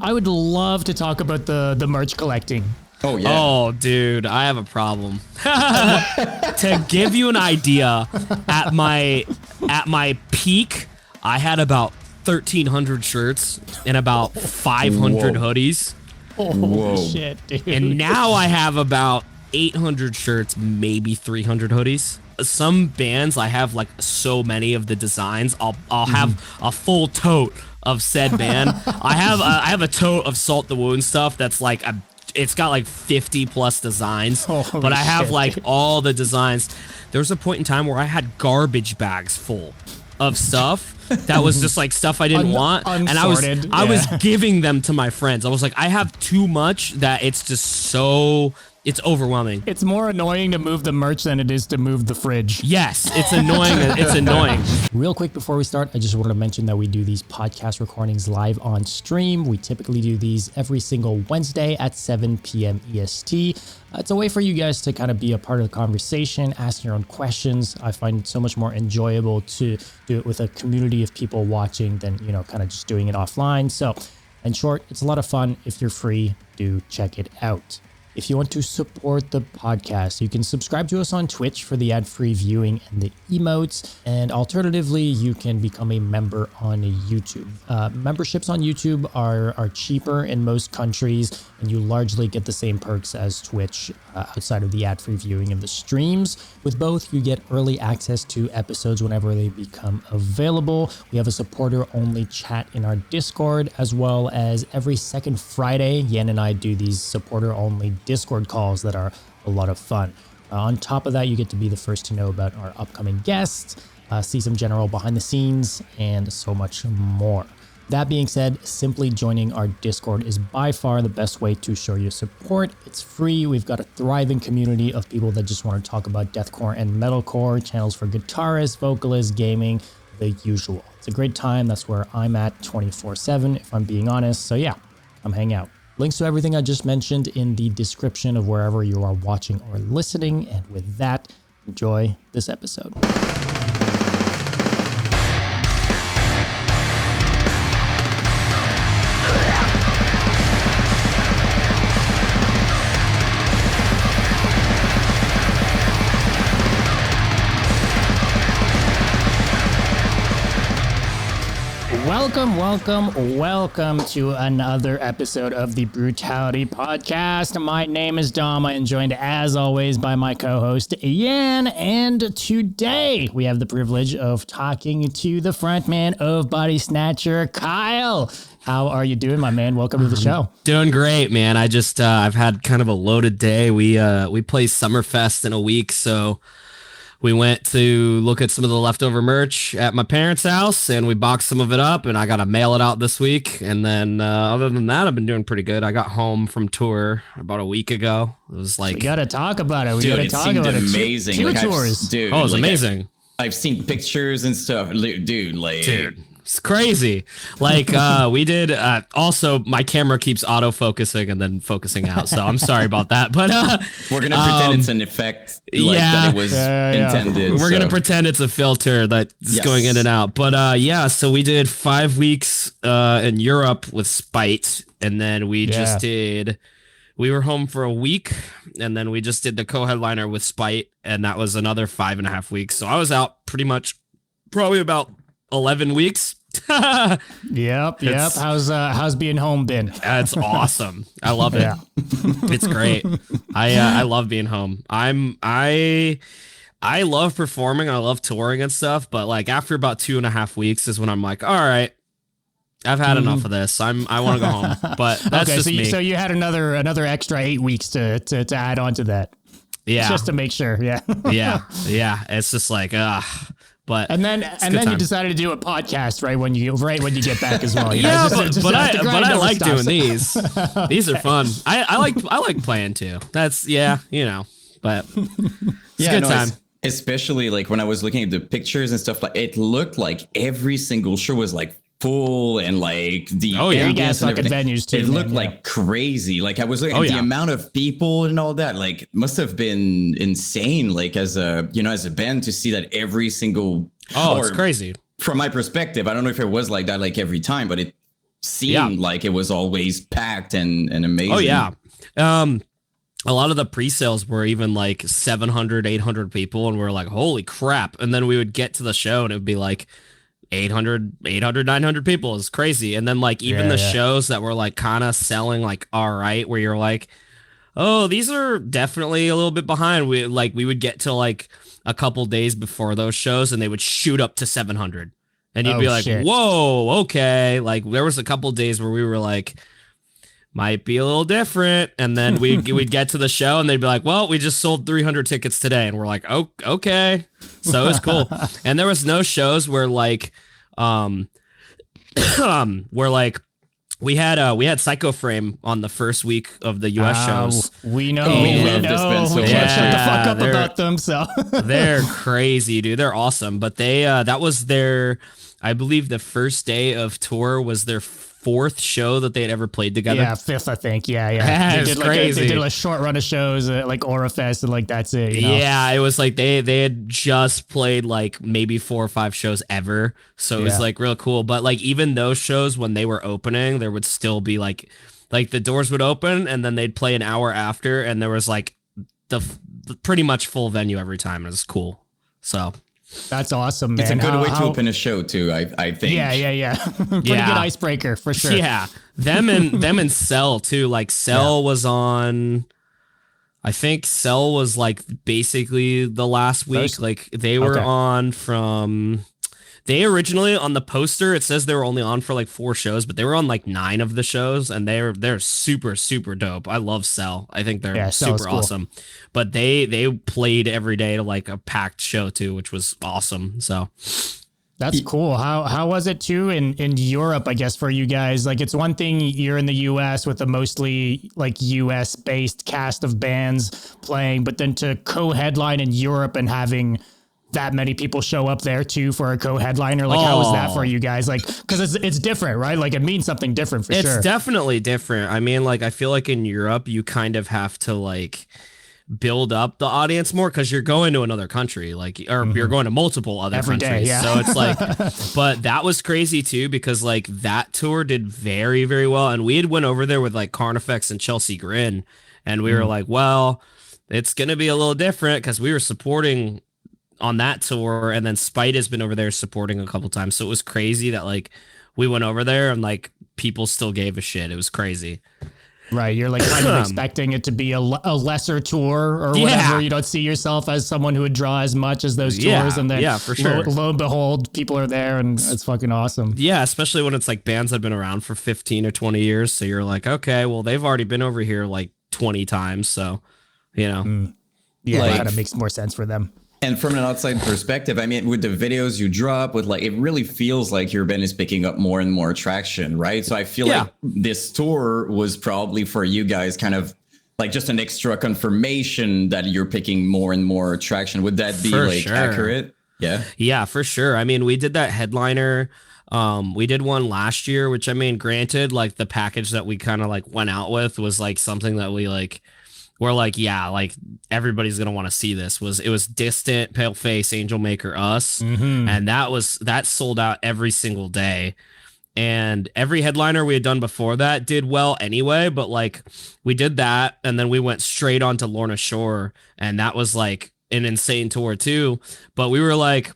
I would love to talk about the merch collecting. Oh yeah. Oh, dude, I have a problem. To give you an idea, at my peak, I had about 1,300 shirts and about 500 hoodies. Oh shit, dude. And now I have about 800 shirts, maybe 300 hoodies. Some bands, I have like so many of the designs. I'll have a full tote of said band. I have a tote of Salt the Wound stuff that's like it's got like 50 plus designs, but I have like all the designs. There was a point in time where I had garbage bags full of stuff that was just like stuff I didn't want, and I was giving them to my friends. I was like, I have too much that it's just so. It's overwhelming. It's more annoying to move the merch than it is to move the fridge. Yes, it's annoying. It's annoying. Real quick before we start, I just wanted to mention that we do these podcast recordings live on stream. We typically do these every single Wednesday at 7 p.m. EST. It's a way for you guys to kind of be a part of the conversation, ask your own questions. I find it so much more enjoyable to do it with a community of people watching than, kind of just doing it offline. So, in short, it's a lot of fun. If you're free, do check it out. If you want to support the podcast, you can subscribe to us on Twitch for the ad-free viewing and the emotes. And alternatively, you can become a member on YouTube. Memberships on YouTube are cheaper in most countries, and you largely get the same perks as Twitch outside of the ad-free viewing and the streams. With both, you get early access to episodes whenever they become available. We have a supporter-only chat in our Discord, as well as every second Friday, Yan and I do these supporter-only Discord calls that are a lot of fun. On top of that, you get to be the first to know about our upcoming guests, see some general behind the scenes, and so much more. That being said, simply joining our Discord is by far the best way to show your support. It's free. We've got a thriving community of people that just want to talk about deathcore and metalcore, channels for guitarists, vocalists, gaming, the usual. It's a great time. That's where I'm at 24/7, if I'm being honest. So yeah, come hang out. Links to everything I just mentioned in the description of wherever you are watching or listening. And with that, enjoy this episode. Welcome to another episode of the Brutality Podcast. My name is Dom. I am joined, as always, by my co-host, Yan. And today, we have the privilege of talking to the frontman of Bodysnatcher, Kyle. How are you doing, my man? Welcome to the show. Doing great, man. I just, I've had kind of a loaded day. We play Summerfest in a week, so we went to look at some of the leftover merch at my parents' house, and we boxed some of it up, and I got to mail it out this week. And then other than that, I've been doing pretty good. I got home from tour about a week ago. It was like... We got to talk about it. It seemed amazing. Two tours. Dude, it was amazing. I've seen pictures and stuff. Dude. It's crazy. Like we did. Also, my camera keeps autofocusing and then focusing out. So I'm sorry about that. But we're gonna pretend it's an effect, that it was intended. We're gonna pretend it's a filter that's going in and out. But so we did 5 weeks in Europe with Spite, and then we just did. We were home for a week, and then we just did the co-headliner with Spite, and that was another 5.5 weeks. So I was out probably about 11 weeks. Yep. How's being home been? It's awesome. I love it. It's great. I love being home. I love performing. I love touring and stuff. But like after about 2.5 weeks is when I'm like, all right, I've had enough of this. I want to go home. But that's just me. So you had another extra 8 weeks to add on to that. Yeah. Just to make sure. Yeah. Yeah. It's just like, But and then you decided to do a podcast right when you get back as well. But I like doing these. These are fun. I like playing too. That's But it's a good time. Especially like when I was looking at the pictures and stuff, like it looked like every single show was like full and like the gas fucking venues too. It looked like crazy. Like I was looking at the amount of people and all that. Like must have been insane. Like as a band to see that every single. It's crazy. From my perspective, I don't know if it was like that like every time, but seemed like it was always packed and amazing. Oh yeah. A lot of the pre-sales were even like 700, 800 people, and we're like, holy crap. And then we would get to the show and it would be like 800, 900 people. Is crazy. And then like even the shows that were like kind of selling like all right, where you're like, oh, these are definitely a little bit behind. We would get to like a couple days before those shows and they would shoot up to 700. And you'd be like, shit. Whoa, okay. Like there was a couple days where we were like, might be a little different. And then we'd get to the show and they'd be like, well, we just sold 300 tickets today. And we're like, oh, okay. So it's cool. And there was no shows where like, where like we had Psycho Frame on the first week of the US shows. We know. We love this band so much. Shut the fuck up about them. So they're crazy, dude. They're awesome. But they, that was their, I believe the first day of tour was their fourth show that they had ever played together. Yeah, fifth, I think. Yeah. They did crazy. They did a short run of shows like Aura Fest and like that's it. You know? Yeah, it was like they had just played like maybe 4 or 5 shows ever. So it was like real cool. But like even those shows when they were opening, there would still be like the doors would open and then they'd play an hour after and there was like the pretty much full venue every time. It was cool. So that's awesome, man. It's a good way to open a show too, I think. Yeah. Pretty good icebreaker for sure. Yeah. Them and Cell too. Like Cell was on, I think Cell was like basically the last week. Like they were on from, they originally on the poster, it says they were only on for like 4 shows, but they were on like 9 of the shows and they're super, super dope. I love Cell. I think they're super awesome. But they played every day to like a packed show too, which was awesome. So that's cool. How was it too in Europe, I guess, for you guys? Like it's one thing you're in the US with a mostly like US based cast of bands playing, but then to co-headline in Europe and having that many people show up there too for a co-headliner. Like how was that for you guys? Like, cause it's different, right? Like it means something different for sure. It's definitely different. I mean, like, I feel like in Europe, you kind of have to like build up the audience more because you're going to another country, like, or you're going to multiple other countries. Day, yeah. So it's like, but that was crazy too, because like that tour did very, very well. And we had went over there with like Carnifex and Chelsea Grin. And we were like, well, it's going to be a little different because we were supporting on that tour, and then Spite has been over there supporting a couple times. So it was crazy that like we went over there and like people still gave a shit. It was crazy. Right. You're like kind of expecting it to be a lesser tour or whatever. You don't see yourself as someone who would draw as much as those tours. And then for sure. Lo and behold, people are there and it's fucking awesome. Yeah. Especially when it's like bands that have been around for 15 or 20 years. So you're like, okay, well, they've already been over here like 20 times. So, you know. Yeah, like, that kind of makes more sense for them. And from an outside perspective, I mean, with the videos you drop, with like, it really feels like your band is picking up more and more traction, right? So I feel like this tour was probably for you guys kind of like just an extra confirmation that you're picking more and more traction. Would that be accurate? Yeah. Yeah, for sure. I mean, we did that headliner. We did one last year, which I mean, granted, like the package that we kind of like went out with was like something that we're like, yeah, like everybody's going to want to see this. It was Distant, Paleface, Angel Maker, Us. And that sold out every single day. And every headliner we had done before that did well anyway. But like we did that. And then we went straight on to Lorna Shore. And that was like an insane tour too. But we were like,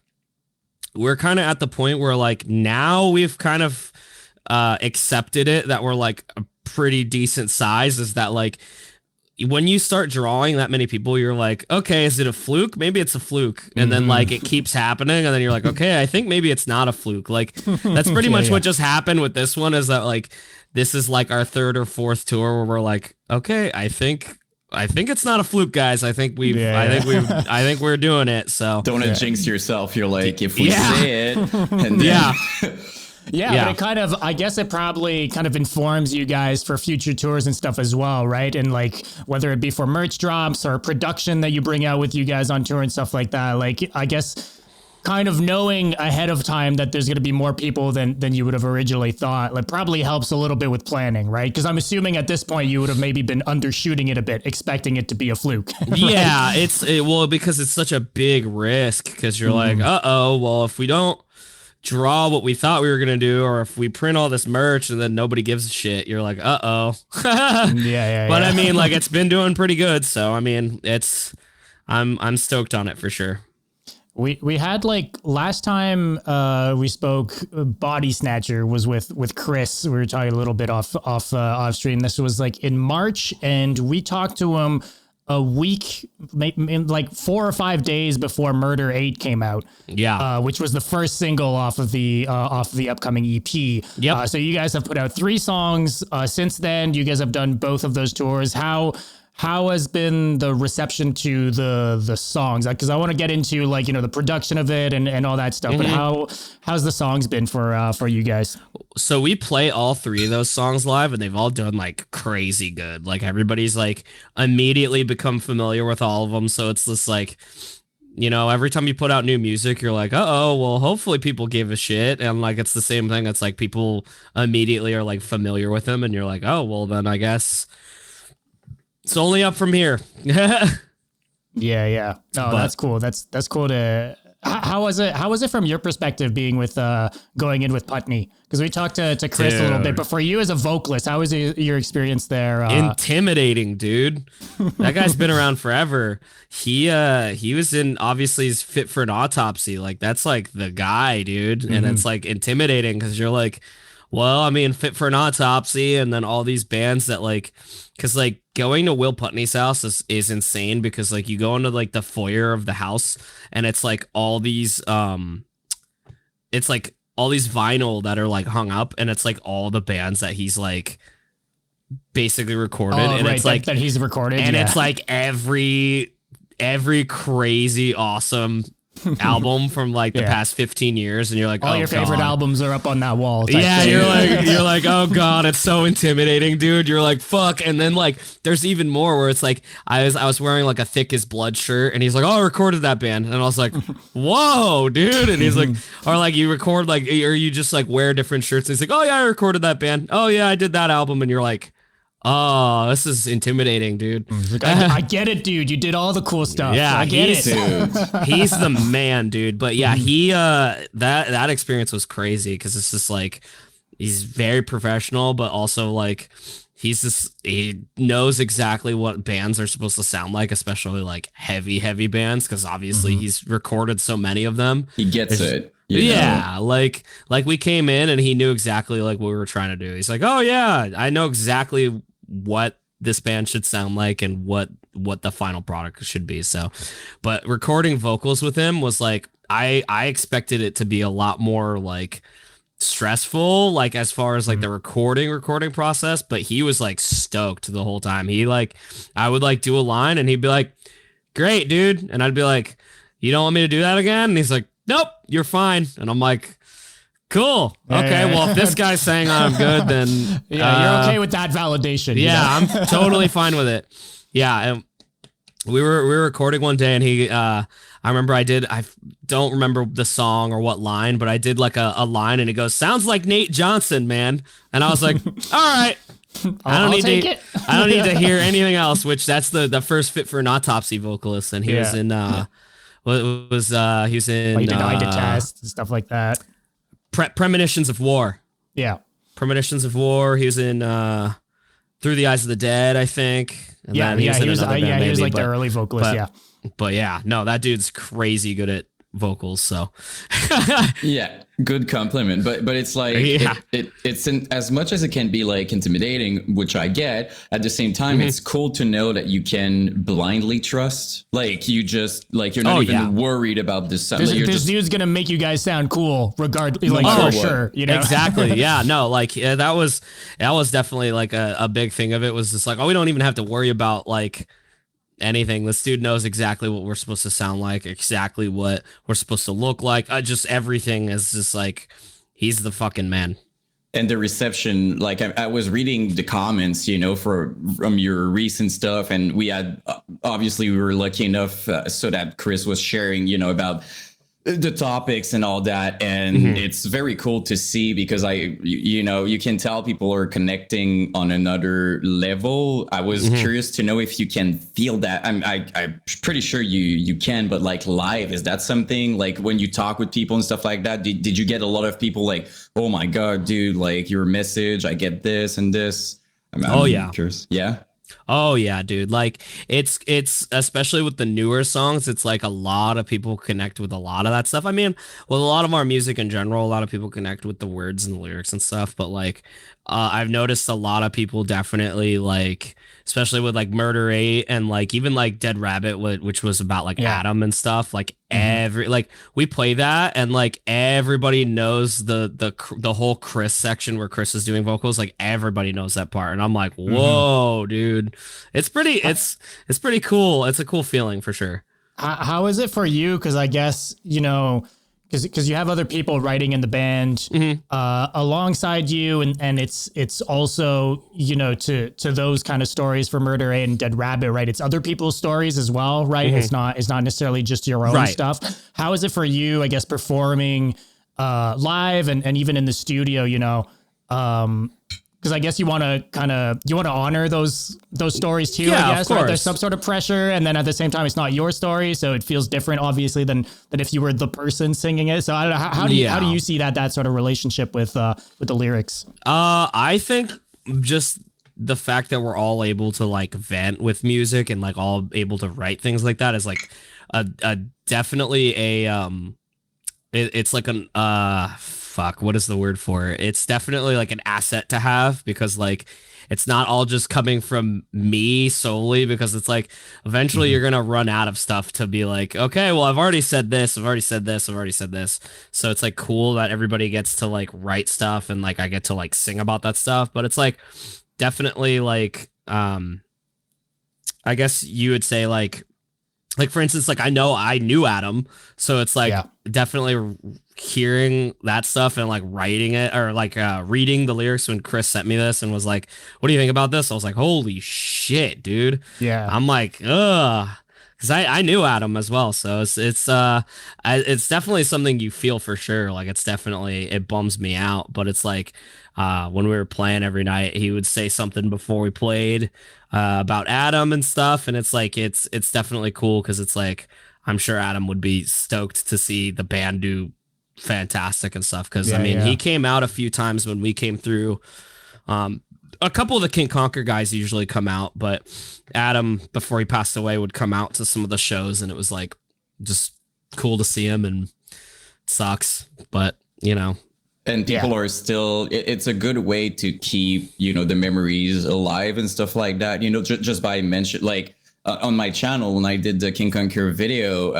we're kind of at the point where like now we've kind of accepted it that we're like a pretty decent size, is that like, when you start drawing that many people, you're like, okay, is it a fluke? Maybe it's a fluke. And then like it keeps happening. And then you're like, okay, I think maybe it's not a fluke. Like that's pretty much what just happened with this one, is that like, this is like our 3rd or 4th tour where we're like, okay, I think it's not a fluke, guys. I think we're doing it. So don't want to jinx yourself. You're like, if we say it, and then Yeah, but it kind of, I guess it probably kind of informs you guys for future tours and stuff as well, right? And like, whether it be for merch drops or production that you bring out with you guys on tour and stuff like that, like, I guess kind of knowing ahead of time that there's going to be more people than you would have originally thought, like probably helps a little bit with planning, right? Because I'm assuming at this point you would have maybe been undershooting it a bit, expecting it to be a fluke. Right? Yeah, well, because it's such a big risk, because you're like, well, if we don't draw what we thought we were gonna do, or if we print all this merch and then nobody gives a shit, you're like, uh-oh. Yeah. But I mean, like, it's been doing pretty good, so I mean, I'm stoked on it for sure. We had, like, last time we spoke, Bodysnatcher was with Chris. We were talking a little bit off stream. This was like in March, and we talked to him a week, like 4 or 5 days before Murder 8 came out. Yeah. Which was the first single off of the upcoming EP. Yep. So you guys have put out 3 songs since then. You guys have done both of those tours. How has been the reception to the songs? Because I want to get into, like, the production of it and all that stuff. But how's the songs been for you guys? So we play all 3 of those songs live, and they've all done like crazy good. Like, everybody's like immediately become familiar with all of them. So it's just like, every time you put out new music, you're like, well, hopefully people give a shit. And like, it's the same thing. It's like people immediately are like familiar with them, and you're like, oh, well, then I guess it's only up from here. Yeah. No, that's cool. That's cool to. How was it from your perspective being with going in with Putney? Because we talked to Chris a little bit, but for you as a vocalist, how was your experience there? Intimidating, dude. That guy's been around forever. He was in, obviously, he's Fit for an Autopsy. Like, that's like the guy, dude. And it's like intimidating because you're like, well, I mean, Fit for an Autopsy, and then all these bands that like, because like going to Will Putney's house is insane, because like you go into like the foyer of the house, and it's like all these vinyl that are like hung up, and it's like all the bands that he's like basically recorded, and right, it's like that he's recorded, and it's like every crazy awesome album from like the past 15 years, and you're like, all your favorite albums are up on that wall. Yeah, you're like, oh god, it's so intimidating, dude. You're like, fuck. And then like there's even more where it's like I was wearing like a Thick as Blood shirt, and he's like, oh, I recorded that band, and I was like, whoa, dude. And he's like, or like you record like, or you just like wear different shirts, and he's like, oh yeah, I recorded that band, oh yeah, I did that album, and you're like, oh, this is intimidating, dude. Like, I get it, dude. You did all the cool stuff. Yeah, I get it. Dude. He's the man, dude. But yeah, he that experience was crazy, because it's just like he's very professional, but also like he knows exactly what bands are supposed to sound like, especially like heavy bands, because obviously he's recorded so many of them. He gets it. Yeah, like we came in and he knew exactly like what we were trying to do. He's like, oh yeah, I know exactly what this band should sound like and what the final product should be. So, but recording vocals with him was like, I expected it to be a lot more like stressful, like as far as like the recording process, but he was like stoked the whole time. He like, I would like do a line and he'd be like, great, dude. And I'd be like, you don't want me to do that again? And he's like, nope, you're fine. And I'm like, cool. Okay, well, if this guy's saying I'm good, then you're okay with that validation. Yeah, I'm totally fine with it. Yeah, and we were recording one day, and he I remember I don't remember the song or what line, but I did like a line, and he goes, sounds like Nate Johnson, man. And I was like, all right. I don't need to hear anything else, which that's the first Fit for an Autopsy vocalist, and he was in he was in I Detest and stuff like that. Premonitions of War. Yeah. Premonitions of War. He was in Through the Eyes of the Dead, I think. And he was like the early vocalist, But yeah, no, that dude's crazy good at vocals, so yeah, good compliment. But it's like it's as much as it can be like intimidating, which I get. At the same time, it's cool to know that you can blindly trust. Like you just like you're not even worried about this. This dude's gonna make you guys sound cool, regardless. Like for sure, you know exactly. Yeah, no, like that was definitely like a big thing of it. Was just like, oh, we don't even have to worry about like anything. This dude knows exactly what we're supposed to sound like, exactly what we're supposed to look like. Just everything is just like, he's the fucking man. And the reception, like I was reading the comments, from your recent stuff, and we had obviously we were lucky enough so that Chris was sharing, about the topics and all that, and it's very cool to see because you can tell people are connecting on another level. I was curious to know if you can feel that. I'm pretty sure you can, but like live, is that something like when you talk with people and stuff like that? Did you get a lot of people like, oh my god, dude, like your message, I get this and this? I'm curious. Yeah. Oh yeah, dude. Like it's especially with the newer songs, it's like a lot of people connect with a lot of that stuff. I mean, with a lot of our music in general, a lot of people connect with the words and the lyrics and stuff, but like I've noticed a lot of people definitely like, especially with like Murder 8 and like even like Dead Rabbit, which was about like Adam and stuff. Like like we play that and like everybody knows the whole Chris section where Chris is doing vocals. Like everybody knows that part, and I'm like, whoa, dude, it's pretty cool. It's a cool feeling for sure. How is it for you? Because I guess because you have other people writing in the band alongside you, and it's also to those kind of stories for Murder 8 and Dead Rabbit, right? It's other people's stories as well, right? It's not necessarily just your own stuff. How is it for you, I guess, performing live and even in the studio, because I guess you want to honor those stories too. Yeah, I guess, of course. right? There's some sort of pressure, and then at the same time, it's not your story, so it feels different, obviously, than if you were the person singing it. So I don't know, how do you see that sort of relationship with the lyrics? I think just the fact that we're all able to like vent with music and like all able to write things like that is like a definitely a it's like an what is the word for it? It's definitely like an asset to have, because like it's not all just coming from me solely, because it's like eventually you're gonna run out of stuff to be like, okay, well, I've already said this, I've already said this, I've already said this. So it's like cool that everybody gets to like write stuff and like I get to like sing about that stuff. But it's like definitely like I guess you would say like for instance, like I knew Adam, so it's like definitely hearing that stuff and like writing it, or like reading the lyrics when Chris sent me this and was like, what do you think about this? I was like, holy shit, dude. Yeah. I'm like, ugh. Because I knew Adam as well, so it's definitely something you feel for sure. Like it's definitely, it bums me out, but it's like when we were playing every night, he would say something before we played about Adam and stuff, and it's like it's definitely cool, because it's like I'm sure Adam would be stoked to see the band do fantastic and stuff, because he came out a few times when we came through. A couple of the King Conquer guys usually come out, but Adam, before he passed away, would come out to some of the shows, and it was like just cool to see him, and it sucks, but and people are still, it's a good way to keep the memories alive and stuff like that, just by mention, like on my channel when I did the King Conquer video,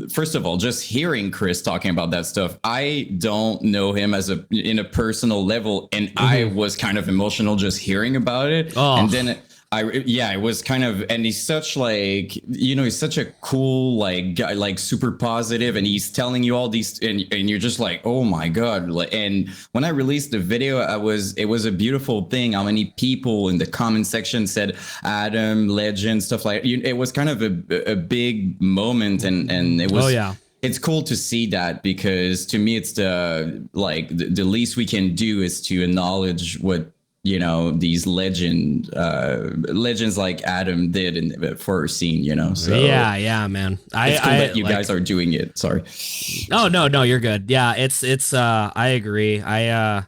first of all, just hearing Chris talking about that stuff, I don't know him in a personal level, and I was kind of emotional just hearing about it. And then it was kind of, and he's such like, he's such a cool like guy, like super positive, and he's telling you all these, and you're just like, oh my god. And when I released the video, it was a beautiful thing how many people in the comment section said Adam legend, stuff like it was kind of a big moment, and it was it's cool to see that, because to me it's the least we can do is to acknowledge what these legends like Adam did for our scene, so yeah, man. It's cool that you guys are doing it. Sorry. Oh, no, you're good. Yeah, it's I agree. I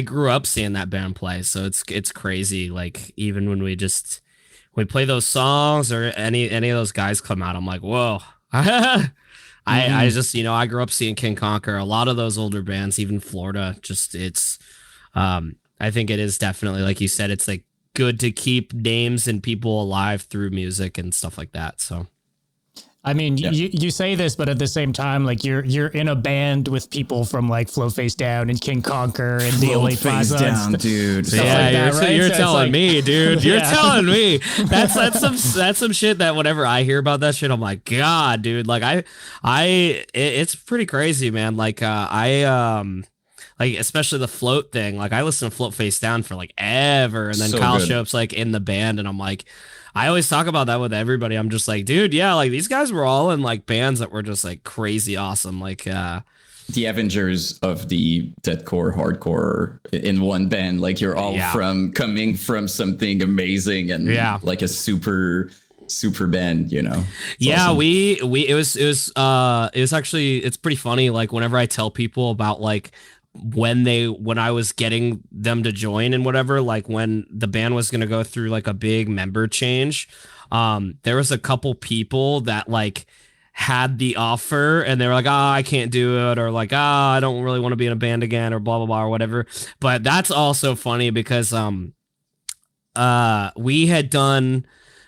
grew up seeing that band play, so it's crazy. Like even when we play those songs or any of those guys come out, I'm like, whoa. I just, I grew up seeing King Conquer, a lot of those older bands, even Florida, just it's I think it is definitely, like you said, it's like good to keep names and people alive through music and stuff like that. So, I mean, you say this, but at the same time, like you're in a band with people from like Float Face Down and King Conquer and the Elite Plaza Down, dude. You're telling me, dude. You're telling me that's some shit that whenever I hear about that shit, I'm like, God, dude. Like it's pretty crazy, man. Like like especially the Float thing. Like I listened to Float Face Down for like ever, and then Kyle shows up like in the band, and I'm like, I always talk about that with everybody. I'm just like, dude, yeah, like these guys were all in like bands that were just like crazy awesome. Like, the Avengers of the deathcore, hardcore in one band. Like you're all coming from something amazing and like a super band, you know? It's awesome. It was actually, it's pretty funny. Like whenever I tell people about like when I was getting them to join and whatever, like when the band was going to go through like a big member change, there was a couple people that like had the offer and they were like, I can't do it, or like, I don't really want to be in a band again, or blah blah blah or whatever. But that's also funny because we had done,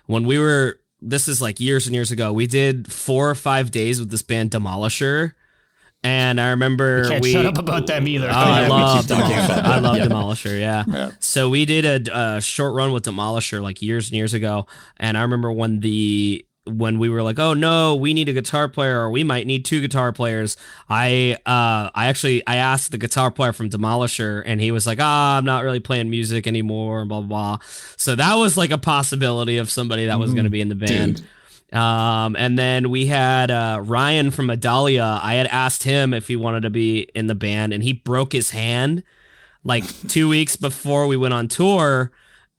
when we were, this is like years and years ago, we did 4 or 5 days with this band Demolisher. And I remember can't shut up about them either. I love Demolisher. I love Demolisher. Yeah. So we did a short run with Demolisher like years and years ago. And I remember when we were like, oh no, we need a guitar player, or we might need 2 guitar players. I asked the guitar player from Demolisher, and he was like, I'm not really playing music anymore, and blah blah blah. So that was like a possibility of somebody that was going to be in the band. Dude. And then we had Ryan from Adalia. I had asked him if he wanted to be in the band, and he broke his hand like 2 weeks before we went on tour.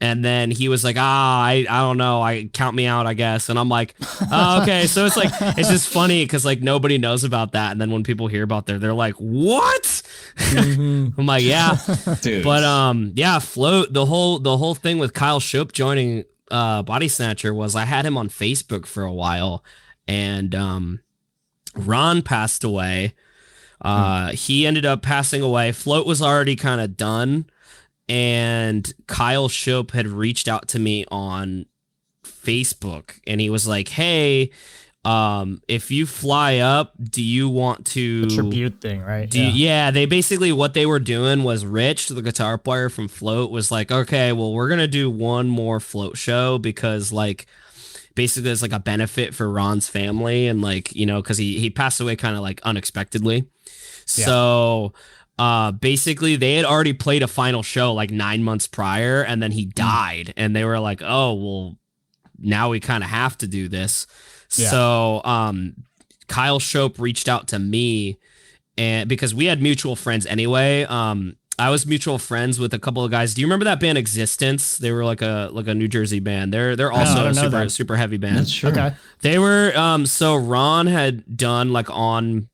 And then he was like, I don't know. Count me out, I guess. And I'm like, oh, okay. So it's like, it's just funny because like nobody knows about that. And then when people hear about that, they're like, what? I'm like, yeah. Dude. But yeah, Float, the whole thing with Kyle Shope joining Bodysnatcher was I had him on Facebook for a while, and Ron passed away. He ended up passing away. Float was already kind of done. And Kyle Shope had reached out to me on Facebook, and he was like, hey, if you fly up, do you want to... The tribute thing, right? Yeah, they basically, what they were doing was Rich, the guitar player from Float, was like, okay, well, we're going to do one more Float show because, like, basically it's like a benefit for Ron's family, and, like, you know, because he passed away kind of, like, unexpectedly. Yeah. So... basically they had already played a final show like 9 months prior, and then he died, and they were like, oh well, now we kind of have to do this. So Kyle Shope reached out to me, and because we had mutual friends anyway, I was mutual friends with a couple of guys. Do you remember that band Existence? They were like a New Jersey band. They're also a super heavy band. That's true. Okay. They were so Ron had done like on,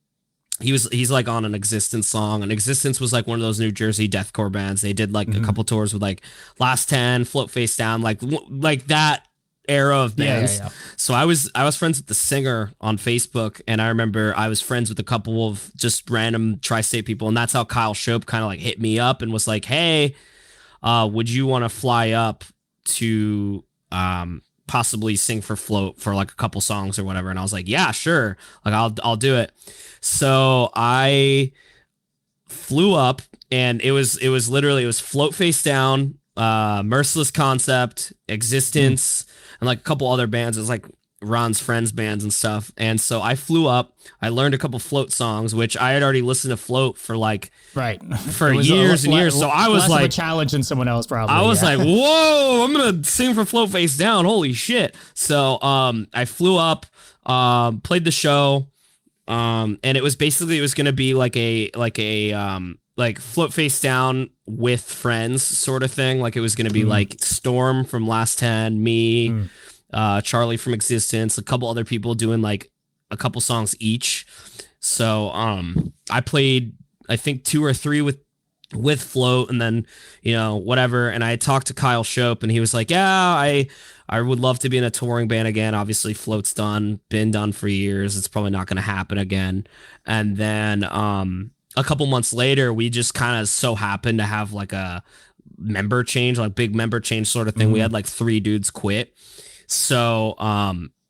he's like on an Existence song, and Existence was like one of those New Jersey deathcore bands. They did like a couple tours with like Last 10, Float Face Down, like that era of bands. Yeah. So I was friends with the singer on Facebook, and I remember I was friends with a couple of just random tri-state people, and that's how Kyle Shope kind of like hit me up and was like, hey, would you want to fly up to possibly sing for Float for like a couple songs or whatever? And I was like, yeah, sure, like I'll do it. So I flew up, and it was literally Float Face Down, Merciless Concept, Existence, and like a couple other bands. It was like Ron's friends bands and stuff. And so I flew up, I learned a couple Float songs, which I had already listened to Float for like for years and years. So I was like, a challenge than someone else probably. I was like, whoa, I'm gonna sing for Float Face Down, holy shit. So I flew up, played the show. And it was going to be like Float Face Down with friends sort of thing. Like it was going to be like Storm from Last 10, me, Charlie from Existence, a couple other people doing like a couple songs each. So, I played, I think 2 or 3 with Float, and then, you know, whatever. And I talked to Kyle Shope, and he was like, yeah, I would love to be in a touring band again. Obviously, Float's been done for years. It's probably not going to happen again. And then a couple months later, we just kind of so happened to have like a member change, like big member change sort of thing. We had like 3 dudes quit. So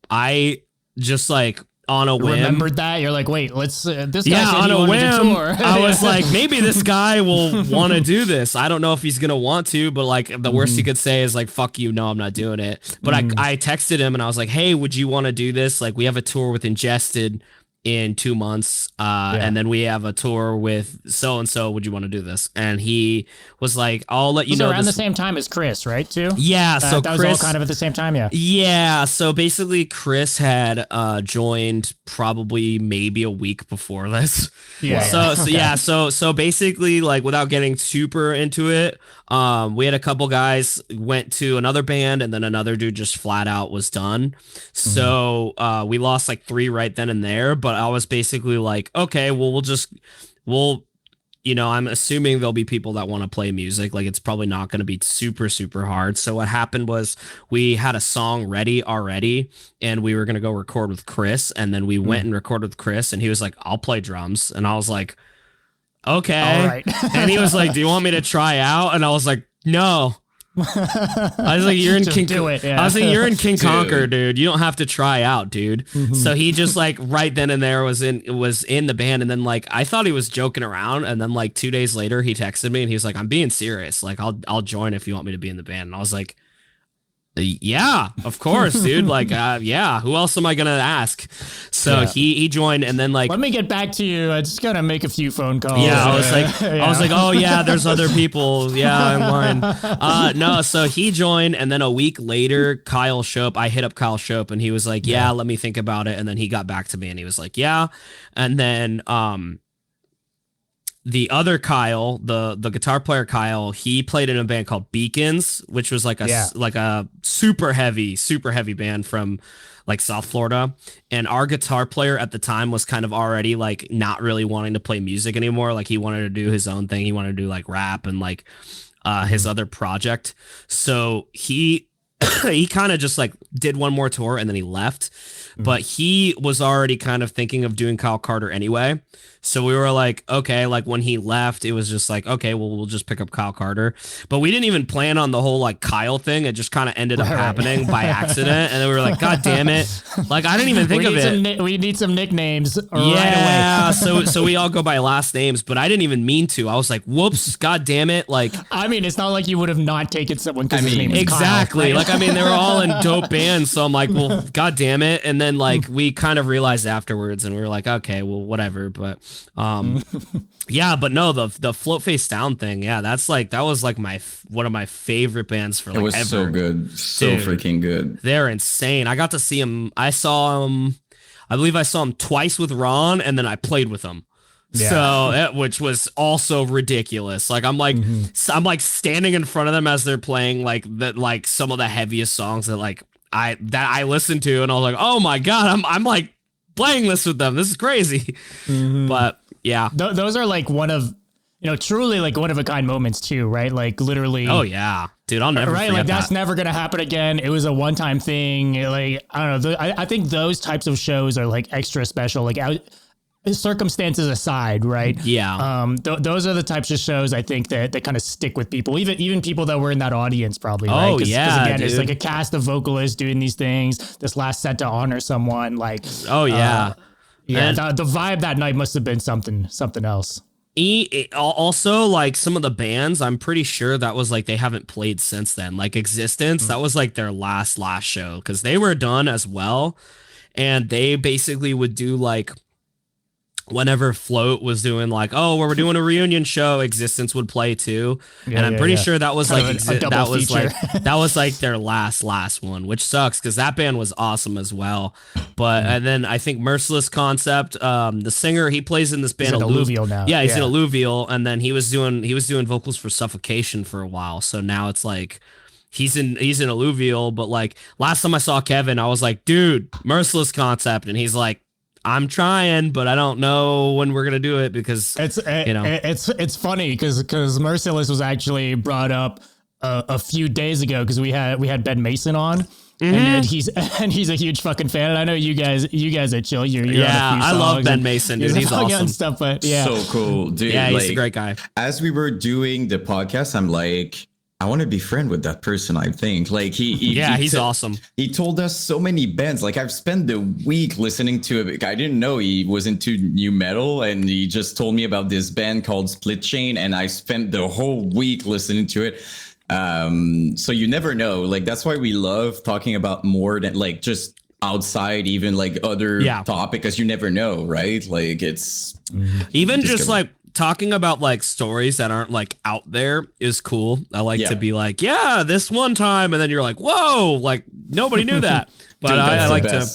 I just like on a whim remembered that. You're like, wait, let's this guy said on he a wanted to whim. tour. I was like, maybe this guy will want to do this. I don't know if he's gonna want to, but like the worst he could say is like, fuck you, no, I'm not doing it. But I texted him, and I was like, hey, would you want to do this? Like, we have a tour with Ingested in 2 months. And then we have a tour with so-and-so. Would you want to do this? And he was like, I'll let you know. Around the same time as Chris, right? Too? Yeah. So that Chris, was all kind of at the same time. Yeah. Yeah. So basically Chris had joined probably maybe a week before this. Yeah. So basically, like, without getting super into it, we had a couple guys went to another band, and then another dude just flat out was done. So we lost like 3 right then and there. But I was basically like, okay, well, we'll, I'm assuming there'll be people that want to play music. Like, it's probably not going to be super, super hard. So what happened was we had a song ready already, and we were going to go record with Chris. And then we went and recorded with Chris, and he was like, I'll play drums. And I was like, okay. All right. And he was like, do you want me to try out? And I was like, no. I was like, you're in King. Do it, yeah. I was like, you're in King Conquer, dude. You don't have to try out, dude. So he just like right then and there was in the band, and then like I thought he was joking around, and then like 2 days later he texted me and he was like, I'm being serious. Like I'll join if you want me to be in the band. And I was like, yeah, of course, dude. Like, yeah. Who else am I gonna ask? So he joined, and then like, let me get back to you. I just gotta make a few phone calls. Yeah, I was like, oh yeah, there's other people. Yeah, in line. No, so he joined, and then a week later, Kyle Shope. I hit up Kyle Shope, and he was like, yeah, let me think about it. And then he got back to me, and he was like, yeah. And then the other Kyle, the guitar player Kyle, he played in a band called Beacons, which was like a super heavy band from like South Florida. And our guitar player at the time was kind of already like not really wanting to play music anymore. Like he wanted to do his own thing. He wanted to do like rap and like his other project. So he kind of just like did one more tour and then he left. But he was already kind of thinking of doing Kyle Carter anyway. So we were like, okay, like when he left, it was just like, okay, well, we'll just pick up Kyle Carter. But we didn't even plan on the whole like Kyle thing. It just kind of ended up happening by accident. And then we were like, God damn it. Like, I didn't even think of it. We need some nicknames right away. Yeah. so we all go by last names, but I didn't even mean to. I was like, whoops, God damn it. Like, I mean, it's not like you would have not taken someone because his name is exactly. Kyle. Like, I mean, they were all in dope bands. So I'm like, well, God damn it. And then like we kind of realized afterwards and we were like, okay, well, whatever. But yeah, but no, the Float Face Down thing, yeah, that was like one of my favorite bands for like ever. It was so good, so freaking good. They're insane. I got to see him. I believe I saw him twice with Ron, and then I played with him. Yeah. So which was also ridiculous. Like I'm like standing in front of them as they're playing like some of the heaviest songs that I listened to, and I was like, oh my god, I'm like playing this with them. This is crazy. But yeah, those are like truly like one of a kind moments too, right? Like literally. Oh yeah, dude, I'll never forget like that's that. never gonna happen again. It was a one-time thing. Like I don't know. I think those types of shows are like extra special. Like circumstances aside, right? Yeah. Those are the types of shows I think that kind of stick with people. Even people that were in that audience probably. Right? Oh yeah. Because again, dude. It's like a cast of vocalists doing these things. This last set to honor someone. Like. Oh yeah. Yeah, the vibe that night must have been something else. Also, like some of the bands, I'm pretty sure that was like they haven't played since then. Like Existence, that was like their last show because they were done as well, and they basically would do like whenever Float was doing like, oh, we're doing a reunion show, Existence would play too. And I'm pretty sure that was kind like that was like their last one, which sucks because that band was awesome as well. But and then I think Merciless Concept, the singer, he plays in this band Alluvial now. Yeah, he's in Alluvial, and then he was doing vocals for Suffocation for a while. So now it's like he's in Alluvial, but like last time I saw Kevin, I was like, dude, Merciless Concept, and he's like, I'm trying, but I don't know when we're gonna do it because it's funny because Merciless was actually brought up a few days ago because we had Ben Mason on. And he's a huge fucking fan. And I know you guys at Chill. You're on a few I love Ben Mason, dude. He's awesome. And stuff, but yeah, so cool, dude. Yeah, he's a great guy. As we were doing the podcast, I'm like, I want to be friend with that person. I think like he's awesome. He told us so many bands. Like I've spent the week listening to it. I didn't know he was into new metal, and he just told me about this band called Split Chain, and I spent the whole week listening to it. So you never know. Like that's why we love talking about more than like just outside even like other topic, because you never know, right? Like it's even just like talking about like stories that aren't like out there is cool. I like to be like, yeah, this one time, and then you're like, whoa, like nobody knew that. But dude, I like to.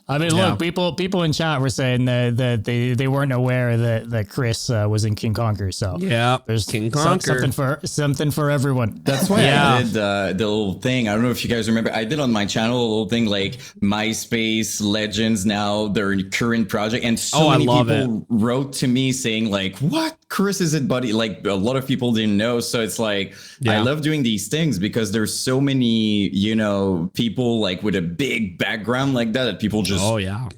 I mean, look, people in chat were saying that they weren't aware that Chris was in King Conquer. So there's King Conquer. something for everyone. That's why I did the little thing. I don't know if you guys remember. I did on my channel a little thing like MySpace Legends, now their current project, and so many people wrote to me saying like, "What? Chris is it, buddy?" Like a lot of people didn't know. So it's like I love doing these things because there's so many people like with a big background like that people just. Man.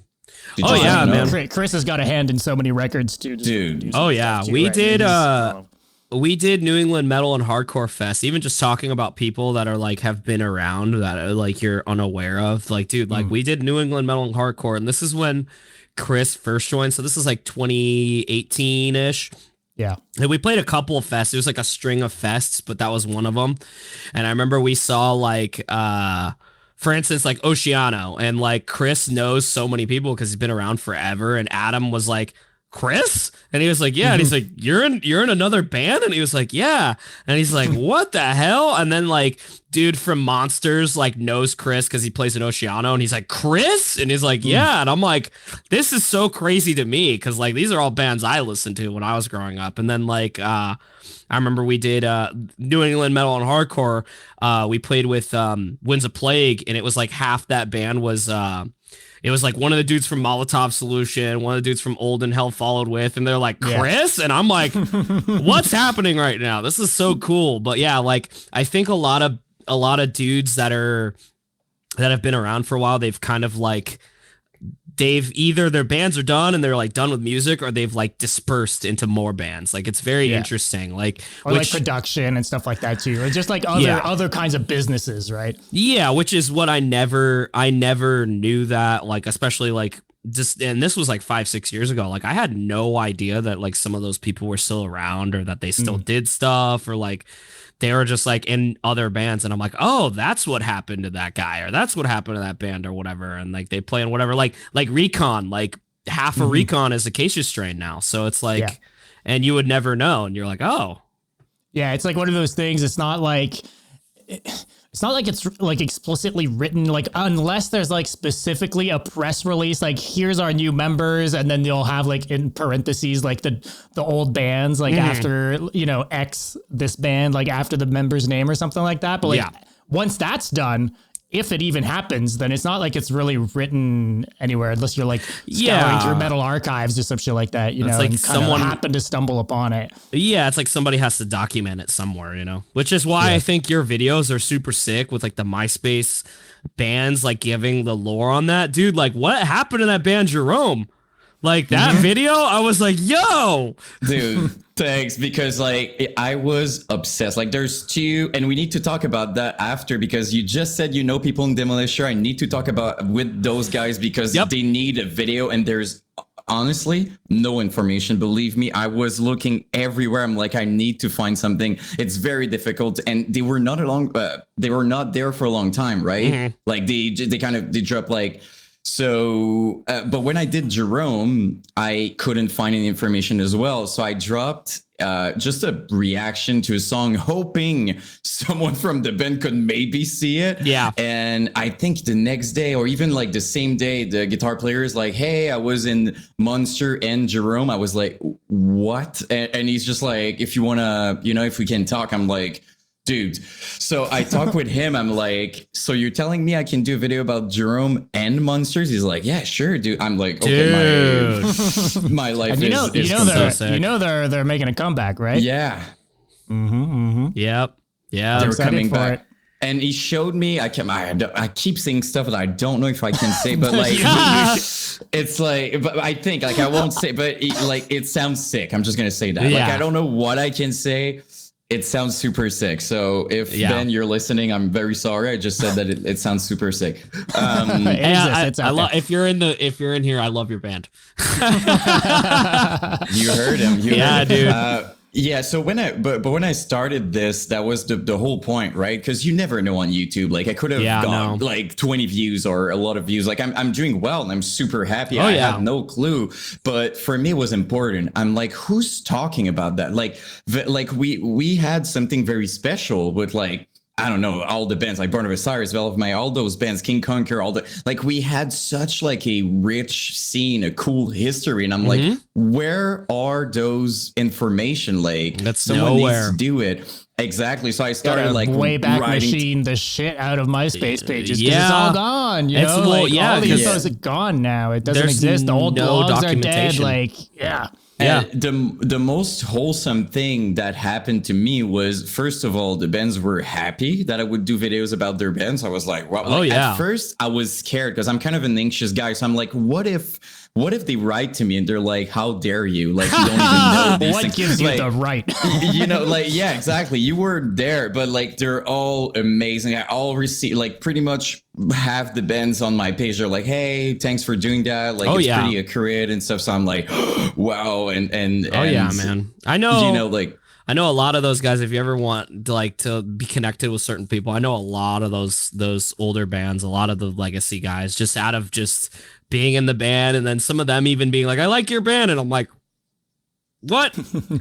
Chris has got a hand in so many records too. Dude. We did New England Metal and Hardcore Fest. Even just talking about people that are like have been around that are, like you're unaware of. Like, dude, like we did New England Metal and Hardcore, and this is when Chris first joined. So this is like 2018 ish. Yeah. And we played a couple of fests. It was like a string of fests, but that was one of them. And I remember we saw like for instance, like Oceano, and like Chris knows so many people because he's been around forever. And Adam was like, Chris? And he was like, yeah. And he's like, you're in another band? And he was like, yeah. And he's like, what the hell? And then like, dude from Monsters like knows Chris because he plays in Oceano, and he's like, Chris? And he's like, yeah. And I'm like, this is so crazy to me because like these are all bands I listened to when I was growing up. And then like I remember we did New England Metal and Hardcore. We played with Winds of Plague, and it was like half that band was it was like one of the dudes from Molotov Solution, one of the dudes from Old and Hell Followed With, and they're like, Chris? And I'm like, what's happening right now? This is so cool. But yeah, like I think a lot of dudes that have been around for a while, they've kind of like they've either their bands are done and they're like done with music, or they've like dispersed into more bands. Like it's very interesting. Like like production and stuff like that too. Or just like other kinds of businesses, right? Yeah, which is what I never knew that, like especially like just, and this was like 5-6 years ago. Like I had no idea that like some of those people were still around, or that they still did stuff, or like they were just like in other bands, and I'm like, oh, that's what happened to that guy, or that's what happened to that band, or whatever. And like they play in whatever, like Recon, like half of Recon is Acacia Strain now. So it's like, and you would never know, and you're like, oh, yeah, it's like one of those things. It's not like it's like explicitly written, like unless there's like specifically a press release, like here's our new members, and then they'll have like in parentheses like the old bands, like after X this band, like after the member's name or something like that. But like once that's done, if it even happens, then it's not like it's really written anywhere, unless you're like scouring through metal archives or some shit like that, you know, like and someone happened to stumble upon it. Yeah, it's like somebody has to document it somewhere, you know, which is why I think your videos are super sick with like the MySpace bands, like giving the lore on that. Dude, like what happened to that band Jerome? Like that video, I was like, yo, dude, thanks. Because like I was obsessed. Like there's two, and we need to talk about that after, because you just said, people in Demolisher. I need to talk about with those guys because they need a video, and there's honestly no information. Believe me, I was looking everywhere. I'm like, I need to find something. It's very difficult. And they were not there for a long time, right? Like they dropped like. So, but when I did Jerome, I couldn't find any information as well. So I dropped just a reaction to a song, hoping someone from the band could maybe see it. Yeah. And I think the next day, or even like the same day, the guitar player is like, hey, I was in Monster and Jerome. I was like, what? And he's just like, if you want to, if we can talk. I'm like, dude. So I talked with him. I'm like, so you're telling me I can do a video about Jerome and Monsters? He's like, yeah, sure, dude. I'm like, okay, my life is they're making a comeback, right? Yeah. Yep. Yeah. They're coming back. It. And he showed me, I keep saying stuff that I don't know if I can say, but like, it's like, but I think like, I won't say, but it sounds sick. I'm just going to say that. Like, I don't know what I can say. It sounds super sick. So if Ben, you're listening, I'm very sorry. I just said that it sounds super sick. If you're in here, I love your band. You heard him. Dude. Yeah, so when I started this, that was the whole point, right? Because you never know on YouTube. Like I could have got like 20 views or a lot of views. Like I'm doing well and I'm super happy. I had no clue, but for me it was important. I'm like, who's talking about that? Like we had something very special with like, I don't know, all the bands like Barnabas Cyrus, Velvet May, all those bands, King Conquer, all the, like we had such like a rich scene, a cool history. And I'm like, where are those information? Like someone needs to do it. Exactly. So I started like Wayback Machine the shit out of MySpace pages because it's all gone. You know, like all the info is gone now. It doesn't exist. The old blogs are dead. Like, yeah. The most wholesome thing that happened to me was, first of all, the bands were happy that I would do videos about their bands. I was like, wow. At first, I was scared because I'm kind of an anxious guy. So I'm like, what if they write to me and they're like, how dare you? Like, you don't even know these what things. gives you the right? You know, like, yeah, exactly. You were there, but like, they're all amazing. I all receive, like, pretty much half the bands on my page are like, hey, thanks for doing that. Like, it's pretty accurate and stuff. So I'm like, wow. And yeah, man. I know, you know, like, I know a lot of those guys. If you ever want to like to be connected with certain people, I know a lot of those older bands, a lot of the legacy guys, just out of just being in the band, and then some of them even being like, I like your band, and I'm like, what?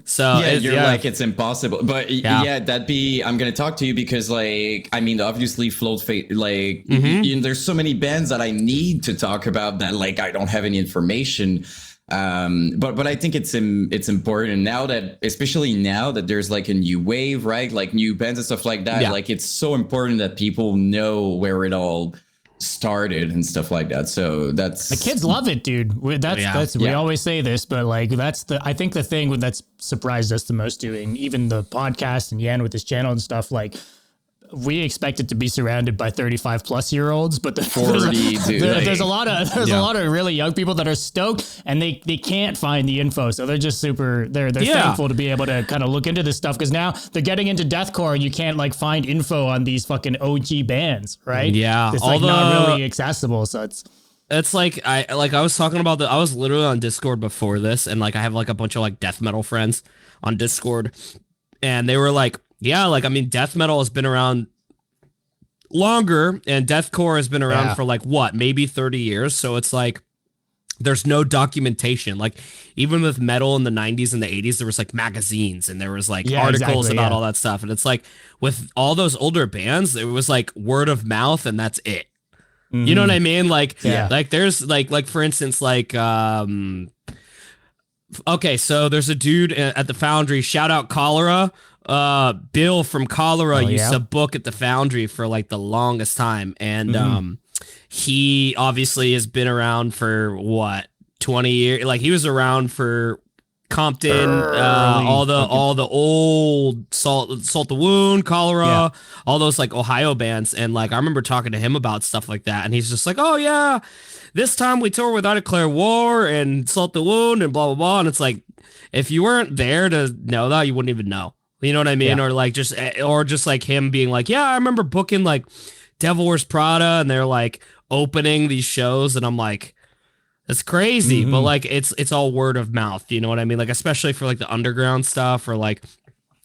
So you're like, it's impossible. But I'm gonna talk to you because, like, I mean, obviously Float Fate, like, there's so many bands that I need to talk about that, like, I don't have any information. But I think it's important now that, especially now that there's like a new wave, right? Like new bands and stuff like that. Like, it's so important that people know where it all started and stuff like that. So that's, the kids love it, dude. That's we always say this, but like I think the thing that's surprised us the most doing even the podcast and Yan with his channel and stuff, like, we expected to be surrounded by 35 plus year olds, but there's a lot of really young people that are stoked and they can't find the info. So they're just they're thankful to be able to kind of look into this stuff, because now they're getting into deathcore and you can't like find info on these fucking OG bands, right? Yeah. It's like not really accessible. So it's like I was talking about I was literally on Discord before this, and like I have like a bunch of like death metal friends on Discord, and they were like, yeah, like, I mean, death metal has been around longer and deathcore has been around for like what, maybe 30 years. So it's like, there's no documentation. Like, even with metal in the 90s and the 80s, there was like magazines and there was like articles about all that stuff. And it's like, with all those older bands, it was like word of mouth and that's it. You know what I mean? Like, like there's like, for instance, like, okay, so there's a dude at the Foundry, shout out Cholera. Bill from Cholera used to book at the Foundry for like the longest time, and he obviously has been around for what, 20 years. Like, he was around for Compton, all the old Salt the Wound, Cholera, all those like Ohio bands. And like, I remember talking to him about stuff like that, and he's just like, oh yeah, this time we toured with I Declare War and Salt the Wound and blah blah blah. And it's like, if you weren't there to know that, you wouldn't even know. You know what I mean? Or like just like him being like, yeah, I remember booking like Devil Wears Prada, and they're like opening these shows, and I'm like, that's crazy. But like, it's all word of mouth. You know what I mean? Like, especially for like the underground stuff, or like,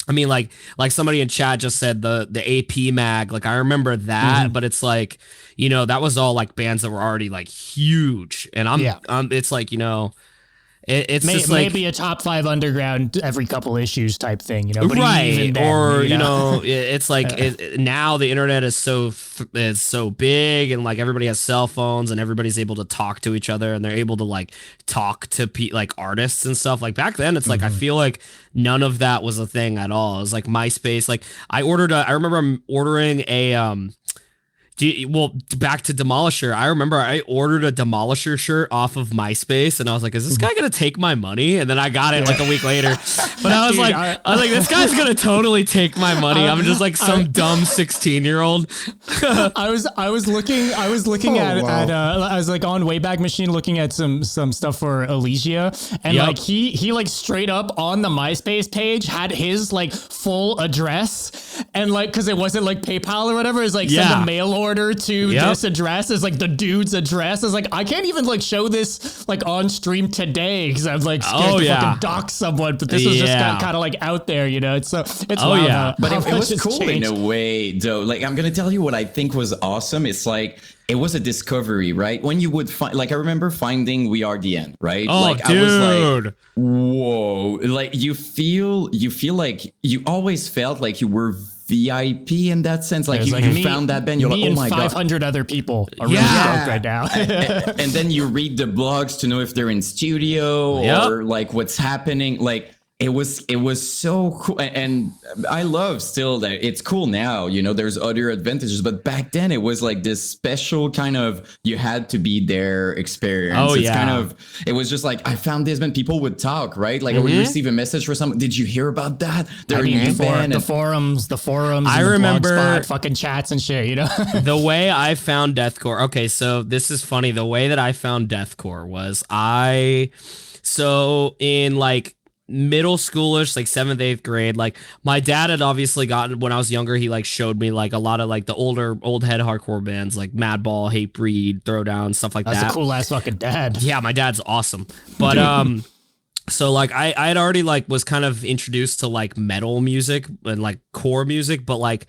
I mean, like somebody in chat just said the AP mag. Like, I remember that, but it's like, you know, that was all like bands that were already like huge, and it's like, you know. It's just like maybe a top 5 underground every couple issues type thing, you know, but right? Even then, or you know, it's like now the internet is so big, and like everybody has cell phones, and everybody's able to talk to each other, and they're able to like talk to like artists and stuff. Like, back then, it's like, I feel like none of that was a thing at all. It was like MySpace. Like, I remember ordering a back to Demolisher. I remember I ordered a Demolisher shirt off of MySpace, and I was like, is this guy gonna take my money? And then I got it like a week later. But I was like, this guy's gonna totally take my money. I'm just like some dumb 16-year-old. I was looking at I was like on Wayback Machine looking at some stuff for Elysia, and like he like straight up on the MySpace page had his like full address, And like, cause it wasn't like PayPal or whatever. It's like send a mail order to this address. It's like the dude's address. It's like, I can't even like show this like on stream today. Cause I'm like scared to fucking dox someone, but this was just kind of like out there, you know? It's wild. But it was cool in a way though. Like, I'm going to tell you what I think was awesome. It's like, it was a discovery, right? When you would find, like, I remember finding We Are the End, right? Oh, like, dude. I was like, whoa. Like, you feel like you always felt like you were VIP in that sense. Like, you found that band, you're like, oh my God. 500 other people are really stoked right now. And then you read the blogs to know if they're in studio or like what's happening. Like, it was so cool. And I love still that it's cool now, you know, there's other advantages, but back then it was like this special kind of, you had to be there experience. It was just like, I found this band, people would talk, right? Like I would receive a message for someone. Did you hear about that? They're a new band. The forums. I remember Blogspot, fucking chats and shit, you know? The way I found deathcore. Okay. So this is funny. The way that I found deathcore was in like middle schoolish, like 7th, 8th grade, like my dad had obviously gotten, when I was younger, he like showed me like a lot of like the old head hardcore bands like Madball, Hatebreed, Throwdown, stuff like that. That's a cool ass fucking dad. Yeah, my dad's awesome. But so like I had already like was kind of introduced to like metal music and like core music, but like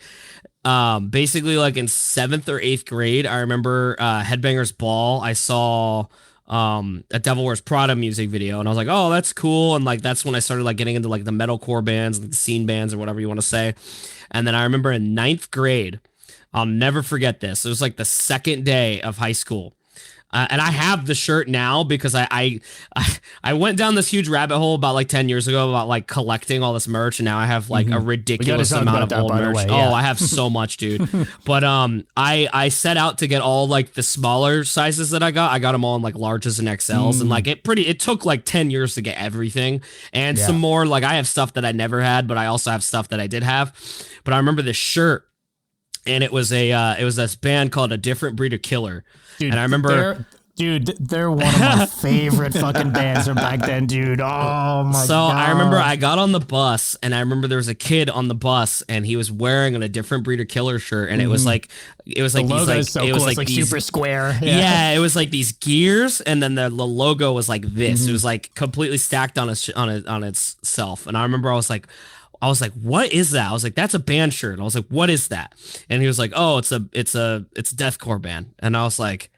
basically like in 7th or 8th grade, I remember Headbangers Ball, I saw a Devil Wears Prada music video, and I was like, oh, that's cool. And like that's when I started like getting into like the metalcore bands, like the scene bands or whatever you want to say. And then I remember in 9th grade, I'll never forget this, it was like the second day of high school. And I have the shirt now because I went down this huge rabbit hole about like 10 years ago about like collecting all this merch, and now I have like a ridiculous amount of old merch. Oh, I have so much, dude. But I set out to get all like the smaller sizes that I got them all in like larges and XLs, and like it took like 10 years to get everything and some more. Like I have stuff that I never had, but I also have stuff that I did have. But I remember this shirt, and it was this band called A Different Breed of Killer. Dude, and I remember, they're one of my favorite fucking bands from back then, dude. Oh my God. So I remember I got on the bus, and I remember there was a kid on the bus, and he was wearing A Different Breed of Killer shirt, and it was like the logo is so cool. Was like these, super square. Yeah, it was like these gears, and then the logo was like this. It was like completely stacked on itself, and I remember I was like, what is that? I was like, that's a band shirt. And I was like, what is that? And he was like, oh, it's a deathcore band. And I was like,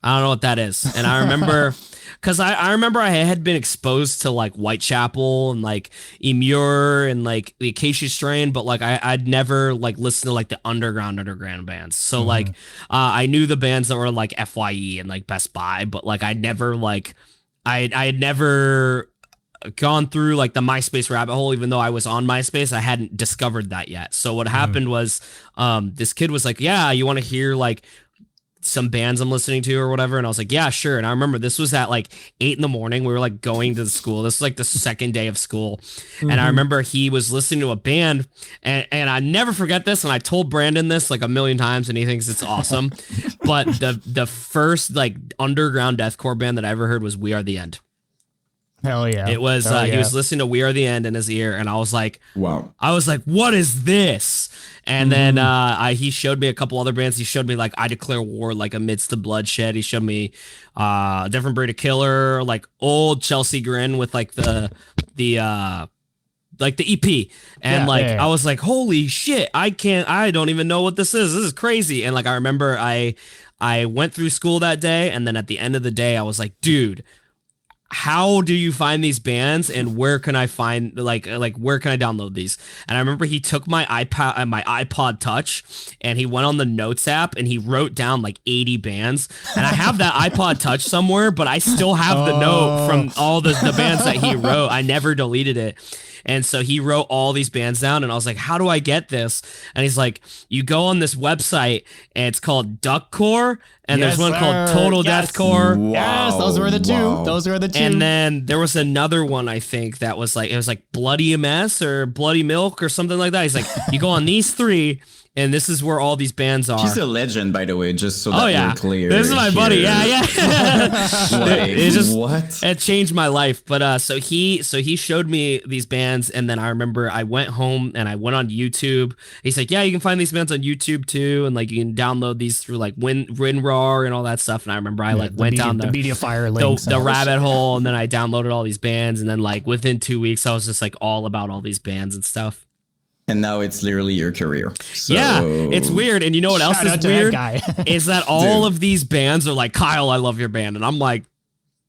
I don't know what that is. And I remember, because I remember I had been exposed to like Whitechapel and like Emmure and like the Acacia Strain, but like I'd never like listened to like the underground bands. So like I knew the bands that were like FYE and like Best Buy, but like I had never gone through like the MySpace rabbit hole. Even though I was on MySpace, I hadn't discovered that yet. So what happened was this kid was like, yeah, you want to hear like some bands I'm listening to or whatever? And I was like, yeah, sure. And I remember this was at like 8 a.m. We were like going to the school. This was like the second day of school. And I remember he was listening to a band, and I never forget this. And I told Brandon this like a million times, and he thinks it's awesome. But the first like underground deathcore band that I ever heard was We Are the End. Hell yeah. It was, he was listening to We Are the End in his ear, and I was like, wow. I was like, what is this? And then he showed me a couple other bands. He showed me like I Declare War, like Amidst the Bloodshed. He showed me A Different Breed of Killer, like old Chelsea Grin with like the EP. And I was like, holy shit, I don't even know what this is. This is crazy. And like, I remember I went through school that day, and then at the end of the day, I was like, dude, how do you find these bands, and where can I find like where can I download these? And I remember he took my iPod Touch, and he went on the Notes app, and he wrote down like 80 bands. And I have that iPod Touch somewhere, but I still have the note from all the bands that he wrote. I never deleted it. And so he wrote all these bands down, and I was like, how do I get this? And he's like, you go on this website, and it's called Duckcore, and there's one called Total Deathcore. Wow. Yes, those were the two. Wow. Those were the two. And then there was another one, I think, that was like, it was like Bloody Mess or Bloody Milk or something like that. He's like, you go on these three, and this is where all these bands are. He's a legend, by the way, just so that we're clear. This is my buddy. Yeah. Like, it just, what? It changed my life. But so he showed me these bands, and then I remember I went home and I went on YouTube. He's like, yeah, you can find these bands on YouTube too, and like you can download these through like WinRAR and all that stuff. And I remember I went down the MediaFire links, the rabbit hole, and then I downloaded all these bands, and then like within 2 weeks I was just like all about all these bands and stuff. And now it's literally your career. So, yeah, it's weird. And you know what else is weird? Is that all of these bands are like, Kyle, I love your band. And I'm like,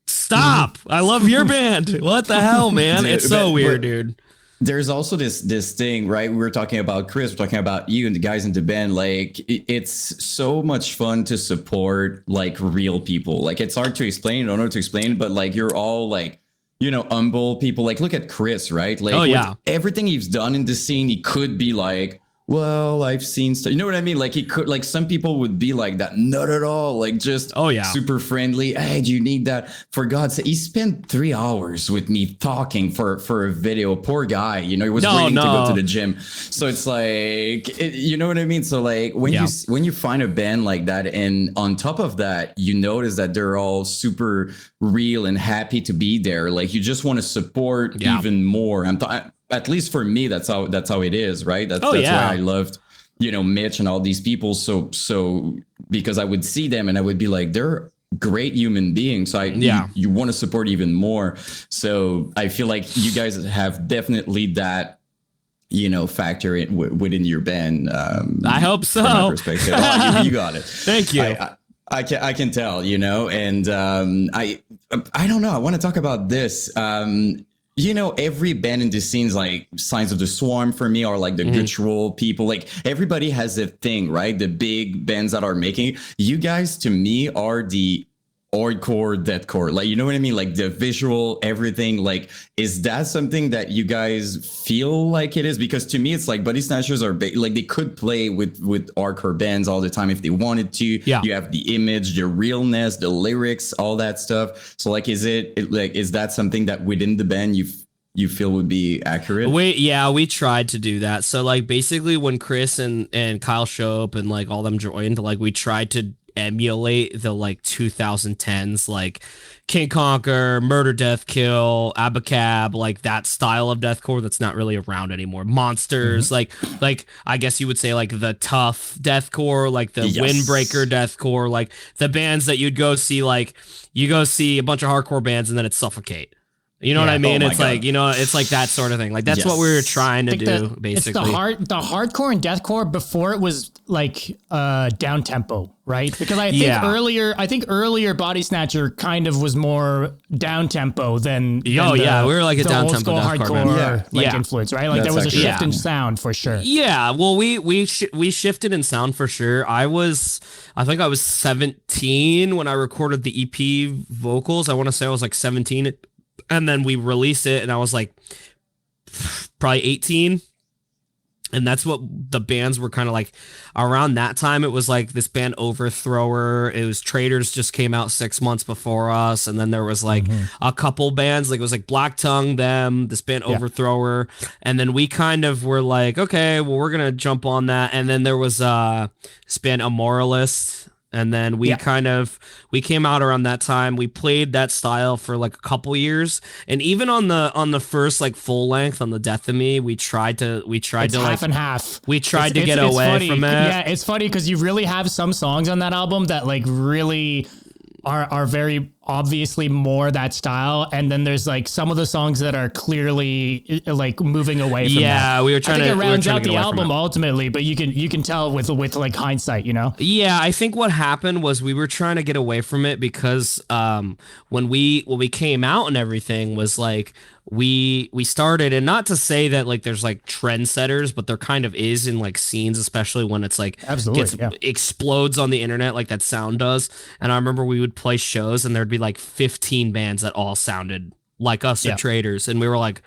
stop. I love your band. What the hell, man? Dude, it's so weird, dude. There's also this thing, right? We were talking about Chris, we're talking about you and the guys in the band. Like, it's so much fun to support like real people. Like, it's hard to explain. I don't know how to explain, but like, you're all like, you know, humble people. Like, look at Chris, right? Like, with everything he's done in the scene, he could be like, well, I've seen stuff. You know what I mean? Like, he could, like, some people would be like that. Not at all. Like, just super friendly. Hey, do you need that? For God's sake, he spent 3 hours with me talking for a video. Poor guy, you know, he was waiting to go to the gym. So it's like, you know what I mean? So like when you find a band like that, and on top of that, you notice that they're all super real and happy to be there. Like, you just want to support even more. At least for me, that's how it is, right? That's why I loved, you know, Mitch and all these people. So because I would see them and I would be like, they're great human beings. So you want to support even more. So I feel like you guys have definitely that, you know, factor within your band. I hope so. From my perspective. Oh, you got it. Thank you. I can tell, you know, and I don't know. I want to talk about this. You know, every band in the scenes, like Signs of the Swarm for me, or like the Guttural people, like everybody has a thing, right? The big bands that are making. You guys, to me, are the hardcore, deathcore. Like, you know what I mean? Like the visual, everything. Like, is that something that you guys feel like it is? Because to me, it's like Bodysnatchers are like, they could play with hardcore bands all the time if they wanted to. Yeah. You have the image, the realness, the lyrics, all that stuff. So like, is that something that within the band you feel would be accurate? We tried to do that. So like, basically when Chris and Kyle show up and like all them joined, like we tried to emulate the like 2010s, like King Conquer, Murder Death Kill, Abacab, like that style of deathcore that's not really around anymore. Monsters, like I guess you would say like the tough deathcore, like the windbreaker deathcore, like the bands that you'd go see, like you go see a bunch of hardcore bands and then it's Suffocate. You know what I mean? It's like, you know, it's like that sort of thing. Like that's what we were trying to do, basically. It's the hardcore and deathcore before it was like down tempo, right? Because I think earlier Bodysnatcher kind of was more down tempo than we were like a down tempo hardcore influence, right? Like there was a shift in sound for sure. Yeah, well, we shifted in sound for sure. I think I was 17 when I recorded the EP vocals. I want to say I was like 17. And then we released it and I was like probably 18. And that's what the bands were kind of like around that time. It was like this band Overthrower. It was Traders just came out 6 months before us. And then there was like a couple bands, like it was like Black Tongue, this band Overthrower. And then we kind of were like, okay, well, we're going to jump on that. And then there was this band Immoralist. And then we came out around that time. We played that style for like a couple years. And even on the first like full length on the Death of Me, we tried to half and half. We tried to get away from it. Yeah, it's funny because you really have some songs on that album that like really are very obviously more that style, and then there's like some of the songs that are clearly like moving away from that. Yeah, we were trying to. I think it rounds out the album ultimately, but you can tell with like hindsight, you know. Yeah, I think what happened was we were trying to get away from it because when we came out and everything was like we started, and not to say that like there's like trendsetters, but there kind of is in like scenes, especially when it's like explodes on the internet like that sound does. And I remember we would play shows and there'd be like 15 bands that all sounded like us at Traders, and we were like,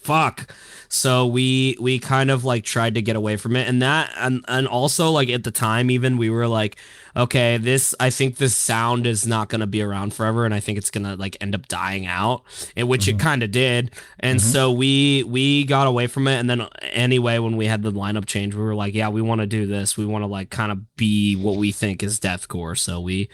fuck. So we kind of like tried to get away from it, and that and also like at the time even we were like, okay, I think this sound is not gonna be around forever, and I think it's gonna like end up dying out, in which it kind of did. And so we got away from it, and then anyway, when we had the lineup change, we were like, yeah, we want to do this. We want to like kind of be what we think is deathcore. So we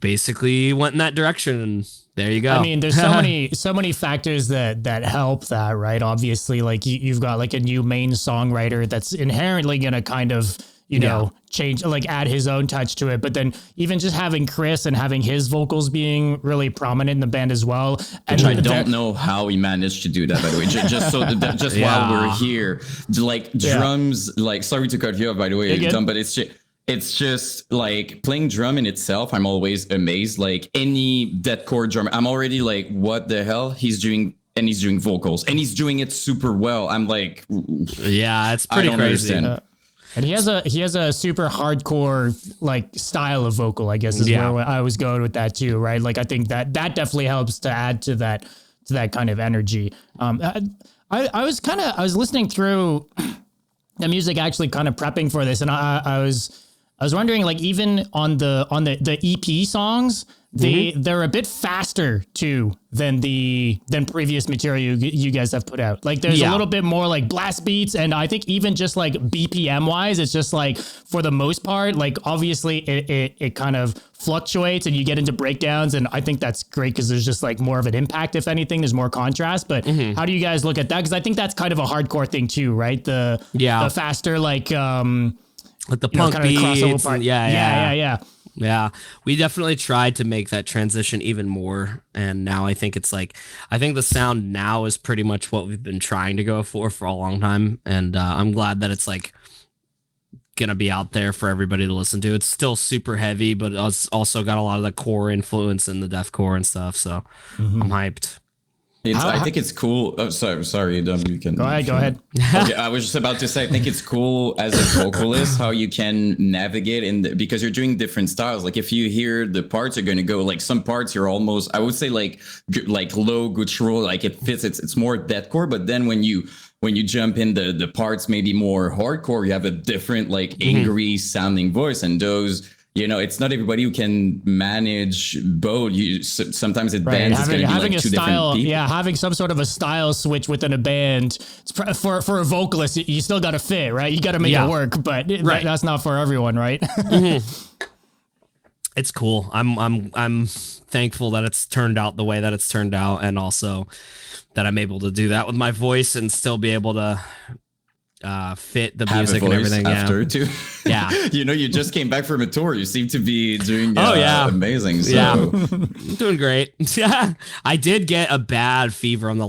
basically went in that direction, and there you go. I mean, there's so many factors that help that, right? Obviously, like you've got like a new main songwriter that's inherently gonna kind of, you know, change, like add his own touch to it. But then even just having Chris and having his vocals being really prominent in the band as well. And I don't know how he managed to do that, by the way. Just so that, just while we're here, like drums, like sorry to cut you off, by the way, Tom, but it's just like playing drum in itself. I'm always amazed. Like any deathcore drummer, I'm already like, what the hell he's doing, and he's doing vocals, and he's doing it super well. I'm like, yeah, it's pretty crazy. And he has a super hardcore like style of vocal, I guess is where I was going with that too, right? Like I think that definitely helps to add to that kind of energy. I was listening through the music, actually kind of prepping for this, and I was wondering, like, even on the EP songs, they're a bit faster too than previous material you guys have put out. Like there's a little bit more like blast beats, and I think even just like BPM wise, it's just like for the most part, like obviously it kind of fluctuates and you get into breakdowns, and I think that's great because there's just like more of an impact. If anything, there's more contrast. But how do you guys look at that? Because I think that's kind of a hardcore thing too, right? The faster like the punk kind of beats, part. Yeah, we definitely tried to make that transition even more, and now I think the sound now is pretty much what we've been trying to go for a long time, and I'm glad that it's like gonna be out there for everybody to listen to. It's still super heavy, but it's also got a lot of the core influence in the deathcore and stuff, so I'm hyped. I think it's cool. Oh, sorry, Dom, you can. Go ahead. Okay, I was just about to say, I think it's cool as a vocalist how you can navigate because you're doing different styles. Like if you hear the parts are going to go, like some parts you're almost, I would say like low guttural, like it fits. It's more deathcore. But then when you jump in the parts maybe more hardcore, you have a different like angry sounding voice, and those. You know, it's not everybody who can manage both. Sometimes it bands it's going to be like two different people. Yeah, having some sort of a style switch within a band for a vocalist, you still got to fit, right? You got to make it work, but that's not for everyone, right? It's cool. I'm thankful that it's turned out the way that it's turned out, and also that I'm able to do that with my voice and still be able to fit the music and everything after too. Yeah. You know, you just came back from a tour. You seem to be doing amazing. So. Yeah. Doing great. Yeah. I did get a bad fever on that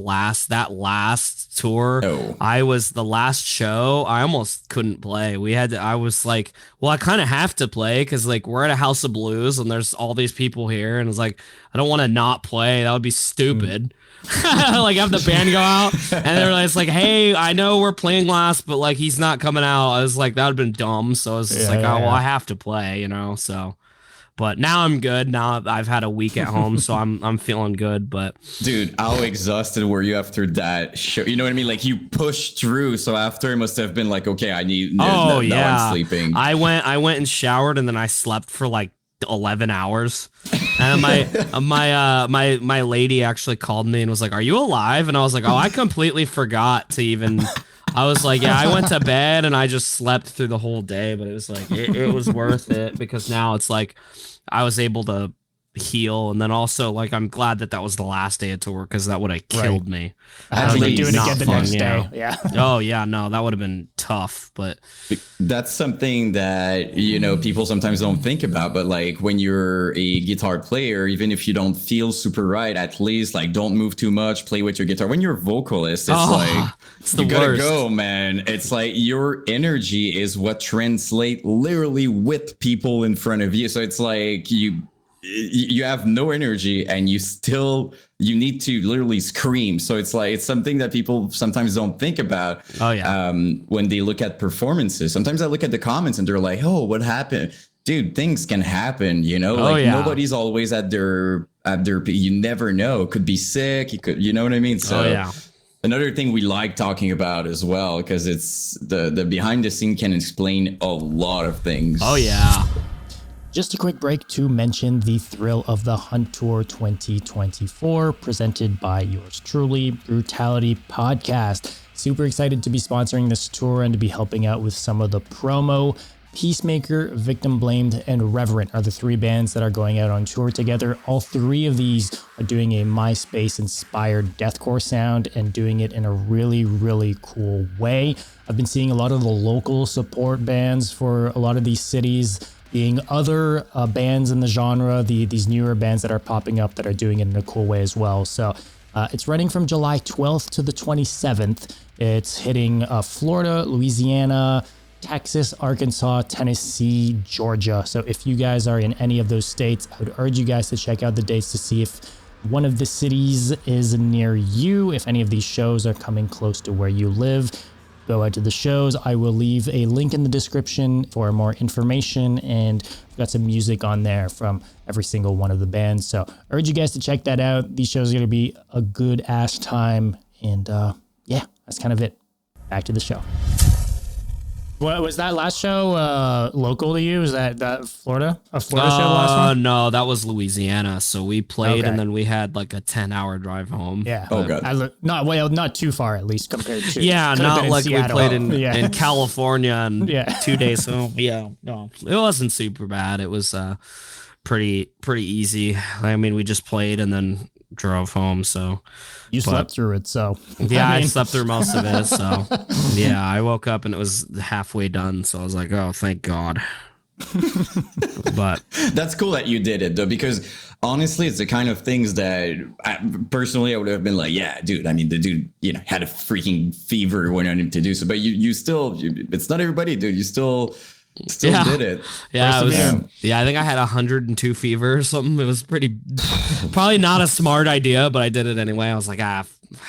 last tour. Oh. I was the last show. I almost couldn't play. I was like, well, I kind of have to play because like we're at a House of Blues and there's all these people here, and it's like I don't want to not play. That would be stupid. Like have the band go out and they're like, hey, I know we're playing last, but like he's not coming out. I was like, that would have been dumb. So I was just well, I have to play, you know. So but now I'm good. Now I've had a week at home, so I'm feeling good. But dude, how exhausted were you after that show? You know what I mean? Like you pushed through, so after it must have been like, okay, I need now I'm sleeping. I went and showered, and then I slept for like 11 hours, and my lady actually called me and was like, are you alive? And I was like, oh, I completely forgot to even. I was like, yeah, I went to bed and I just slept through the whole day, but it was like it was worth it because now it's like I was able to heal, and then also like I'm glad that was the last day of tour because that would have killed me. I was like doing it again the next day. Yeah. Oh yeah, no, that would have been tough. But that's something that people sometimes don't think about. But like when you're a guitar player, even if you don't feel super right, at least like don't move too much. Play with your guitar. When you're a vocalist, it's you gotta go, man. It's like your energy is what translates literally with people in front of you. So it's like you have no energy and you need to literally scream. So it's like it's something that people sometimes don't think about. When they look at performances. Sometimes I look at the comments and they're like, oh, what happened? Dude, things can happen, nobody's always at their you never know. Could be sick, you know what I mean? So Another thing we like talking about as well, because it's the behind the scene can explain a lot of things. Oh yeah. Just a quick break to mention the thrill of the Hunt Tour 2024, presented by yours truly, Brutality Podcast. Super excited to be sponsoring this tour and to be helping out with some of the promo. Peacemaker, Victim Blamed, and Reverent are the three bands that are going out on tour together. All three of these are doing a MySpace-inspired deathcore sound and doing it in a really, really cool way. I've been seeing a lot of the local support bands for a lot of these cities being other bands in the genre, these newer bands that are popping up that are doing it in a cool way as well. So it's running from July 12th to the 27th. It's hitting Florida, Louisiana, Texas, Arkansas, Tennessee, Georgia. So if you guys are in any of those states, I would urge you guys to check out the dates to see if one of the cities is near you, if any of these shows are coming close to where you live. Go out to the shows. I will leave a link in the description for more information, and I've got some music on there from every single one of the bands. So I urge you guys to check that out. These shows are going to be a good ass time. And yeah, that's kind of it. Back to the show. What was that last show local to you? Was that Florida? A Florida show the last one? No, that was Louisiana. So we played and then we had like a 10-hour drive home. Yeah. Oh god. Not too far at least compared to. Yeah, not like we played in California and 2 days. So yeah, no, it wasn't super bad. It was pretty easy. I mean, we just played and then drove home. So you slept through it. So yeah, I slept through most of it. So yeah, I woke up and it was halfway done. So I was like, oh, thank God. But that's cool that you did it though, because honestly, it's the kind of things that personally I would have been like, yeah, dude. I mean, the dude, had a freaking fever when I wanted him to do so, but you still, it's not everybody, dude. You still did it. Yeah, I think I had 102 fever or something. It was probably not a smart idea, but I did it anyway. I was like, I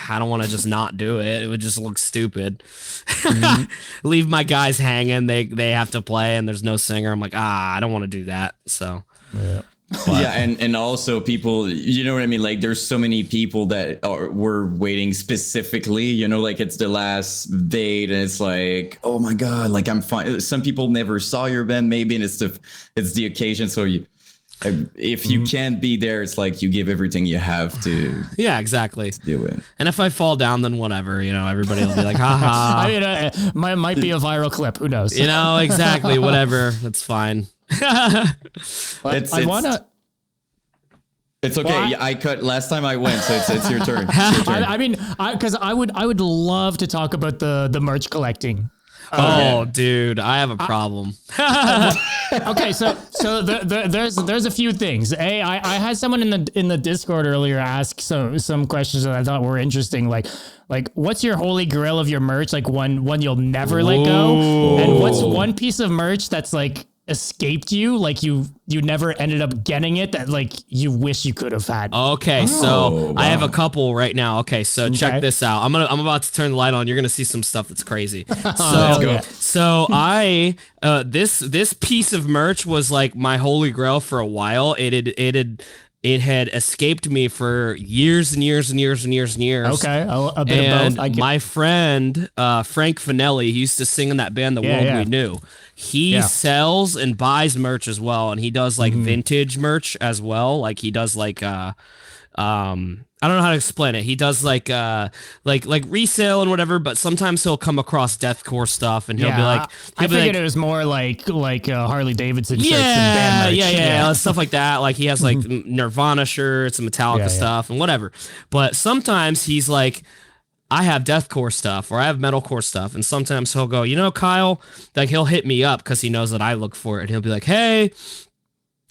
don't want to just not do it. It would just look stupid. Leave my guys hanging. They have to play and there's no singer. I'm like, I don't want to do that. So yeah. Yeah, and also people, you know what I mean? Like there's so many people that were waiting specifically, like it's the last date and it's like, oh my God, like I'm fine. Some people never saw your band maybe, and it's the occasion. So if you can't be there, it's like you give everything you have to. Yeah, exactly. Do it. And if I fall down, then whatever, everybody will be like, haha. I mean, might be a viral clip. Who knows? Exactly. Whatever. That's fine. It's okay. Well, I cut last time I went, so it's your turn. It's your turn. I mean, because I would love to talk about the merch collecting. Dude, I have a problem. Okay, so there's a few things. I had someone in the Discord earlier ask some questions that I thought were interesting, like what's your holy grail of your merch, like one you'll never let go, and what's one piece of merch that's like escaped you, like you never ended up getting it, that like you wish you could have had. Okay, so wow. I have a couple right now. Okay, so check this out. I'm about to turn the light on. You're gonna see some stuff that's crazy. So I this piece of merch was like my holy grail for a while. It had escaped me for years and years and years and years and years. Okay, a bit of both. My friend Frank Finelli, he used to sing in that band, The World We Knew. He sells and buys merch as well, and he does like vintage merch as well. Like he does like I don't know how to explain it. He does like resale and whatever, but sometimes he'll come across deathcore stuff and he'll be like, I figured it was more like Harley Davidson shirts and band merch. Yeah, stuff like that. Like he has like Nirvana shirts and Metallica stuff and whatever. But sometimes he's like, I have deathcore stuff or I have metalcore stuff, and sometimes he'll go, Kyle, like he'll hit me up because he knows that I look for it, and he'll be like, hey.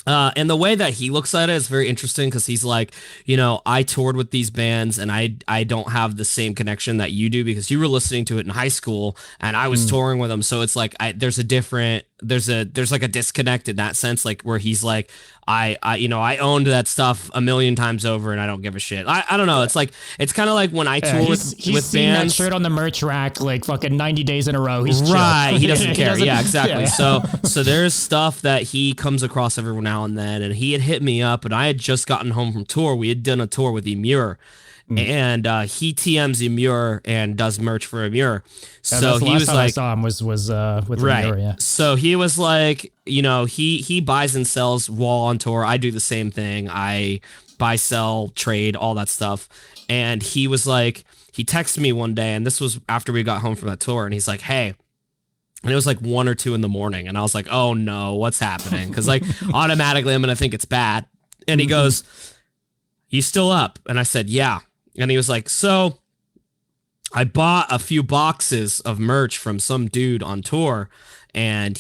And the way that he looks at it is very interesting because he's like, I toured with these bands and I don't have the same connection that you do because you were listening to it in high school and I was touring with them. So it's like there's like a disconnect in that sense, like where he's like, I owned that stuff a million times over and I don't give a shit. I don't know. It's like, it's kind of like when I tour with seen bands. That shirt on the merch rack like fucking 90 days in a row. He's right. He doesn't care. He doesn't, yeah, exactly. So there's stuff that he comes across every now and then, and he had hit me up and I had just gotten home from tour. We had done a tour with Emure. and he TMs Amur and does merch for Amur. So that's he was like, I saw him was with Amur, yeah. So he was like, you know, he buys and sells while on tour. I do the same thing. I buy, sell, trade, all that stuff. And he was like, he texted me one day, and this was after we got home from that tour, and he's like, hey. And it was like 1 or 2 in the morning, and I was like, oh no, what's happening? Because like automatically I'm gonna think it's bad. And he goes, you still up? And I said, yeah. And he was like, so I bought a few boxes of merch from some dude on tour, and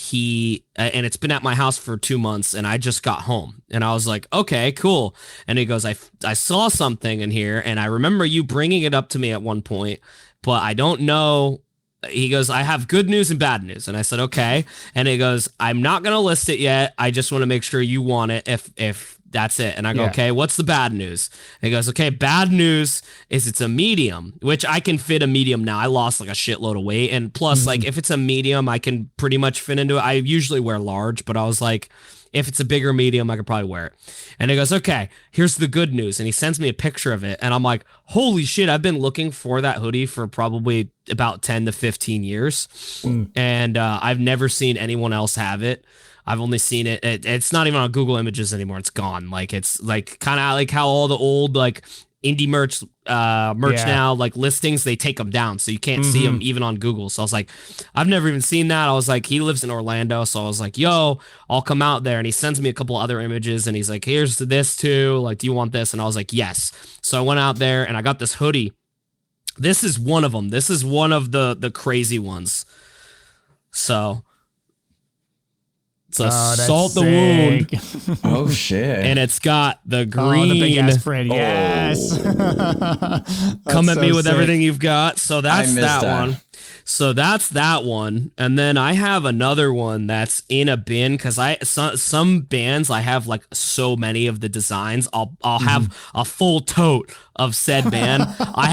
and it's been at my house for 2 months, and I just got home. And I was like, okay, cool. And he goes, I saw something in here, and I remember you bringing it up to me at one point, but I don't know. He goes, I have good news and bad news. And I said, okay. And he goes, I'm not going to list it yet. I just want to make sure you want it if that's it. And I go, okay, what's the bad news? And he goes, okay, bad news is it's a medium, which I can fit a medium now. I lost like a shitload of weight. And plus, like, if it's a medium, I can pretty much fit into it. I usually wear large, but I was like, if it's a bigger medium, I could probably wear it. And he goes, okay, here's the good news. And he sends me a picture of it. And I'm like, holy shit, I've been looking for that hoodie for probably about 10 to 15 years. And I've never seen anyone else have it. I've only seen it. It's not even on Google Images anymore. It's gone. Like, it's like kind of like how all the old like indie merch now, like listings, they take them down. So you can't see them even on Google. So I was like, I've never even seen that. I was like, he lives in Orlando. So I was like, yo, I'll come out there. And he sends me a couple other images, and he's like, here's this too. Like, do you want this? And I was like, yes. So I went out there and I got this hoodie. This is one of them. This is one of the crazy ones. So it's a Salt the Wound. Oh shit! And it's got the green. The big ass print. Yes. Come at me with everything you've got. So that's that one. So that's that one. And then I have another one that's in a bin because some bands I have like so many of the designs. I'll have a full tote of said band. I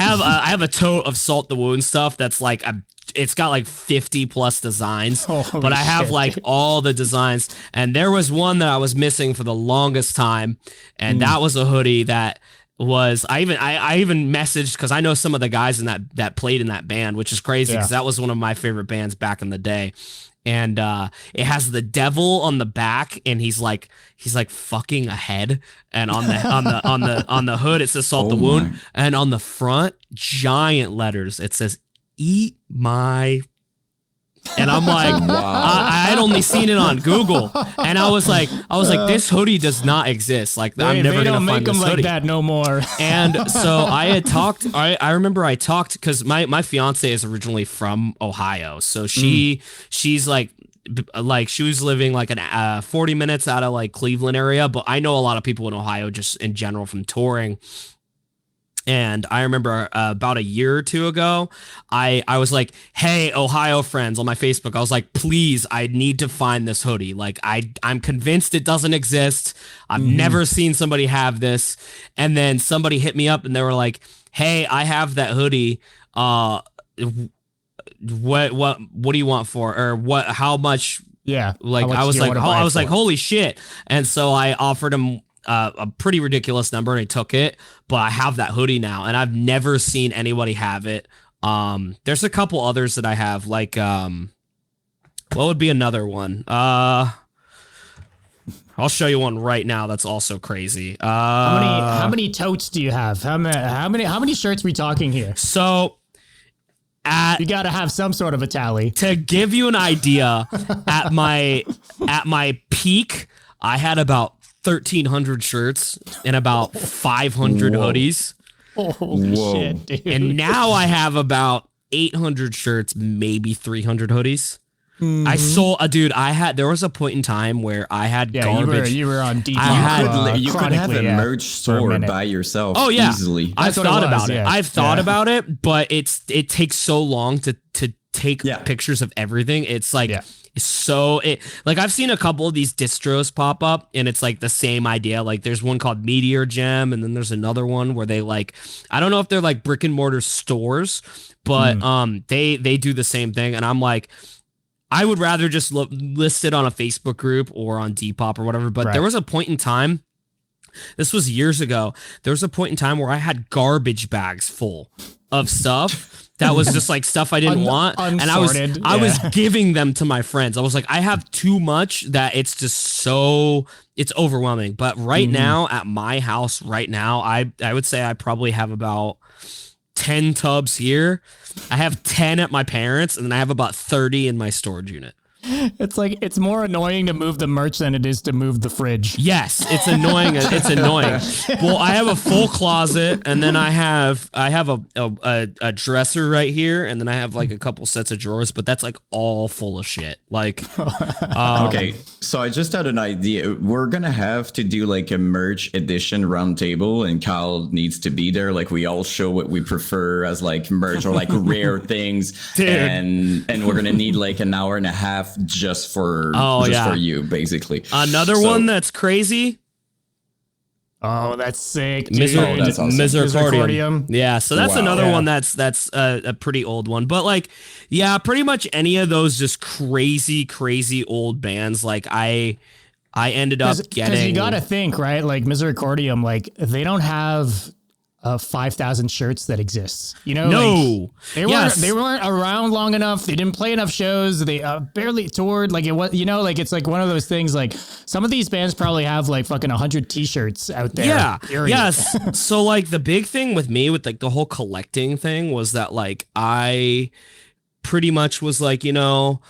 have a tote of Salt the Wound stuff that's like it's got like 50 plus designs, but I have like all the designs. And there was one that I was missing for the longest time. And that was a hoodie that was, I even messaged, because I know some of the guys in that played in that band, which is crazy because that was one of my favorite bands back in the day. And it has the devil on the back, and he's like fucking a head. And on the hood it says Salt the Wound, and on the front, giant letters, it says eat my. And I'm like, I had only seen it on Google, and I was like, this hoodie does not exist. Like, I'm never gonna find this hoodie. They don't make them like that no more. And so I had talked. I remember I talked because my fiance is originally from Ohio, so she's like she was living like 40 minutes out of like Cleveland area, but I know a lot of people in Ohio just in general from touring. And I remember about a year or two ago, I was like, hey, Ohio friends on my Facebook. I was like, please, I need to find this hoodie. Like, I'm convinced it doesn't exist. I've never seen somebody have this. And then somebody hit me up and they were like, hey, I have that hoodie. What do you want for, or what, how much? Yeah. Like, I was like, holy shit. And so I offered him a pretty ridiculous number, and he took it. But I have that hoodie now, and I've never seen anybody have it. There's a couple others that I have, like what would be another one? I'll show you one right now that's also crazy. How many totes do you have? How many shirts we talking here? So you got to have some sort of a tally. To give you an idea, at my peak, I had about 1,300 shirts and about 500 hoodies. Holy shit, dude. And now I have about 800 shirts, maybe 300 hoodies. I sold, there was a point in time where I had garbage. You were on Depop. You could have a merch store by yourself. Oh yeah, easily. I've thought about it. Yeah. I've thought about it, but it takes so long to take pictures of everything. It's like. Yeah. Like, I've seen a couple of these distros pop up, and it's like the same idea. Like, there's one called Meteor Gem, and then there's another one where they like, I don't know if they're like brick and mortar stores, but they do the same thing. And I'm like, I would rather just list it on a Facebook group or on Depop or whatever. But there was a point in time This was years ago. There was a point in time where I had garbage bags full of stuff that was just like stuff I didn't want. Unsorted, And I was giving them to my friends. I was like, I have too much that it's just it's overwhelming. But right now at my house right now, I would say I probably have about 10 tubs here. I have 10 at my parents', and then I have about 30 in my storage unit. It's like, it's more annoying to move the merch than it is to move the fridge. Yes, it's annoying. It's annoying. Well, I have a full closet, and then I have a dresser right here, and then I have like a couple sets of drawers, but that's like all full of shit. Like, okay, so I just had an idea. We're gonna have to do like a merch edition roundtable, and Kyle needs to be there. Like, we all show what we prefer as like merch or like rare things, dude. and we're gonna need like an hour and a half just for for you, basically. Another one that's crazy. Oh, that's sick, dude. That's awesome. Misericordium. Yeah, so that's another one that's a pretty old one. But like, yeah, pretty much any of those just crazy old bands. Like I ended up getting. Because you got to think, right? Like Misericordium, like they don't have 5,000 shirts that exists, you know? No, like, they weren't around long enough. They didn't play enough shows. They barely toured. Like it was, you know, like it's like one of those things. Like some of these bands probably have like fucking 100 T-shirts out there. Yeah. Period. Yes. So like the big thing with me with like the whole collecting thing was that like I pretty much was like, you know,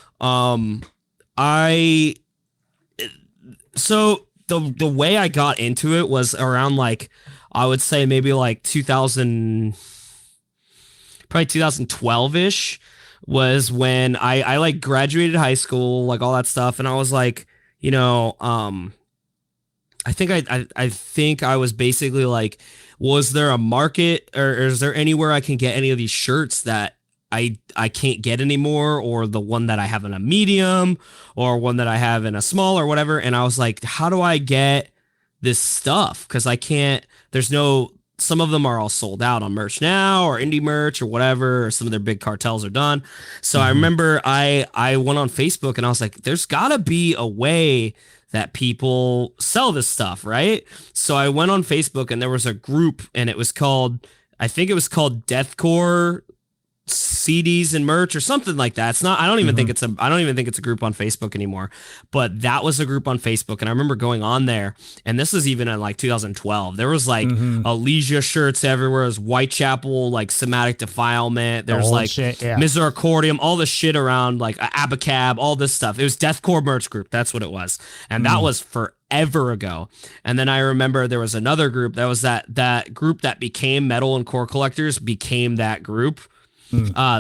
so the way I got into it was around like, I would say maybe like 2012-ish was when I like graduated high school, like all that stuff. And I was like, you know, I think I was basically like, was there a market or is there anywhere I can get any of these shirts that I can't get anymore, or the one that I have in a medium or one that I have in a small or whatever. And I was like, how do I get this stuff? Because I can't. Some of them are all sold out on merch now or indie merch or whatever, or some of their big cartels are done. So I remember I went on Facebook and I was like, there's gotta be a way that people sell this stuff, right? So I went on Facebook and there was a group and I think it was called Deathcore CDs and merch or something like that. It's not, I don't even think it's a group on Facebook anymore, but that was a group on Facebook. And I remember going on there, and this was even in like 2012. There was like Elysia shirts everywhere. It was Whitechapel, like Somatic Defilement. There's like Misericordium, all the shit around like Abacab, all this stuff. It was Deathcore merch group. That's what it was. And that was forever ago. And then I remember there was another group that was that group that became Metal and Core Collectors became that group.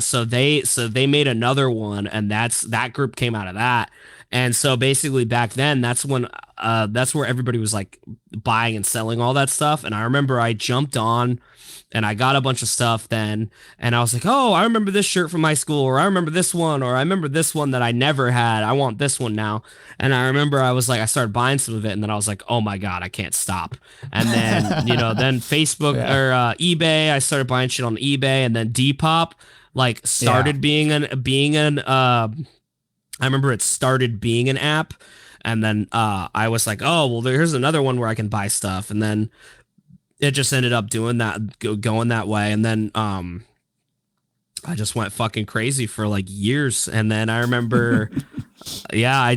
So they made another one, and that group came out of that. And so basically back then, that's when that's where everybody was like buying and selling all that stuff. And I remember I jumped on and I got a bunch of stuff then, and I was like, oh, I remember this shirt from high school, or I remember this one, or I remember this one that I never had. I want this one now. And I remember I was like, I started buying some of it, and then I was like, oh my God, I can't stop. And then, you know, then Facebook or eBay, I started buying shit on eBay, and then Depop like started being an I remember it started being an app, and then I was like, oh, well, here's another one where I can buy stuff. And then it just ended up doing that, going that way. And then I just went fucking crazy for like years. And then I remember, I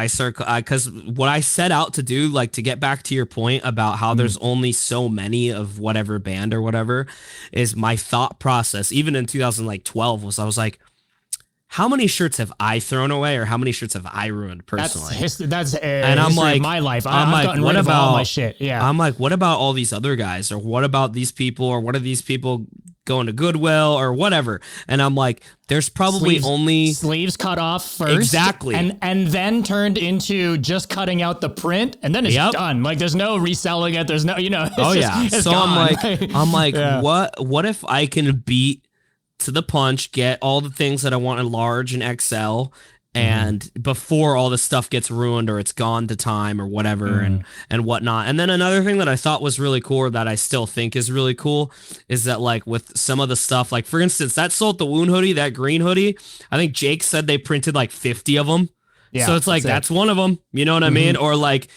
started, because what I set out to do, like to get back to your point about how there's only so many of whatever band or whatever, is my thought process, even in 2012 was, I was like, how many shirts have I thrown away, or how many shirts have I ruined personally? That's and I'm like, my life. I'm like, what about all my shit? Yeah. I'm like, what about all these other guys, or what about these people, or what are these people going to Goodwill or whatever? And I'm like, there's probably only sleeves cut off first, exactly, and then turned into just cutting out the print, and then it's done. Like there's no reselling it. There's no, you know. It's so gone. I'm like, what if I can beat to the punch, get all the things that I want in large and XL, and before all this stuff gets ruined or it's gone to time or whatever, and whatnot. And then another thing that I thought was really cool, that I still think is really cool, is that like with some of the stuff, like for instance, that Salt the Wound hoodie, that green hoodie, I think Jake said they printed like 50 of them. Yeah, so it's like, that's one of them, you know what I mean? Or like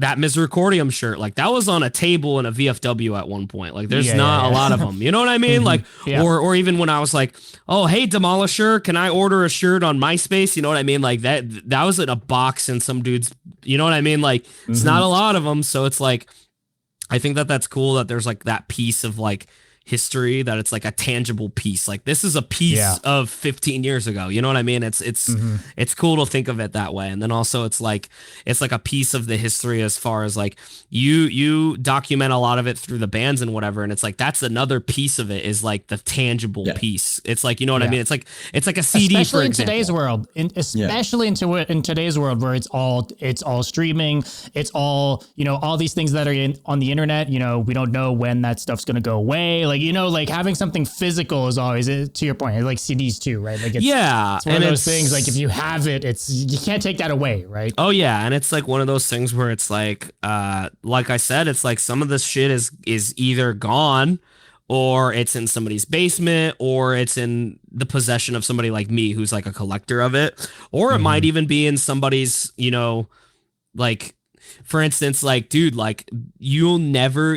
that Misericordium shirt, like that was on a table in a VFW at one point. Like there's not a lot of them, you know what I mean? Like, or even when I was like, oh, hey, Demolisher, can I order a shirt on MySpace? You know what I mean? Like that was in a box in some dude's, you know what I mean? Like it's not a lot of them. So it's like, I think that's cool that there's like that piece of like history, that it's like a tangible piece. Like this is a piece of 15 years ago. You know what I mean? It's cool to think of it that way. And then also it's like a piece of the history as far as like you document a lot of it through the bands and whatever. And it's like, that's another piece of it, is like the tangible piece. It's like, you know what I mean? It's like a CD, especially for in example. today's world, especially in today's world where it's all streaming. It's all, you know, all these things that are on the internet, you know, we don't know when that stuff's going to go away. Like, you know, like having something physical is always, to your point, like CDs too, right? Like it's one of those things, like if you have it, you can't take that away, right? Oh yeah, and it's like one of those things where it's like I said, it's like some of this shit is either gone, or it's in somebody's basement, or it's in the possession of somebody like me who's like a collector of it, or it might even be in somebody's, you know, like, for instance, like, dude, like you never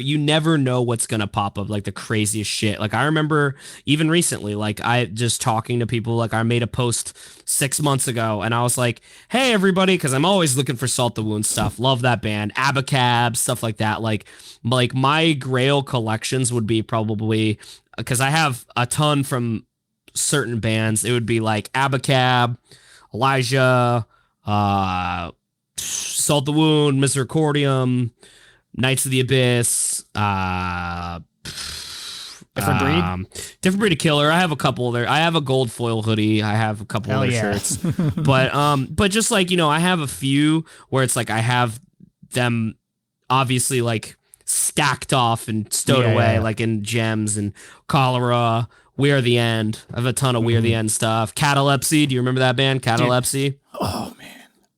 know what's going to pop up, like the craziest shit. Like I remember even recently, like I just talking to people, like I made a post 6 months ago and I was like, hey everybody, cause I'm always looking for Salt the Wound stuff. Love that band, Abacab, stuff like that. Like my Grail collections would be probably, cause I have a ton from certain bands. It would be like Abacab, Elijah, Salt the Wound, Misericordium, Knights of the Abyss, different breed of killer. I have a couple there. I have a gold foil hoodie. I have a couple other shirts, but just like, you know, I have a few where it's like I have them obviously like stacked off and stowed away, like in gems and cholera. We Are the End. I have a ton of We Are the End stuff. Catalepsy. Do you remember that band? Catalepsy. Dude. Oh man.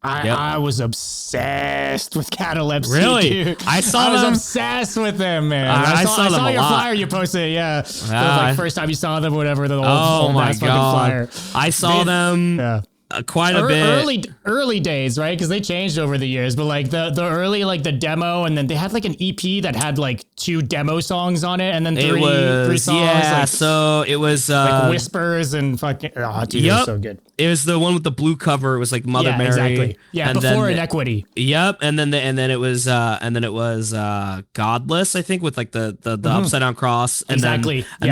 I was obsessed with Catalepsy. Really? Dude. I was obsessed with them, man. I saw them your a lot. flyer you posted. Yeah. Like first time you saw them, whatever. The old my fucking God. flyer. I saw them quite a bit. Early days, right? Because they changed over the years. But like the early, like the demo, and then they had like an EP that had like 2 demo songs on it, and then three songs. Yeah, like, so it was like Whispers and fucking. Oh, dude, it was so good. It was the one with the blue cover. It was like Mother Mary. Exactly. Yeah, and before Inequity. Yep, and then it was Godless, I think, with like the upside down cross. And then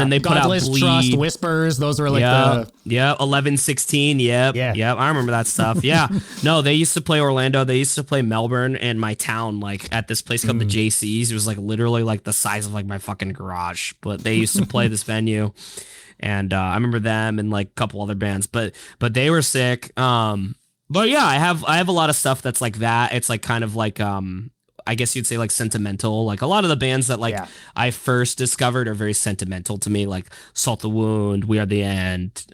they put Godless, out Bleed. Trust, Whispers. Those were like 1116. Yep. I remember that stuff. Yeah. No, they used to play Orlando. They used to play Melbourne, and my town, like at this place called the JCs. It was like literally like the size of like my fucking garage, but they used to play this venue. And I remember them and like a couple other bands, but they were sick. But yeah, I have a lot of stuff that's like that. It's like kind of like I guess you'd say like sentimental. Like a lot of the bands that like I first discovered are very sentimental to me, like Salt the Wound, We Are the End.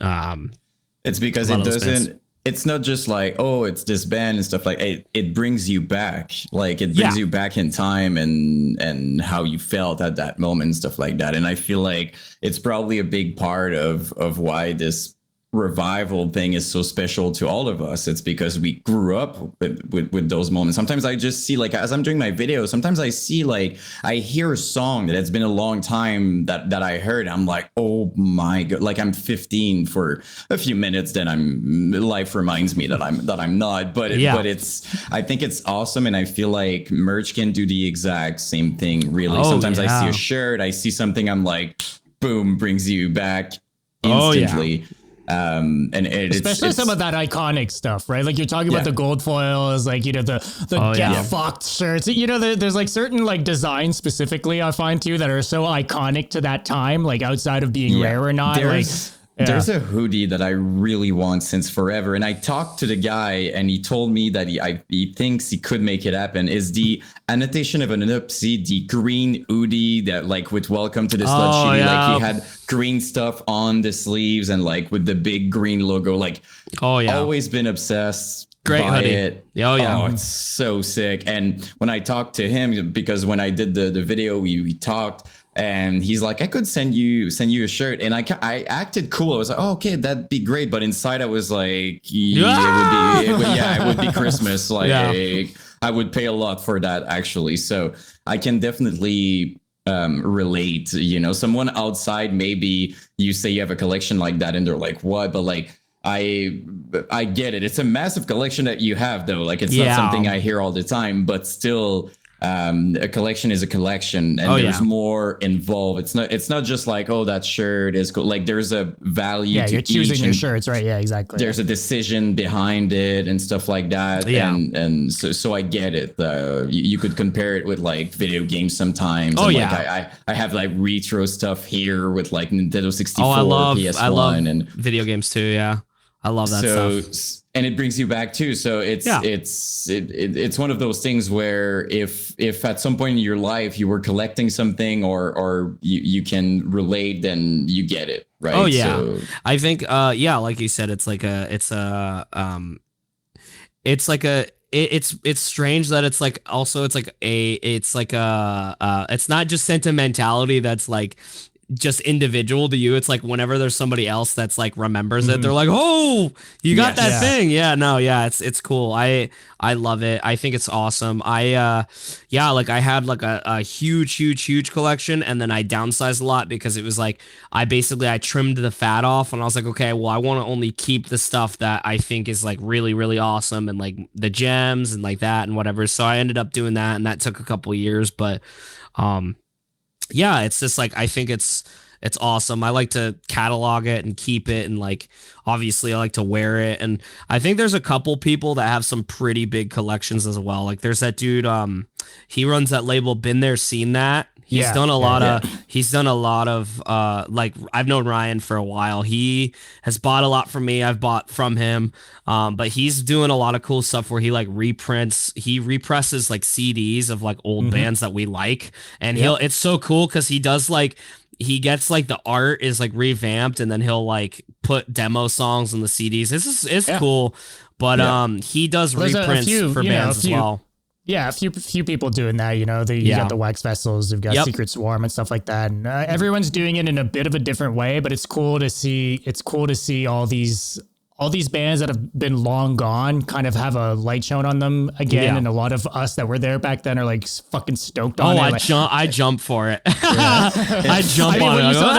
It's because it doesn't. It's not just like, oh, it's this band and stuff like it brings you back. Like it brings you back in time and how you felt at that moment and stuff like that. And I feel like it's probably a big part of why this revival thing is so special to all of us. It's because we grew up with those moments. Sometimes I just see, like, as I'm doing my videos, sometimes I see, like, I hear a song that it's been a long time that I heard. I'm like, oh my God, like I'm 15 for a few minutes, then life reminds me that I'm not, but it's, I think it's awesome. And I feel like merch can do the exact same thing, really. Sometimes I see a shirt, I see something, I'm like, boom, brings you back instantly. And especially some of that iconic stuff, right? Like you're talking about the gold foils, like, you know, the get fucked shirts, you know, there's like certain like designs specifically I find too that are so iconic to that time, like outside of being rare or not. There's a hoodie that I really want since forever. And I talked to the guy and he told me that he thinks he could make it happen. Is the annotation of an upsy, the green hoodie that like with Welcome to the Slut Shitty, like he had green stuff on the sleeves and like with the big green logo, like always been obsessed. Great by hoodie. It. Oh, it's so sick. And when I talked to him, because when I did the video, we talked. And he's like, I could send you a shirt. And I acted cool. I was like, oh, okay, that'd be great. But inside I was like, it would be Christmas. Like, I would pay a lot for that actually. So I can definitely relate. You know, someone outside, maybe you say you have a collection like that and they're like, what? But like, I get it. It's a massive collection that you have though. Like it's not something I hear all the time, but still a collection is a collection, and there's more involved. It's not just like, oh, that shirt is cool. Like there's a value. Yeah, to you're choosing each, your shirts, right? Yeah, exactly. There's a decision behind it and stuff like that. Yeah. And so I get it. You could compare it with like video games sometimes. Oh, and yeah. Like I have like retro stuff here with like Nintendo 64, I love PS1, and video games too. Yeah. I love that stuff. And it brings you back too. So it's one of those things where if at some point in your life you were collecting something or you can relate, then you get it, right? Oh yeah. So, I think like you said, it's strange that it's like also it's not just sentimentality that's like just individual to you. It's like whenever there's somebody else that's like remembers it, they're like, oh, you got that thing. It's cool. I love it. I think it's awesome. I had like a huge collection, and then I downsized a lot because it was like I trimmed the fat off, and I was like, okay, well, I want to only keep the stuff that I think is like really, really awesome, and like the gems and like that and whatever. So I ended up doing that, and that took a couple of years, but it's just like I think it's awesome. I like to catalog it and keep it, and like obviously I like to wear it. And I think there's a couple people that have some pretty big collections as well. Like there's that dude, he runs that label Been There Seen That. He's done a lot of like I've known Ryan for a while. He has bought a lot from me. I've bought from him. But he's doing a lot of cool stuff where he like represses like CDs of like old bands that we like. And it's so cool because he does like, he gets like the art is like revamped, and then he'll like put demo songs on the CDs. It's cool. But he does reprints for bands as well. Yeah, a few people doing that, you know. You got the Wax Vessels, you've got Secret Swarm and stuff like that. And everyone's doing it in a bit of a different way, but it's cool to see. It's cool to see all these bands that have been long gone kind of have a light shown on them again. And a lot of us that were there back then are like fucking stoked on it. I jump for it. I jump on when it. You saw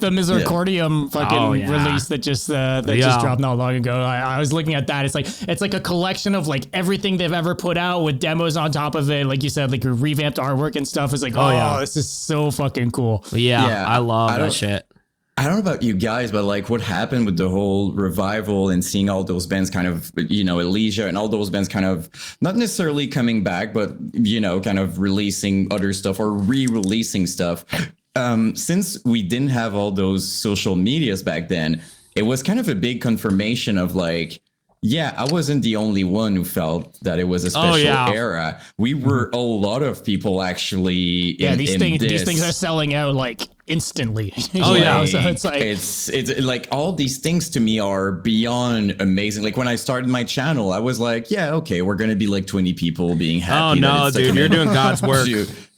the Misericordium fucking release that just dropped not long ago. I was looking at that. It's like a collection of like everything they've ever put out with demos on top of it. Like you said, like revamped artwork and stuff. It's like, this is so fucking cool. Yeah, I love that shit. I don't know about you guys, but like what happened with the whole revival and seeing all those bands kind of, you know, Elysia and all those bands kind of not necessarily coming back, but, you know, kind of releasing other stuff or re-releasing stuff. Since we didn't have all those social medias back then, it was kind of a big confirmation of like, yeah, I wasn't the only one who felt that it was a special era. We were a lot of people actually. These things are selling out like instantly. So it's like it's like all these things to me are beyond amazing. Like when I started my channel, I was like, yeah, okay, we're gonna be like 20 people being happy. Oh no, dude, you're doing God's work.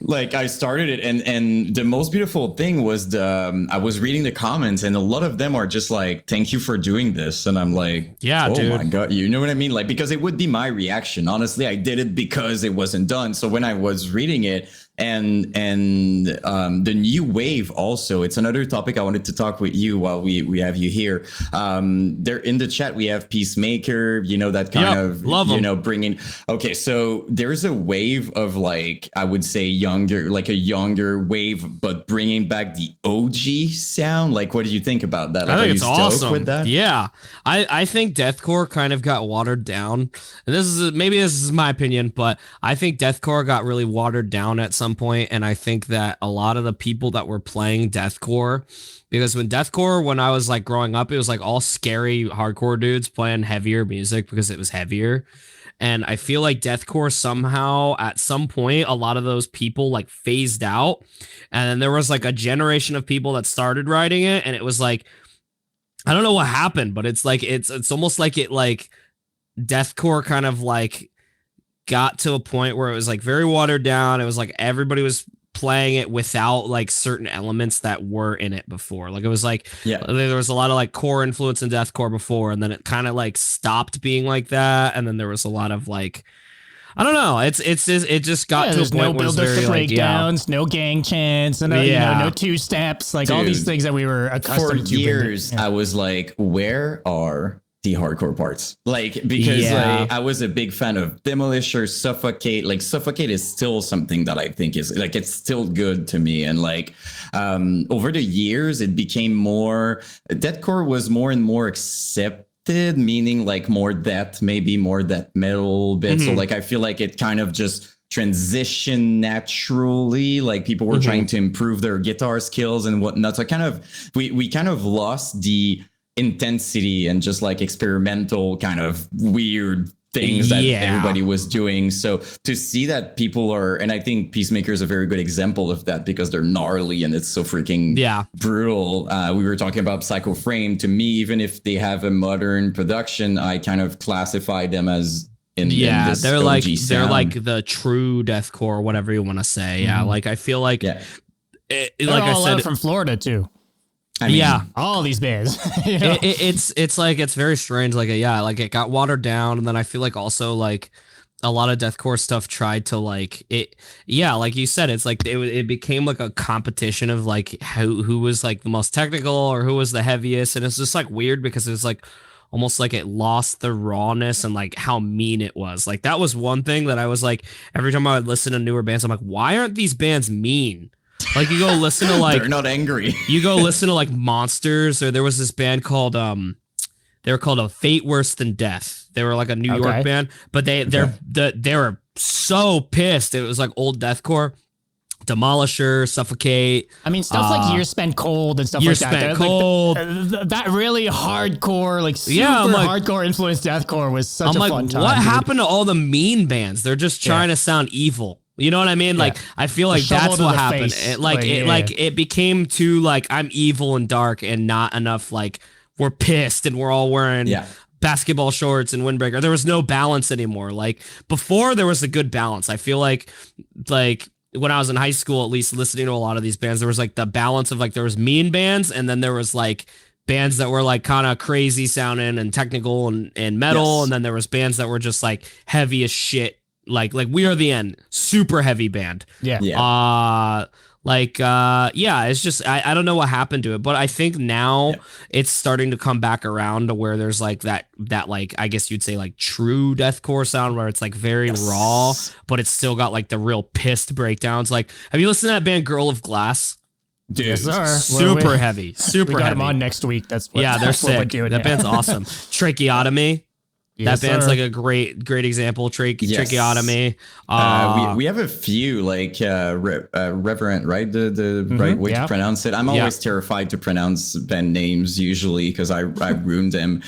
Like I started it, and the most beautiful thing was I was reading the comments, and a lot of them are just like, "Thank you for doing this," and I'm like, "Yeah, dude, my God," you know what I mean? Like because it would be my reaction. Honestly, I did it because it wasn't done. So when I was reading it, and the new wave also, it's another topic I wanted to talk with you while we have you here. There in the chat we have Peacemaker, you know, that kind of love you them. know bringing. Okay, so there's a wave of like I would say a younger wave, but bringing back the OG sound. Like, what do you think about that? Like, I think it's awesome with that. Yeah, I think deathcore kind of got watered down, and this is my opinion, but I think deathcore got really watered down at some point, and I think that a lot of the people that were playing deathcore, because when I was like growing up, it was like all scary hardcore dudes playing heavier music because it was heavier. And I feel like deathcore somehow at some point, a lot of those people like phased out. And then there was like a generation of people that started writing it. And it was like, I don't know what happened, but it's like, it's almost like it like deathcore kind of like got to a point where it was like very watered down. It was like everybody was playing it without like certain elements that were in it before. Like it was like there was a lot of like core influence in deathcore before, and then it kind of like stopped being like that, and then there was a lot of like I don't know. It just got to a there's point no where it's build-up very to like, breakdowns, no gang chants, and no two steps, like all these Dude, things that we were accustomed to. For years, I was like, where are the hardcore parts? Like, because like, I was a big fan of Demolisher, Suffocate. Like, Suffocate is still something that I think is like, it's still good to me. And like, over the years, it became more, deathcore was more and more accepted, meaning like more death, maybe more death metal bit. So like, I feel like it kind of just transition naturally, like people were trying to improve their guitar skills and whatnot. So kind of we kind of lost the intensity and just like experimental kind of weird things that everybody was doing. So to see that people are, and I think Peacemaker is a very good example of that because they're gnarly and it's so freaking brutal. We were talking about Psycho Frame. To me, even if they have a modern production, I kind of classify them as in this they're OG like sound. they're like the true deathcore, whatever you want to say. Yeah, like I feel like they're like all I said, out from Florida too. I mean, all these bands. It's like it's very strange. Like like it got watered down, and then I feel like also like a lot of deathcore stuff tried to like it. Yeah, like you said, it's like it became like a competition of like who was like the most technical or who was the heaviest, and it's just like weird because it was like almost like it lost the rawness and like how mean it was. Like that was one thing that I was like, every time I would listen to newer bands, I'm like, why aren't these bands mean? Like you go listen to like they're not angry. You go listen to like Monsters, or there was this band called they were called A Fate Worse Than Death. They were like a New York band, but they were so pissed. It was like old deathcore. Demolisher, Suffocate. I mean, stuff like Years Spent Cold and stuff like that. Spent Cold. Like that really hardcore, like super hardcore influenced deathcore was such a fun time. What happened to all the mean bands? They're just trying to sound evil. You know what I mean? Like, I feel like that's what happened. It became too like, I'm evil and dark and not enough like, we're pissed and we're all wearing basketball shorts and windbreaker. There was no balance anymore. Like before there was a good balance. I feel like when I was in high school, at least listening to a lot of these bands, there was like the balance of like, there was mean bands and then there was like bands that were like kind of crazy sounding and technical and metal. And then there was bands that were just like heavy as shit. Like We Are the End, super heavy band. It's just I don't know what happened to it, but I think now it's starting to come back around to where there's like that like I guess you'd say like true deathcore sound where it's like very raw, but it's still got like the real pissed breakdowns. Like, have you listened to that band Girl of Glass? Dude, yes, sir. Super heavy, super we got heavy. them on next week. They're sick. That band's awesome. Tracheotomy. That band's like a great example. Tracheotomy. We have a few like Reverent, right? The right way to pronounce it. I'm always terrified to pronounce band names usually because I ruined them.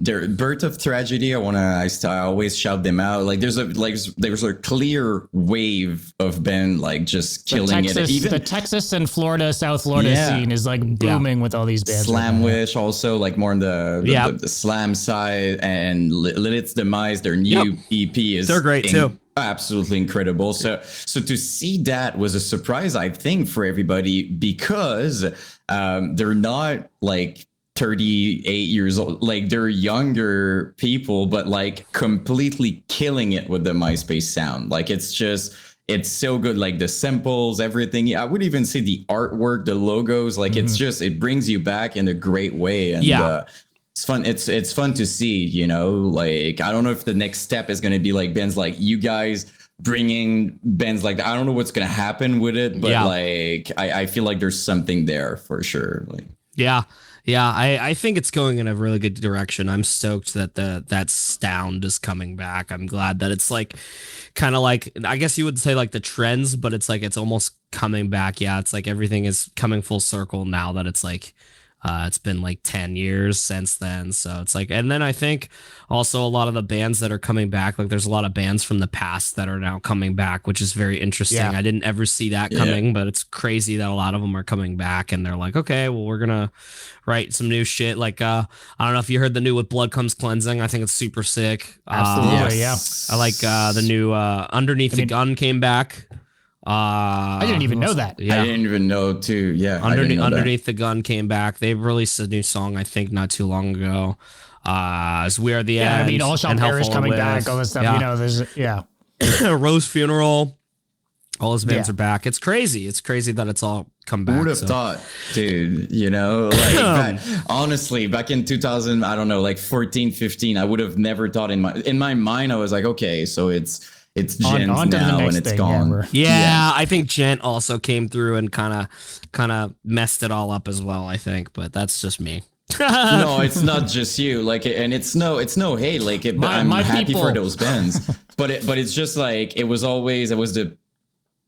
They're Birth of Tragedy. I always shout them out. Like there's a clear wave of band like just killing it. Even the Texas and South Florida scene is like booming with all these bands. Slamwish also like more on the slam side. And Lilith's Demise, their new EP they're great too. Absolutely incredible. So to see that was a surprise, I think, for everybody because they're not like 38 years old, like they're younger people, but like completely killing it with the MySpace sound. Like it's so good. Like the samples, everything. I would even say the artwork, the logos, like it brings you back in a great way. And it's fun. It's fun to see, like, I don't know if the next step is going to be like bands like you guys bringing bands like that. I don't know what's going to happen with it, but like, I feel like there's something there for sure. Like, I think it's going in a really good direction. I'm stoked that that sound is coming back. I'm glad that it's like kind of like, I guess you would say like the trends, but it's like, it's almost coming back. Yeah. It's like everything is coming full circle now that it's like, it's been like 10 years since then. So it's like, and then I think also a lot of the bands that are coming back, like there's a lot of bands from the past that are now coming back, which is very interesting. I didn't ever see that coming, but it's crazy that a lot of them are coming back and they're like, okay, well, we're going to write some new shit. Like, I don't know if you heard the new With Blood Comes Cleansing. I think it's super sick. Absolutely. I like the new Underneath the Gun came back. I didn't even know that. I didn't even know too. Underneath the Gun came back. They released a new song, I think, not too long ago. as We Are the End. I mean, All Shall and Hell Perish Fall coming With. back, all this stuff. Yeah. You know, there's Rose Funeral. All his bands are back. It's crazy. It's crazy that it's all come back. Who would have thought, dude, you know, like honestly, back in 2000, I don't know, like 14, 15, I would have never thought in my mind, I was like, okay, so it's Gent on to the now next and it's thing, gone. Yeah, I think Gent also came through and kind of messed it all up as well, I think, but that's just me. No, it's not just you. Like, and it's no hate. Like, I'm happy people. for those bands, but it's just like it was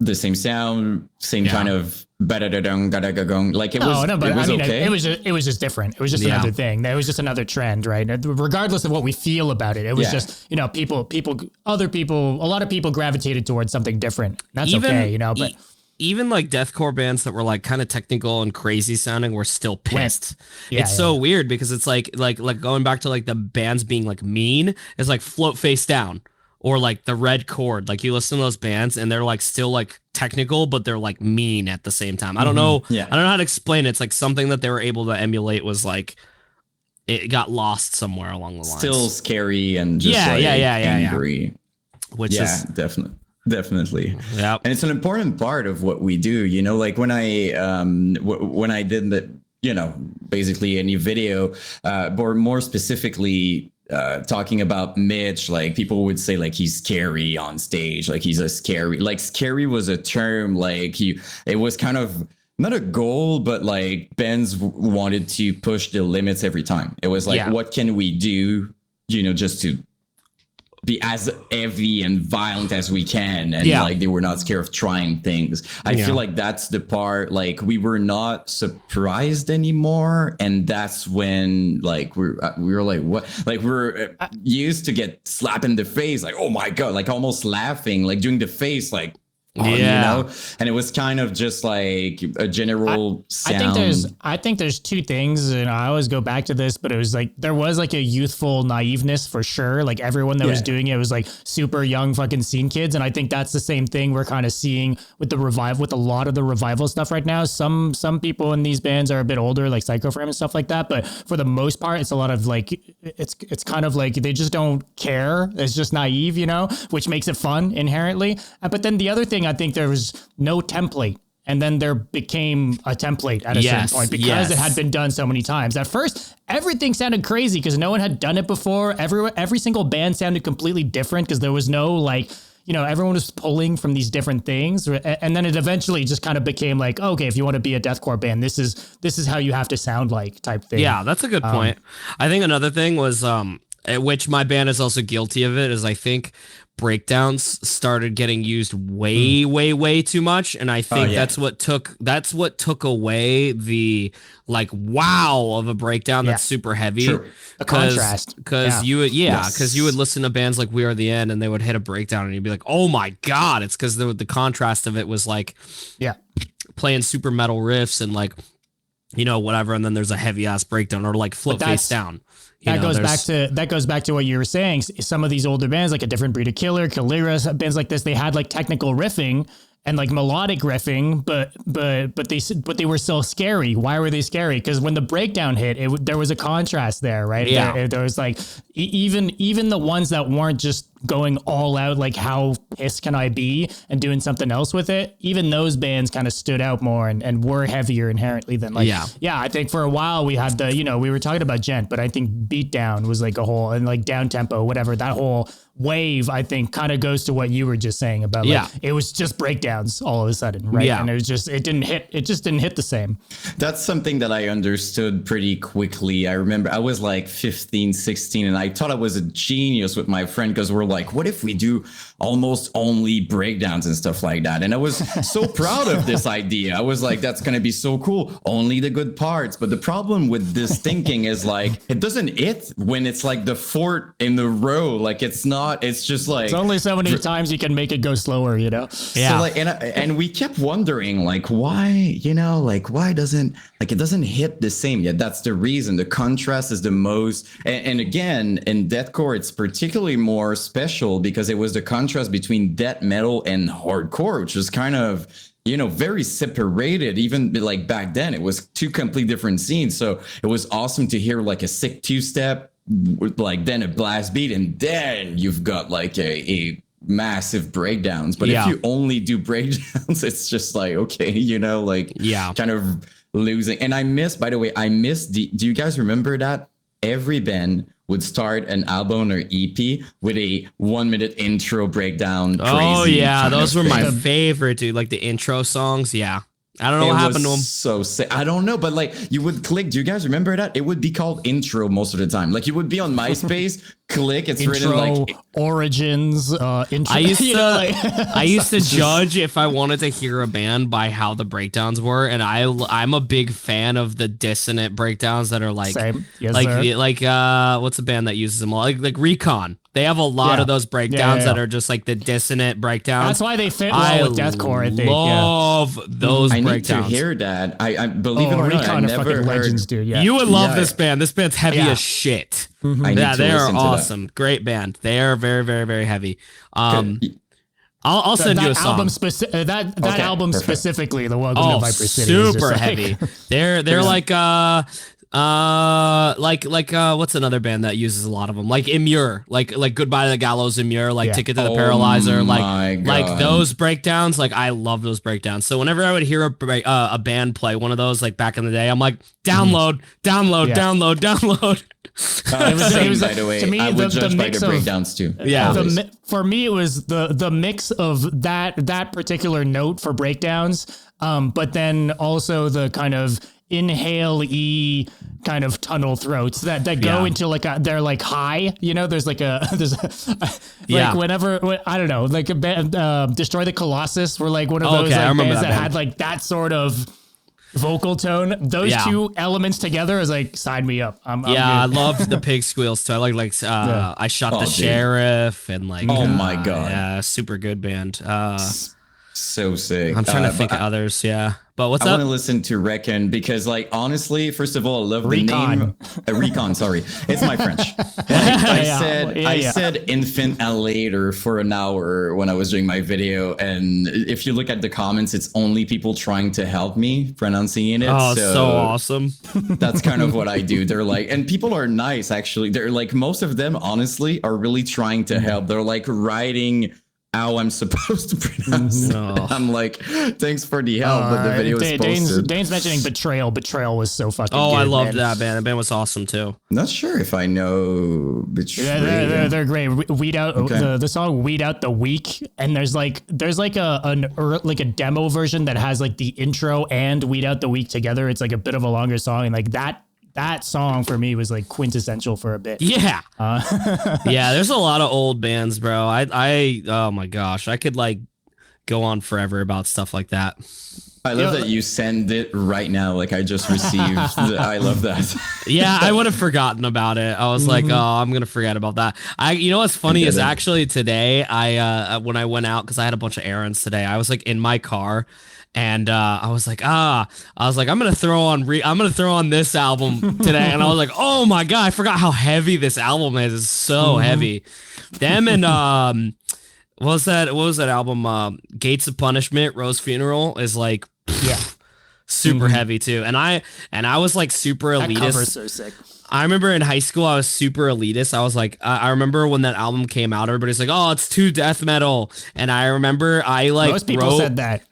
the same sound, same kind of like it was. No, but it was I mean, okay. it was just different. It was just another thing. It was just another trend, right? Regardless of what we feel about it, it was just, you know, a lot of people gravitated towards something different. That's okay, you know, but. Even like deathcore bands that were like kind of technical and crazy sounding were still pissed. It's so weird because it's like going back to like the bands being like mean is like Float Face Down or like the Red Chord. Like you listen to those bands and they're like still like technical, but they're like mean at the same time. I don't know. I don't know how to explain it. It's like something that they were able to emulate was like it got lost somewhere along the lines. Still scary and just angry. Which is Definitely. Yeah. And it's an important part of what we do, you know, like when I did the, you know, basically any video, or more specifically, talking about Mitch, like people would say like he's scary on stage, like he's scary was a term, like it was kind of not a goal, but like bands wanted to push the limits every time. It was like, what can we do, you know, just to be as heavy and violent as we can, and like they were not scared of trying things. I feel like that's the part, like we were not surprised anymore, and that's when like we were like, what, like we're used to get slapped in the face, like, oh my god, like almost laughing, like doing the face, like you know, and it was kind of just like a general sound. I think there's two things, and I always go back to this, but it was like there was like a youthful naiveness for sure. Like everyone that was doing it was like super young fucking scene kids, and I think that's the same thing we're kind of seeing with the with a lot of the revival stuff right now. Some people in these bands are a bit older, like Psychoframe and stuff like that, but for the most part, it's a lot of like it's kind of like they just don't care. It's just naive, you know, which makes it fun inherently. But then the other thing, I think there was no template, and then there became a template at a certain point because it had been done so many times. At first, everything sounded crazy because no one had done it before. Every single band sounded completely different because there was no like, you know, everyone was pulling from these different things, and then it eventually just kind of became like, okay, if you want to be a deathcore band, this is how you have to sound like type thing. Yeah, that's a good point. I think another thing was which my band is also guilty of it, is I think breakdowns started getting used way too much, and I think that's what took away the like wow of a breakdown that's super heavy. True. The contrast, because you would listen to bands like We Are the End and they would hit a breakdown and you'd be like, oh my god, it's because the contrast of it was like playing super metal riffs and like, you know, whatever, and then there's a heavy ass breakdown, or like Float Face Down. That goes back to what you were saying. Some of these older bands, like A Different Breed of Killer, Calera, bands like this, they had like technical riffing and like melodic riffing, but they were still scary. Why were they scary? Because when the breakdown hit, there was a contrast there, right? Yeah. There was like even the ones that weren't just going all out, like how pissed can I be, and doing something else with it. Even those bands kind of stood out more and were heavier inherently than like, I think for a while we had the, you know, we were talking about Gent, but I think Beatdown was like a whole, and like Down Tempo, whatever, that whole wave, I think kind of goes to what you were just saying about like, it was just breakdowns all of a sudden, right? And it just didn't hit the same. That's something that I understood pretty quickly. I remember I was like 15, 16, and I thought I was a genius with my friend because we're like, what if we do almost only breakdowns and stuff like that? And I was so proud of this idea. I was like, that's going to be so cool. Only the good parts. But the problem with this thinking is like, it doesn't hit when it's like the fourth in the row. Like it's not, it's just like. It's only so many times you can make it go slower, you know? Yeah. So like, and we kept wondering like, why, you know, like why doesn't, like it doesn't hit the same yet. That's the reason. The contrast is the most, and again, in deathcore, it's particularly more special because it was the contrast between death metal and hardcore, which was kind of, you know, very separated. Even like back then, it was two completely different scenes. So it was awesome to hear like a sick two-step with like then a blast beat, and then you've got like a massive breakdowns. But if you only do breakdowns, it's just like, okay, you know, like kind of losing. And by the way, do you guys remember that every band would start an album or EP with a 1 minute intro breakdown? Oh yeah, those were my favorite, dude. Like the intro songs. Yeah. I don't know what happened to them. So sick. I don't know, but like you would click. Do you guys remember that? It would be called intro most of the time. Like you would be on MySpace, click. It's intro, written like origins. Intro. I used to judge if I wanted to hear a band by how the breakdowns were, and I'm a big fan of the dissonant breakdowns that are like same. Yes, like what's a band that uses them all? Like Recon. They have a lot of those breakdowns that are just like the dissonant breakdowns. That's why they fit well with deathcore, I think. Love those breakdowns. I need to hear that. I believe it or not, I never heard. Legends, dude. Yeah. You would love this band. This band's heavy as shit. Yeah, they are awesome. Great band. They are very, very, very heavy. I'll send you a song. That album specifically, the Welcome to Viper City, super heavy. They're like what's another band that uses a lot of them? Like Immure, like Goodbye to the Gallows, Immure, like Ticket to the Paralyzer, like those breakdowns. Like I love those breakdowns. So whenever I would hear a band play one of those, like back in the day, I'm like, download. It was by the way, to me, I would judge by the breakdowns too. Yeah, for me, it was the mix of that particular note for breakdowns, but then also the kind of inhale-y kind of tunnel throats that go into like they're like high, you know, there's like whenever, I don't know, like a band, Destroy the Colossus were like one of those bands that had like that sort of vocal tone. Those two elements together is like, sign me up. I'm good. I loved the pig squeals too. I like I Shot the Sheriff and like my god, yeah, super good band. So sick. I'm trying to think of others. Yeah. But what's I up? want to listen to Reckon because, like, honestly, first of all, I love the name. Recon, sorry. It's my French. I said infant alligator for an hour when I was doing my video. And if you look at the comments, it's only people trying to help me pronouncing it. Oh, so awesome. That's kind of what I do. They're like, and people are nice, actually. They're like, most of them, honestly, are really trying to help. They're like writing how I'm supposed to pronounce it. I'm like, thanks for the help, but the video is posted. Dane's mentioning Betrayal. Betrayal was so fucking good. I loved that band. That band was awesome too. Not sure if I know Betrayal. Yeah, they're great. Weed Out the song Weed Out the Week, and there's like a demo version that has like the intro and Weed Out the Week together. It's like a bit of a longer song, and like that song for me was like quintessential for a bit. Yeah. Yeah, there's a lot of old bands, bro. I oh my gosh, I could like go on forever about stuff like that. I love that you send it right now. Like I just received. I love that. Yeah, I would have forgotten about it. I was like, oh, I'm gonna forget about that. You know what's funny is actually today when I went out because I had a bunch of errands today. I was like in my car. And I was like, I'm gonna throw on this album today, and I was like, oh my god, I forgot how heavy this album is. It's so heavy. Them and what was that album? Gates of Punishment, Rose Funeral is like super heavy too. And I was like super elitist. That cover's so sick. I remember in high school I was super elitist. I was like, I remember when that album came out, everybody's like, oh, it's too death metal, and I remember most people said that.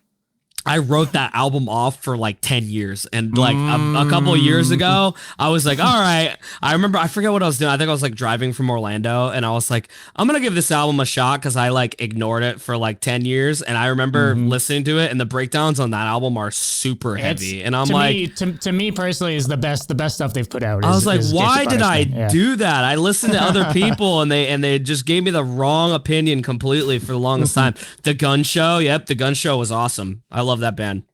I wrote that album off for like 10 years. And like a couple of years ago, I was like, all right. I forget what I was doing. I think I was like driving from Orlando and I was like, I'm going to give this album a shot because I like ignored it for like 10 years. And I remember listening to it and the breakdowns on that album are super heavy. And I'm to me personally is the best stuff they've put out. I was like, why did I do that? I listened to other people and they just gave me the wrong opinion completely for the longest time. The Gun Show. Yep. The Gun Show was awesome. I love that band.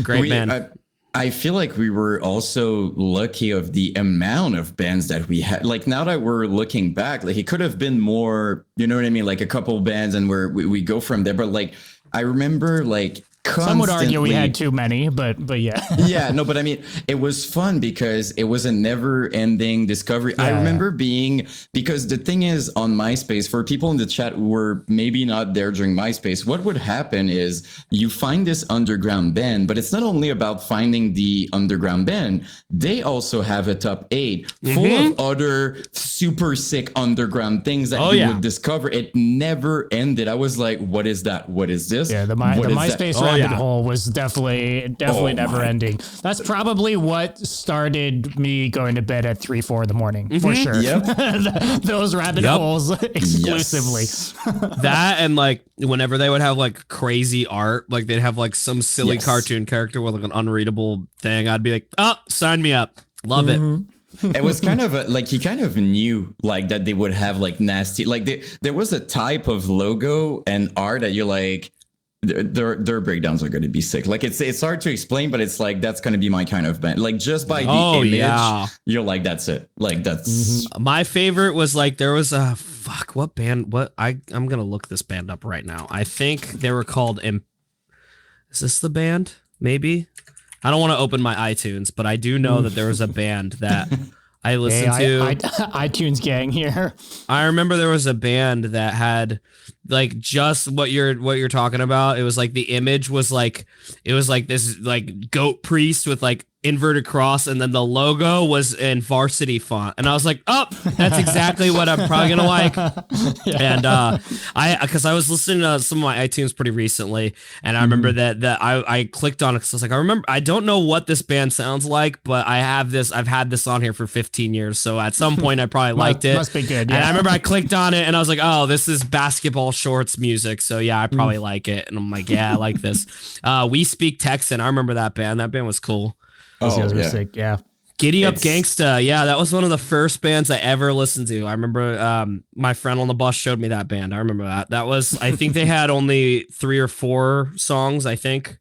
Great band. I feel like we were also lucky of the amount of bands that we had. Like now that we're looking back, like it could have been more, you know what I mean? Like a couple bands and we go from there. But like, I remember like Some would argue we had too many, but yeah. Yeah, no, but I mean, it was fun because it was a never-ending discovery. I remember because the thing is, on MySpace, for people in the chat who were maybe not there during MySpace, what would happen is you find this underground band, but it's not only about finding the underground band. They also have a top 8 full of other super sick underground things that you would discover. It never ended. I was like, what is that? What is this? Yeah, the MySpace rabbit hole was definitely never ending. That's probably what started me going to bed at 3-4 in the morning, for sure. Yep. Those rabbit holes exclusively. Yes. That and like whenever they would have like crazy art, like they'd have like some silly cartoon character with like an unreadable thing, I'd be like, oh, sign me up. Love it. It was kind of like he kind of knew like that they would have like nasty, like there was a type of logo and art that you're like, their breakdowns are going to be sick. Like it's hard to explain, but it's like that's going to be my kind of band. Like just by the image, you're like, that's it. Like that's my favorite was like there was a what band? I'm gonna look this band up right now. I think they were called. Is this the band? Maybe. I don't want to open my iTunes, but I do know that there was a band that I listened to. iTunes gang here. I remember there was a band that had like just what you're talking about. It was like the image was like this like goat priest with like inverted cross, and then the logo was in varsity font, and I was like, oh, that's exactly what I'm probably gonna like. And because I was listening to some of my iTunes pretty recently, and I remember that I clicked on it because I was like, I don't know what this band sounds like, but I've had this on here for 15 years, so at some point I probably liked it. Must be good. Yeah. And I remember I clicked on it and I was like, oh, this is basketball shorts music, so yeah, I probably like it. And I'm like, yeah, I like this. We Speak Texan. I remember that band. That band was cool. Those guys were sick, yeah. Giddy Up Gangsta. Yeah, that was one of the first bands I ever listened to. I remember my friend on the bus showed me that band. I remember that. That was, I think they had only 3 or 4 songs, I think.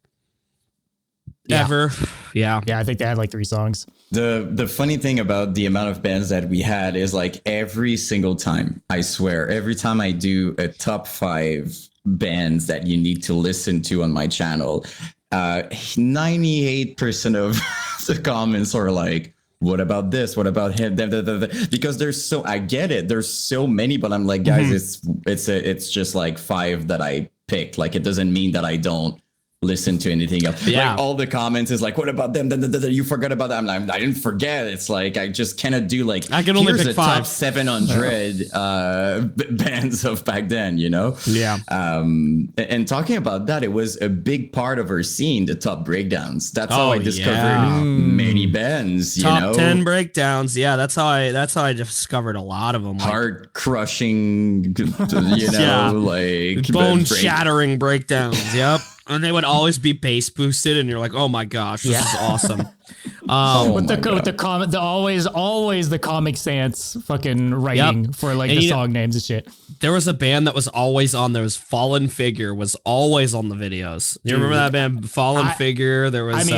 Ever. Yeah. Yeah, I think they had like 3 songs. The funny thing about the amount of bands that we had is like every single time, I swear, every time I do a top 5 bands that you need to listen to on my channel, 98% of the comments are like, what about this? What about him? Because I get it. There's so many, but I'm like, guys, it's just like 5 that I picked. Like, it doesn't mean that I don't listen to anything else. Yeah. Like, all the comments is like, what about them? You forgot about them. I didn't forget. It's like, I just cannot do like, I can only pick 5. Top 700 bands of back then, you know? Yeah. And talking about that, it was a big part of our scene, the top breakdowns. That's how I discovered many bands, top you know? 10 breakdowns. Yeah, that's how I discovered a lot of them. Like, heart crushing, you know, like bone shattering breakdowns. Yep. And they would always be bass boosted, and you're like, "Oh my gosh, this is awesome!" With the comment, always the Comic Sans fucking writing for like the song names and shit. There was a band that was always on. There was Fallen Figure was always on the videos. You remember that band, Fallen Figure? There was.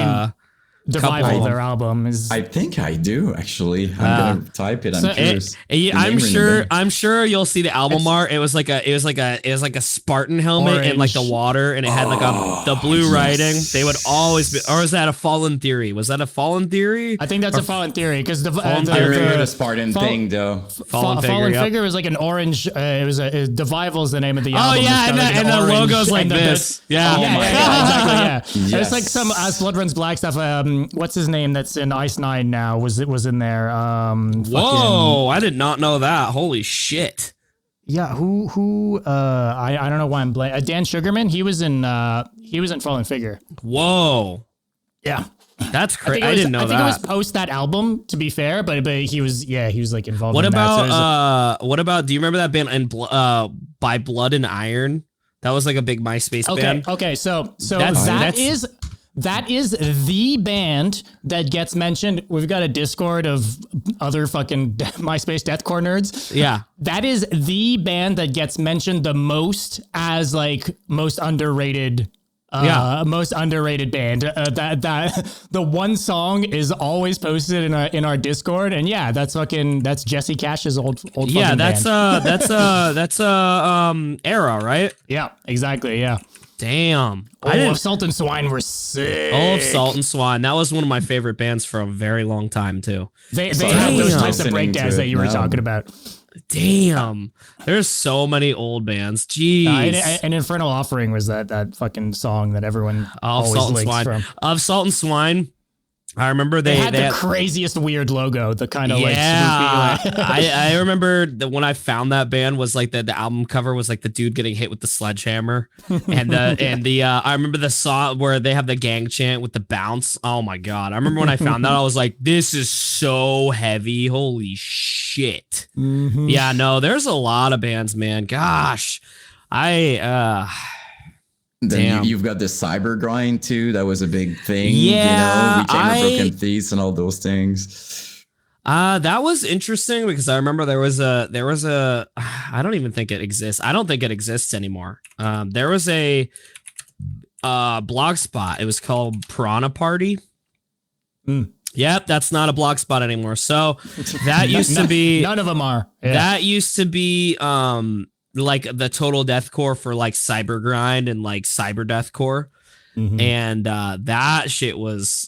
Devival, their album is. I think I do actually. I'm gonna type it. I'm curious. I'm sure you'll see the album art. It was like a Spartan helmet orange. in like the water, and it had like the blue writing. They would always be. Or is that a Fallen Theory? Was that a Fallen Theory? I think that's a Fallen Theory because the Spartan thing though. Fallen Figure was like an orange. It was Devival is the name of the album. Oh yeah, and the logo's like this. Yeah, exactly. Yeah, Yes. it's like some As Blood Runs Black stuff. What's his name that's in Ice 9 now was in there. Whoa, I did not know that. Holy shit. Yeah, who I don't know why I'm blank. Dan Sugarman, he was in Fallen Figure. Whoa. Yeah. That's crazy. I didn't know that. I think it was post that album, to be fair, but he was like involved what in about that. What about do you remember that band in By Blood and Iron? That was like a big MySpace band. Okay, so that is the band that gets mentioned. We've got a Discord of other fucking MySpace deathcore nerds. Yeah. That is the band that gets mentioned the most as like most underrated most underrated band. That the one song is always posted in our Discord, and yeah, that's Jesse Cash's old yeah, that's band. That's era, right? Yeah, exactly. Yeah. Damn. Salt and Swine were sick. Oh, Salt and Swine. That was one of my favorite bands for a very long time too. They have those types of breakdowns that you were talking about. Damn. There's so many old bands. Jeez. And Infernal Offering was that fucking song that everyone always Salt and links Swine. from. Of Salt and Swine, I remember they had the craziest weird logo, the kind of like swoopy. I remember that when I found that band was like the album cover was like the dude getting hit with the sledgehammer, and I remember the song where they have the gang chant with the bounce. Oh my god! I remember when I found that I was like, this is so heavy. Holy shit! Mm-hmm. Yeah, no, there's a lot of bands, man. Gosh, Then you've got the cyber grind too. That was a big thing. Yeah, Reclaim of Broken Thieves and all those things. That was interesting because I remember there was a I don't even think it exists. I don't think it exists anymore. There was a blog spot. It was called Piranha Party. Yep, that's not a blog spot anymore. So that used to be none of them are. Yeah. That used to be like the total deathcore for like cyber grind and like cyber deathcore. Mm-hmm. And that shit was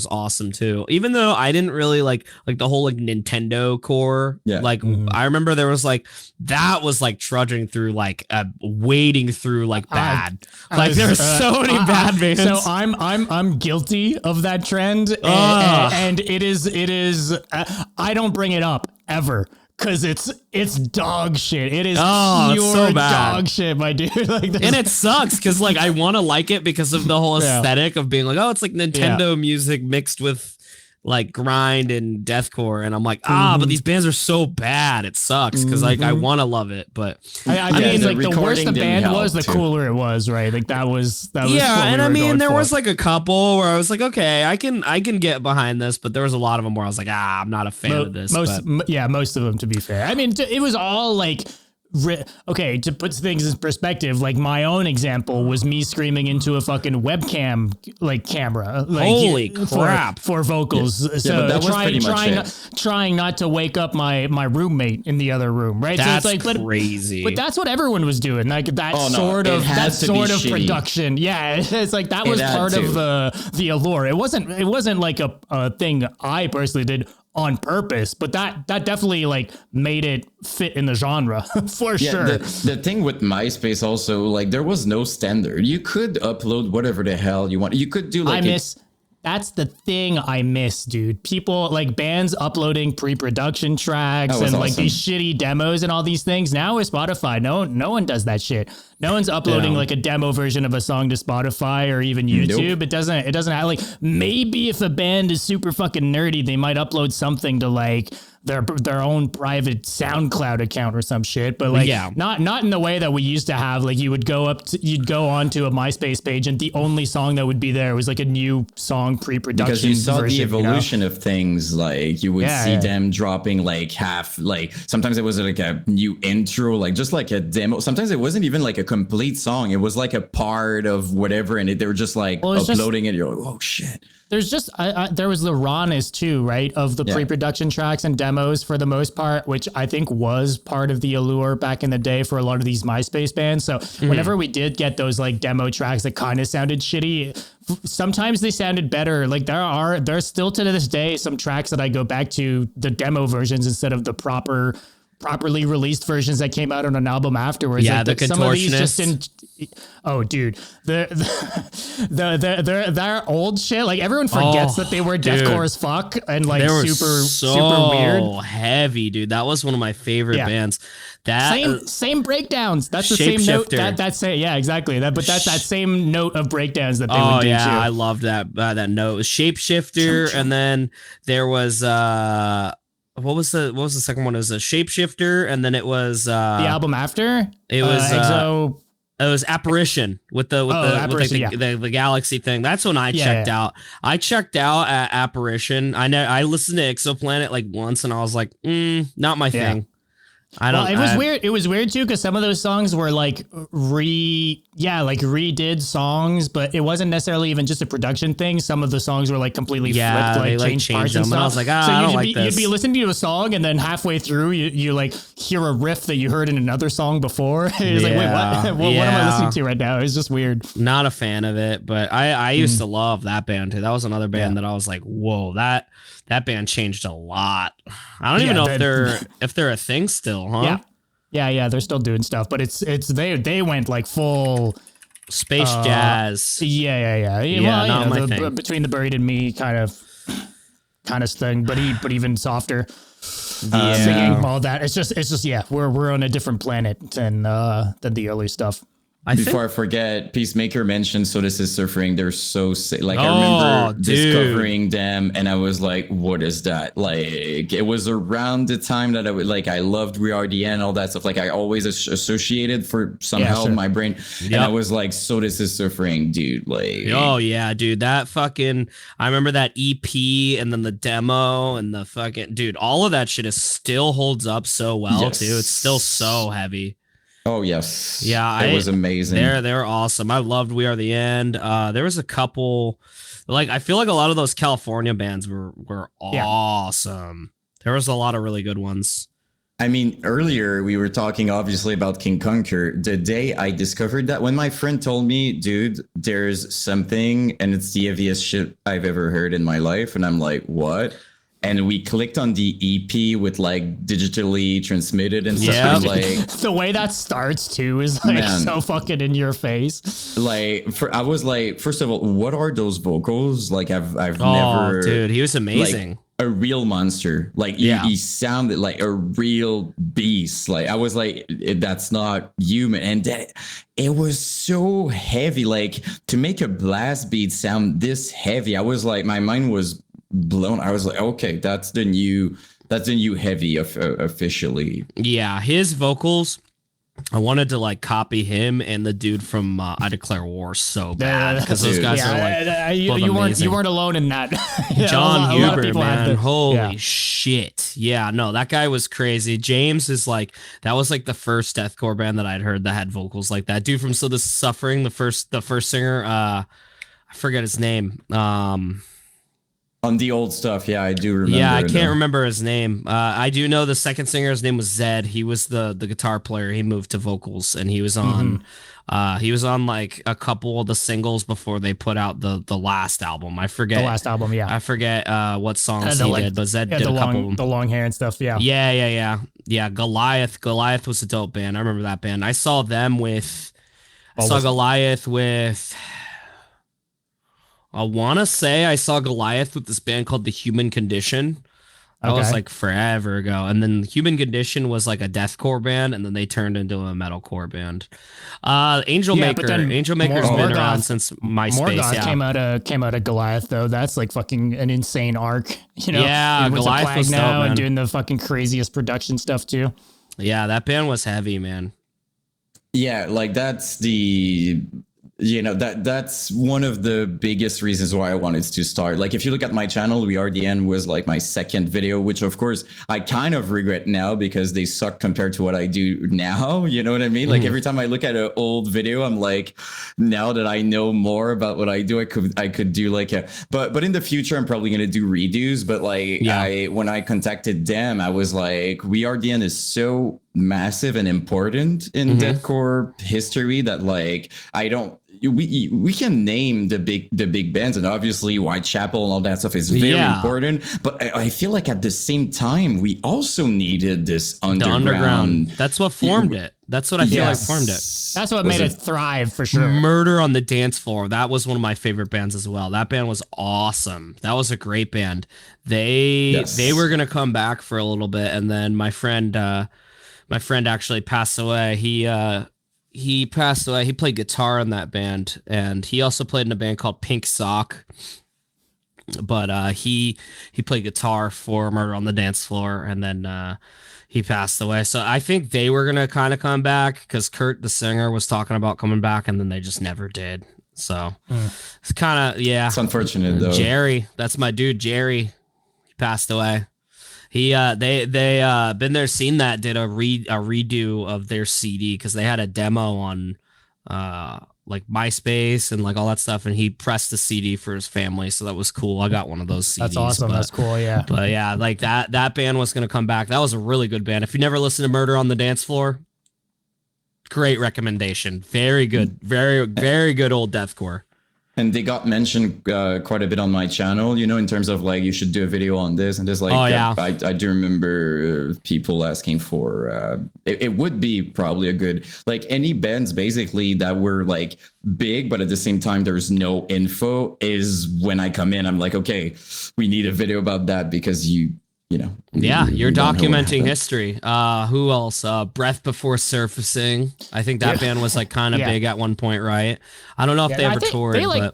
awesome too. Even though I didn't really like the whole like Nintendo core. Yeah. Like I remember there was like that was like trudging through like wading through like bad. There's so many bad bands. So I'm guilty of that trend, and it is I don't bring it up ever. Cause it's dog shit. It is pure so dog shit, my dude. Like, and it sucks because like I want to like it because of the whole aesthetic of being like, oh, it's like Nintendo music mixed with like grind and deathcore, and I'm like, but these bands are so bad. It sucks because like I want to love it, but I mean, like the worse the band was, the cooler it was, right? Like that was yeah. And I mean, there was like a couple where I was like, okay, I can get behind this, but there was a lot of them where I was like, I'm not a fan of this. Most of them, to be fair. I mean, it was all like. Okay, to put things in perspective, like my own example was me screaming into a fucking webcam like camera. Like, holy crap for vocals. Yeah. So but that was pretty much trying not to wake up my roommate in the other room, right? That's so it's like crazy. But that's what everyone was doing. Like that sort of production. Yeah, it's like that was part of the allure. It wasn't like a thing I personally did on purpose, but that definitely like made it fit in the genre for sure. The thing with MySpace also, like there was no standard. You could upload whatever the hell you want. You could do like that's the thing I miss, dude. People like bands uploading pre-production tracks and like these shitty demos and all these things. Now with Spotify, no one does that shit. No one's uploading like a demo version of a song to Spotify or even YouTube. Nope. It doesn't have like, maybe if a band is super fucking nerdy, they might upload something to like their own private SoundCloud account or some shit, but like not in the way that we used to have. Like you'd go onto a MySpace page and the only song that would be there was like a new song pre-production because you saw version, the evolution of things. Like you would see them dropping like half, like sometimes it was like a new intro, like just like a demo. Sometimes it wasn't even like a complete song. It was like a part of whatever, and they were just like uploading it. You're like, oh shit. There's just there was the rawness too, right, of the pre-production tracks and demos for the most part, which I think was part of the allure back in the day for a lot of these MySpace bands. So whenever we did get those like demo tracks that kind of sounded shitty, sometimes they sounded better. Like there's still to this day some tracks that I go back to the demo versions instead of the properly released versions that came out on an album afterwards. Yeah, like, the Contortionist. Some of these just didn't. Oh, dude, their old shit. Like everyone forgets that they were deathcore as fuck and like super weird, heavy, dude. That was one of my favorite bands. That same breakdowns. That's the same note. That's it. Yeah, exactly. That's that same note of breakdowns that they would do. Yeah, too. I loved that note. It was Shapeshifter, and then there was what was the second one? It was a Shapeshifter, and then it was the album after. It was Exo. It was Apparition with the galaxy thing. That's when I checked out. I checked out at Apparition. I listened to Exoplanet like once, and I was like, not my thing. It was weird. It was weird too because some of those songs were like redid songs, but it wasn't necessarily even just a production thing. Some of the songs were like completely flipped, like changed parts and stuff. And I was like, I don't like this. You'd be listening to a song, and then halfway through, you like hear a riff that you heard in another song before. It's like, wait, what am I listening to right now? It's just weird. Not a fan of it, but I used to love that band too. That was another band that I was like, whoa, that band changed a lot. I don't even know if they're a thing still, huh? Yeah. They're still doing stuff, but they went like full space jazz. Yeah. Well, my thing. Between the Buried and Me kind of thing, but even softer. Singing all that. It's just we're on a different planet than the early stuff. Before I forget, Peacemaker mentioned Soda Suffering. They're so sick. Like, I remember discovering them, and I was like, what is that? Like, it was around the time that I loved We Are the End, all that stuff. Like, I always associated for somehow in my brain. Yep. And I was like, Soda Suffering, dude. Like, oh, yeah, dude. That fucking, I remember that EP and then the demo and the fucking, dude, all of that shit still holds up so well, too. It's still so heavy. Oh yes, yeah, it was amazing. They're awesome. I loved We Are the End. There was a couple, like I feel like a lot of those California bands were awesome. There was a lot of really good ones. I mean, earlier we were talking obviously about King Conquer. The day I discovered that, when my friend told me, dude, there's something, and it's the heaviest shit I've ever heard in my life, and I'm like, what? And we clicked on the EP with like digitally transmitted and stuff. Yeah, like the way that starts too is like so fucking in your face. Like, I was like, first of all, what are those vocals? Like, I've never. Dude, he was amazing. Like, a real monster. Like, he sounded like a real beast. Like, I was like, that's not human. And that, it was so heavy. Like, to make a blast beat sound this heavy, I was like, my mind was blown. I was like, okay, that's the new heavy officially. Yeah, his vocals, I wanted to like copy him and the dude from I Declare War so bad, because those guys are like you weren't alone in that. John Huber, man, holy shit. Yeah, no, that guy was crazy. James is like, that was like the first deathcore band that I'd heard that had vocals like that. Dude from So This Is Suffering, the first singer, I forget his name. On the old stuff, I do remember. Yeah, I can't remember his name. I do know the second singer, his name was Zed. He was the guitar player. He moved to vocals, and he was on like a couple of the singles before they put out the last album. I forget. The last album, yeah. I forget what songs he did, but Zed did a couple of them. The long hair and stuff, yeah. Yeah, Goliath. Goliath was a dope band. I remember that band. I saw them with... Goliath with... I want to say I saw Goliath with this band called The Human Condition. That was like forever ago. And then Human Condition was like a deathcore band, and then they turned into a metalcore band. Angel Maker's been around since MySpace. Morgoth came out of Goliath, though. That's like fucking an insane arc. You know? Yeah, Goliath was now dope, and doing the fucking craziest production stuff too. Yeah, that band was heavy, man. Yeah, like that's the... You know, that's one of the biggest reasons why I wanted to start. Like, if you look at my channel, We Are the End was like my second video, which of course I kind of regret now because they suck compared to what I do now. You know what I mean? Like, every time I look at an old video, I'm like, now that I know more about what I do, I could do like but in the future, I'm probably going to do redos. But like, when I contacted them, I was like, We Are the End is so massive and important in deathcore history that like, we can name the big bands, and obviously Whitechapel and all that stuff is very important, but I feel like at the same time we also needed this underground. That's what formed it. That's what I feel like formed it. That's what made it thrive for sure. Murder on the Dance Floor, that was one of my favorite bands as well. That band was awesome. That was a great band. They were gonna come back for a little bit, and then my friend actually passed away. He passed away. He played guitar in that band, and he also played in a band called Pink Sock. But he played guitar for Murder on the Dance Floor, and then he passed away. So I think they were gonna kind of come back because Kurt, the singer, was talking about coming back, and then they just never did. So it's kind of it's unfortunate though. Jerry, that's my dude. Jerry, he passed away. They been there, seen that, did a redo of their CD because they had a demo on like MySpace and like all that stuff, and he pressed the CD for his family, so that was cool. I got one of those CDs. That's awesome. That's cool. Yeah. But yeah, like that band was gonna come back. That was a really good band. If you never listened to Murder on the Dance Floor, great recommendation. Very good. Very good old deathcore. And they got mentioned quite a bit on my channel, you know, in terms of like, you should do a video on this and this. Like, I do remember people asking for, it would be probably a good, like any bands basically that were like big, but at the same time, there's no info is when I come in, I'm like, okay, we need a video about that because you know. Yeah, you're documenting history. Who else? Breath Before Surfacing. I think that band was like kind of big at one point, right? I don't know if they ever toured, but I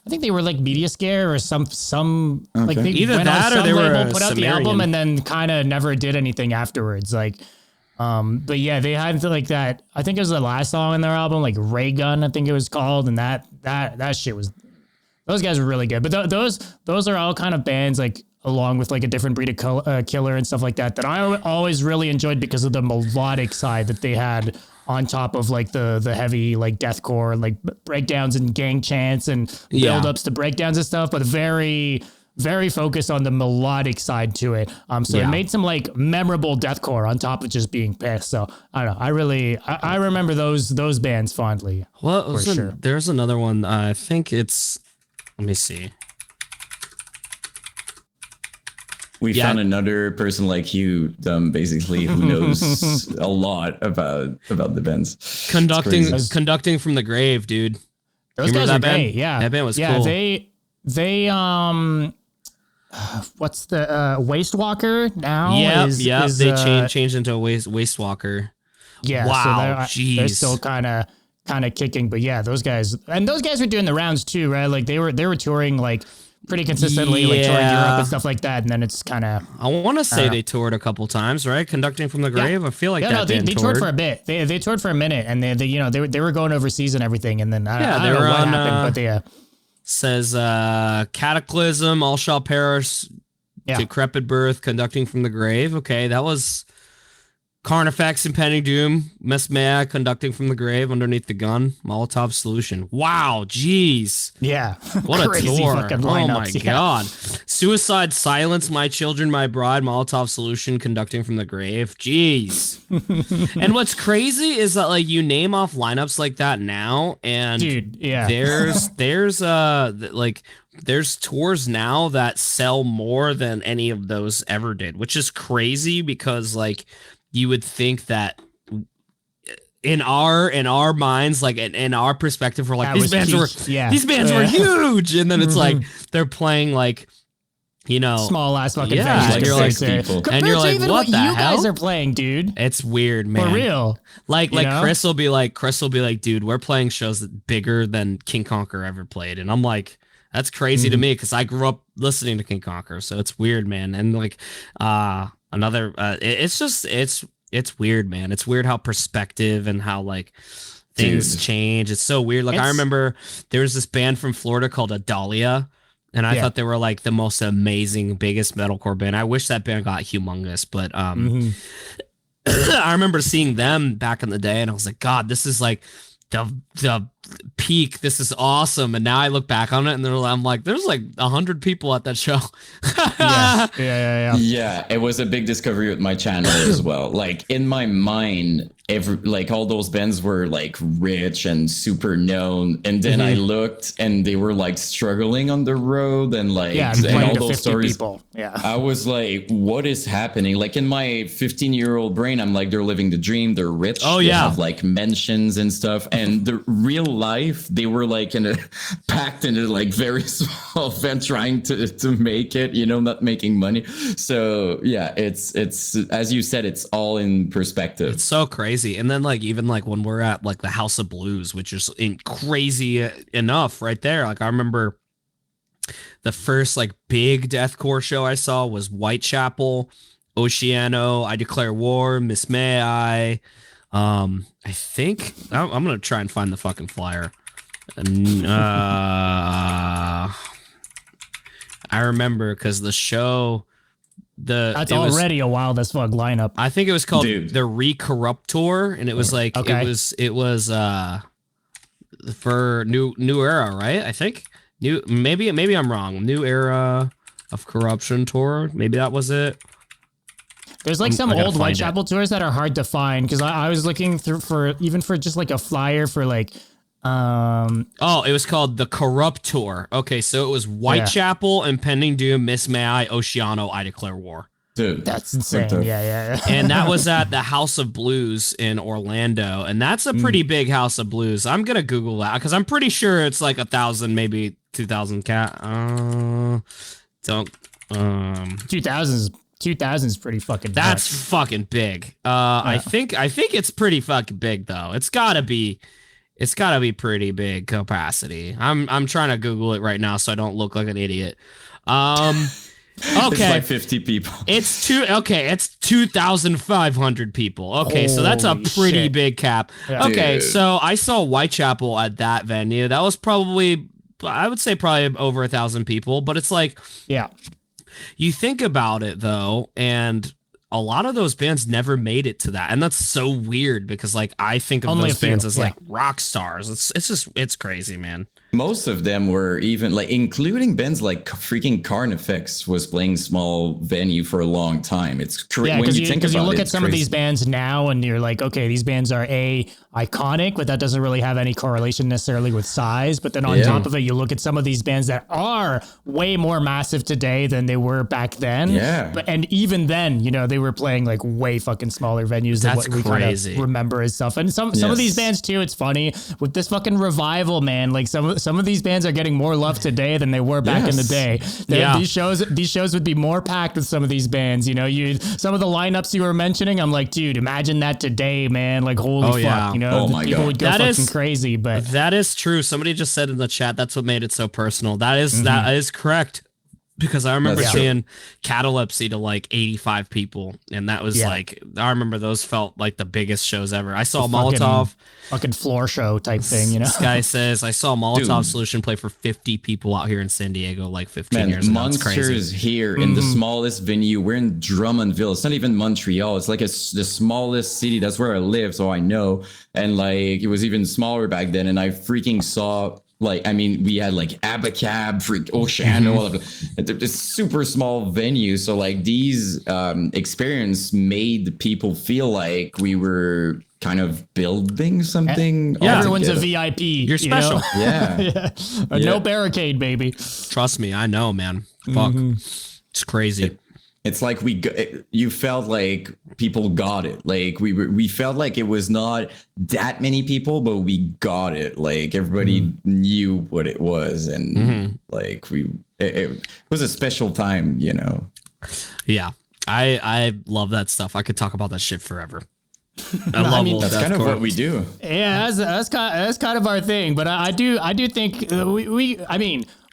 think they were like Media Scare or some okay. like they either went that on or they were put out the album and then kind of never did anything afterwards. Like, but yeah, they had like that. I think it was the last song in their album, like Ray Gun, I think it was called, and that shit was. Those guys were really good, but those are all kind of bands like, along with like a different breed of killer and stuff like that I always really enjoyed because of the melodic side that they had on top of like the heavy like deathcore, like breakdowns and gang chants and build-ups to breakdowns and stuff, but very, very focused on the melodic side to it. So it made some like memorable deathcore on top of just being pissed. So I don't know. I remember those bands fondly. Well, there's another one. I think it's, let me see. We found another person like you, basically, who knows a lot about the bands. Conducting from the Grave, dude. Those guys are great. Yeah, that band was cool. They what's the Wastewalker now? Yeah. They changed into a Wastewalker. Yeah. Wow. So they're still kind of kicking, but yeah, those guys were doing the rounds too, right? Like they were touring like pretty consistently, like touring Europe and stuff like that. And then it's kind of, I want to say they toured a couple times, right? Conducting from the Grave. I feel like they toured for a bit. They toured for a minute, and they were going overseas and everything. And then I don't know what happened, but they says Cataclysm, All Shall Perish, Decrepit Birth, Conducting from the Grave. Okay, that was Carnifex, Impending Doom, Mesmea, Conducting from the Grave, Underneath the Gun, Molotov Solution. Wow, jeez. Yeah. What a tour. Oh my God. Suicide Silence, My Children, My Bride, Molotov Solution, Conducting from the Grave. Jeez. And what's crazy is that like you name off lineups like that now, and dude, there's tours now that sell more than any of those ever did, which is crazy because like you would think that in our minds, like in our perspective, we're like, these bands were huge, and then it's like they're playing like, you know, small ass fucking venues, and you're like, what the hell? You guys are playing, dude. It's weird, man. For real. Like Chris will be like, dude, we're playing shows that bigger than King Conquer ever played, and I'm like, that's crazy to me because I grew up listening to King Conquer, so it's weird, man. And like it's weird, man. It's weird how perspective and how like things change. It's so weird. Like I remember there was this band from Florida called Adalia, and I thought they were like the most amazing, biggest metalcore band. I wish that band got humongous, but I remember seeing them back in the day, and I was like, God, this is like the peak. This is awesome. And now I look back on it, and I'm like, there's like 100 people at that show. Yeah, it was a big discovery with my channel as well. Like in my mind, all those bands were like rich and super known, and then I looked and they were like struggling on the road and like and all those stories. People. Yeah, I was like, what is happening? Like in my 15-year-old brain, I'm like, they're living the dream, they're rich, they have like mentions and stuff, and the real life, they were like packed in a like very small van trying to make it, you know, not making money. So yeah, it's as you said, it's all in perspective. It's so crazy. And then like even like when we're at like the House of Blues, which is crazy enough right there. Like I remember the first like big deathcore show I saw was Whitechapel, Oceano, I Declare War, Miss May I think I'm gonna try and find the fucking flyer. I remember because the show That's already a wild as fuck lineup. I think it was called the Recorruptor, and it was like it was for new era, right? I think maybe I'm wrong. New era of corruption tour. Maybe that was it. There's like some old Whitechapel tours that are hard to find because I was looking through for just like a flyer for like. It was called the Corrupt Tour. Okay, so it was Whitechapel, Impending Doom, Miss May I, Oceano, I Declare War. Dude, that's insane. Yeah. And that was at the House of Blues in Orlando, and that's a pretty big House of Blues. I'm gonna Google that because I'm pretty sure it's like 1,000, maybe 2,000 cat. 2,000 is pretty fucking. That's fucking big. I think it's pretty fucking big though. It's gotta be pretty big capacity. I'm trying to Google it right now so I don't look like an idiot. Okay, it's like 50 people. It's 2,500 people. Okay, so that's a pretty big cap. Yeah. Okay, so I saw Whitechapel at that venue. That was probably, I would say, probably over 1,000 people. But it's like, you think about it though, and a lot of those bands never made it to that, and that's so weird because like I think of those bands as like rock stars. It's crazy, man. Most of them were even like, including bands like freaking Carnifex was playing small venue for a long time. It's crazy when you think about it. Because you look at some of these bands now and you're like, okay, these bands are iconic, but that doesn't really have any correlation necessarily with size. But then on top of it, you look at some of these bands that are way more massive today than they were back then. Yeah. And even then, you know, they were playing like way fucking smaller venues than what we kind of remember as stuff. And some of these bands too, it's funny with this fucking revival, man. Like some of these bands are getting more love today than they were back in the day. These shows would be more packed with some of these bands. You know, some of the lineups you were mentioning, I'm like, dude, imagine that today, man. Like, holy fuck, you know, people would go fucking crazy. But that is true. Somebody just said in the chat that's what made it so personal. That is correct. Because I remember seeing Catalepsy to like 85 people, and that was like, I remember those felt like the biggest shows ever. I saw Molotov, fucking floor show type thing, you know. This guy says I saw Molotov Solution play for 50 people out here in San Diego like 15 years ago. Monsters here in the smallest venue. We're in Drummondville. It's not even Montreal. It's like the smallest city. That's where I live, so I know. And like it was even smaller back then, and I freaking saw. Like, I mean, we had like Abacab, Oceano, all of it. It's super small venue. So like these experience made people feel like we were kind of building something. Yeah, everyone's a VIP. You're special. Yeah. No barricade, baby. Trust me, I know, man. Fuck. It's crazy. It's like you felt like people got it. Like we felt like it was not that many people, but we got it. Like everybody knew what it was, and like it was a special time, you know. Yeah, I love that stuff. I could talk about that shit forever. That's kind of what we do. Yeah, that's kind of our thing. But I do think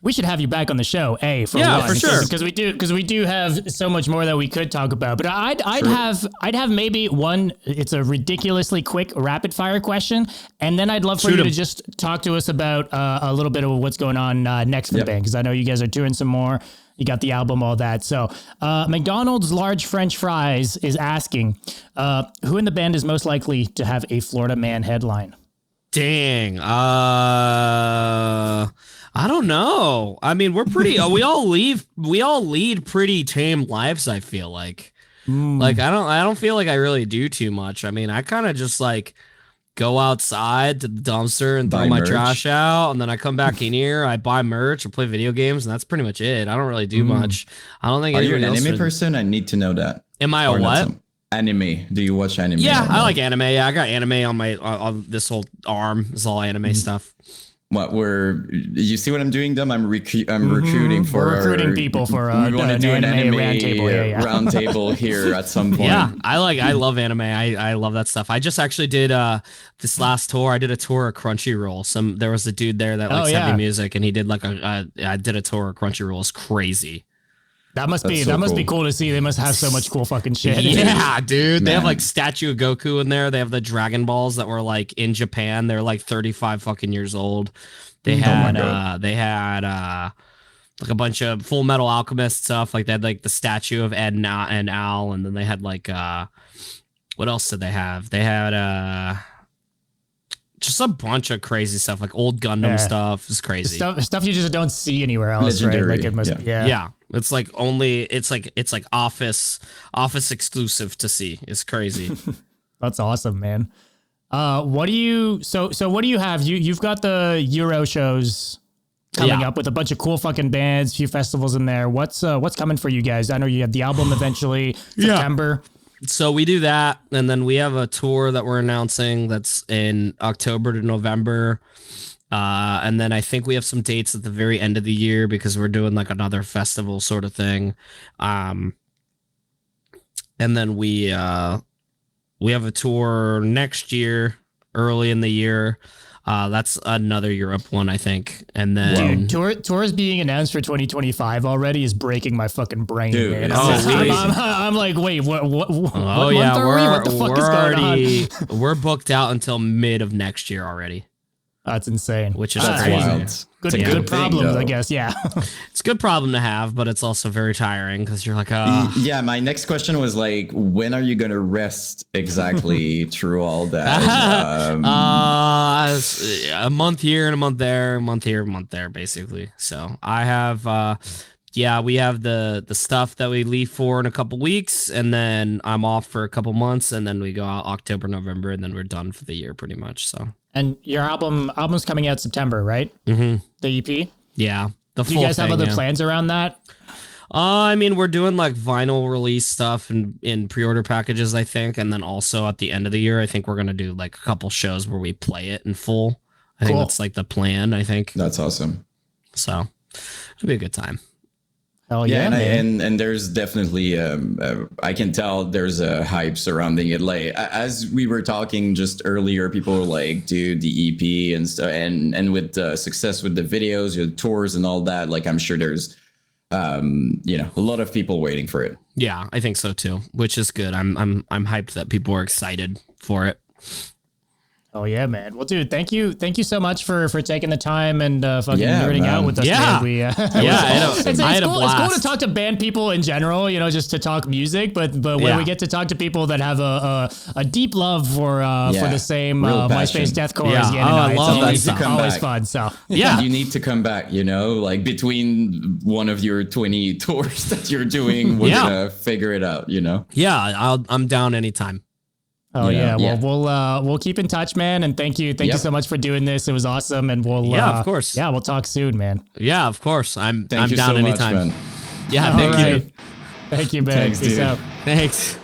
we should have you back on the show, for sure, because we do have so much more that we could talk about. But I'd have maybe one. It's a ridiculously quick rapid fire question, and then I'd love for you to just talk to us about a little bit of what's going on next for the band, because I know you guys are doing some more. You got the album, all that. So McDonald's Large French Fries is asking, who in the band is most likely to have a Florida Man headline? Dang. I don't know. I mean, we're pretty. we all lead pretty tame lives. I feel like, like I don't feel like I really do too much. I mean, I kind of just like go outside to the dumpster and throw my trash out, and then I come back in here. I buy merch, I play video games, and that's pretty much it. I don't really do much. I don't think. Are you an anime person? I need to know that. Am I a what? Anime. Do you watch anime? Yeah, I like anime. Yeah, I got anime on my on this whole arm. It's all anime stuff. You see what I'm doing, Dom? I'm recruiting for recruiting people for we want to do an anime roundtable here at some point. Yeah, I love anime. I love that stuff. I just actually did this last tour. I did a tour of Crunchyroll. There was a dude there that likes heavy music, and he did like I did a tour of Crunchyroll. It's crazy. That must be cool to see. They must have so much cool fucking shit. Yeah, dude. They have like statue of Goku in there. They have the Dragon Balls that were like in Japan. They're like 35 fucking years old. They had like a bunch of Full Metal Alchemist stuff. Like they had like the statue of Ed and Al, and then they had like what else did they have? They had just a bunch of crazy stuff, like old Gundam stuff. It's crazy stuff you just don't see anywhere else. Legendary. Right? Like it must, yeah. It's like it's like office exclusive to see. It's crazy. That's awesome, man. What do you what do you have? You've got the Euro shows coming up with a bunch of cool fucking bands, few festivals in there. What's coming for you guys? I know you have the album eventually, September. So we do that, and then we have a tour that we're announcing that's in October to November. And then I think we have some dates at the very end of the year because we're doing like another festival sort of thing. And then we have a tour next year, early in the year. That's another Europe one, I think. And then tours being announced for 2025 already is breaking my fucking brain. Dude, man. I'm like, wait, what yeah, what the fuck is going on? We're booked out until mid of next year already. That's insane. Which is That's crazy. wild. Good problems, I guess. Yeah. It's a good problem to have, but it's also very tiring because you're like, yeah, my next question was like, when are you going to rest exactly through all that? A month here and a month there, a month here, a month there, basically. So I have, we have the stuff that we leave for in a couple weeks, and then I'm off for a couple months, and then we go out October, November, and then we're done for the year pretty much. So. And your album's coming out September, right? Mm-hmm. The EP? Yeah. Do you guys have other plans around that? I mean, we're doing like vinyl release stuff in pre-order packages, I think. And then also at the end of the year, I think we're going to do like a couple shows where we play it in full. I think that's like the plan, I think. That's awesome. So it'll be a good time. Hell yeah, and there's definitely I can tell there's a hype surrounding it. Like as we were talking just earlier, people were like, dude, the EP and stuff, and with the success with the videos, your tours and all that, like I'm sure there's a lot of people waiting for it. Yeah, I think so too, which is good. I'm hyped that people are excited for it. Oh yeah, man. Well, dude, thank you so much for taking the time and fucking nerding out with us. Yeah, man. It's cool to talk to band people in general, just to talk music. But when we get to talk to people that have a deep love for the same MySpace deathcore as Yan and I love that it's stuff. always fun. So yeah, you need to come back. Like between one of your 20 tours that you're doing, we're gonna figure it out. Yeah, I'm down anytime. Oh yeah. Well, we'll keep in touch, man. And thank you so much for doing this. It was awesome. And we'll of course. Yeah, we'll talk soon, man. Yeah, of course. I'm Thank you down so anytime. much, man. Yeah, thank you. Thank you, man. Thanks, Peace dude. out. Thanks.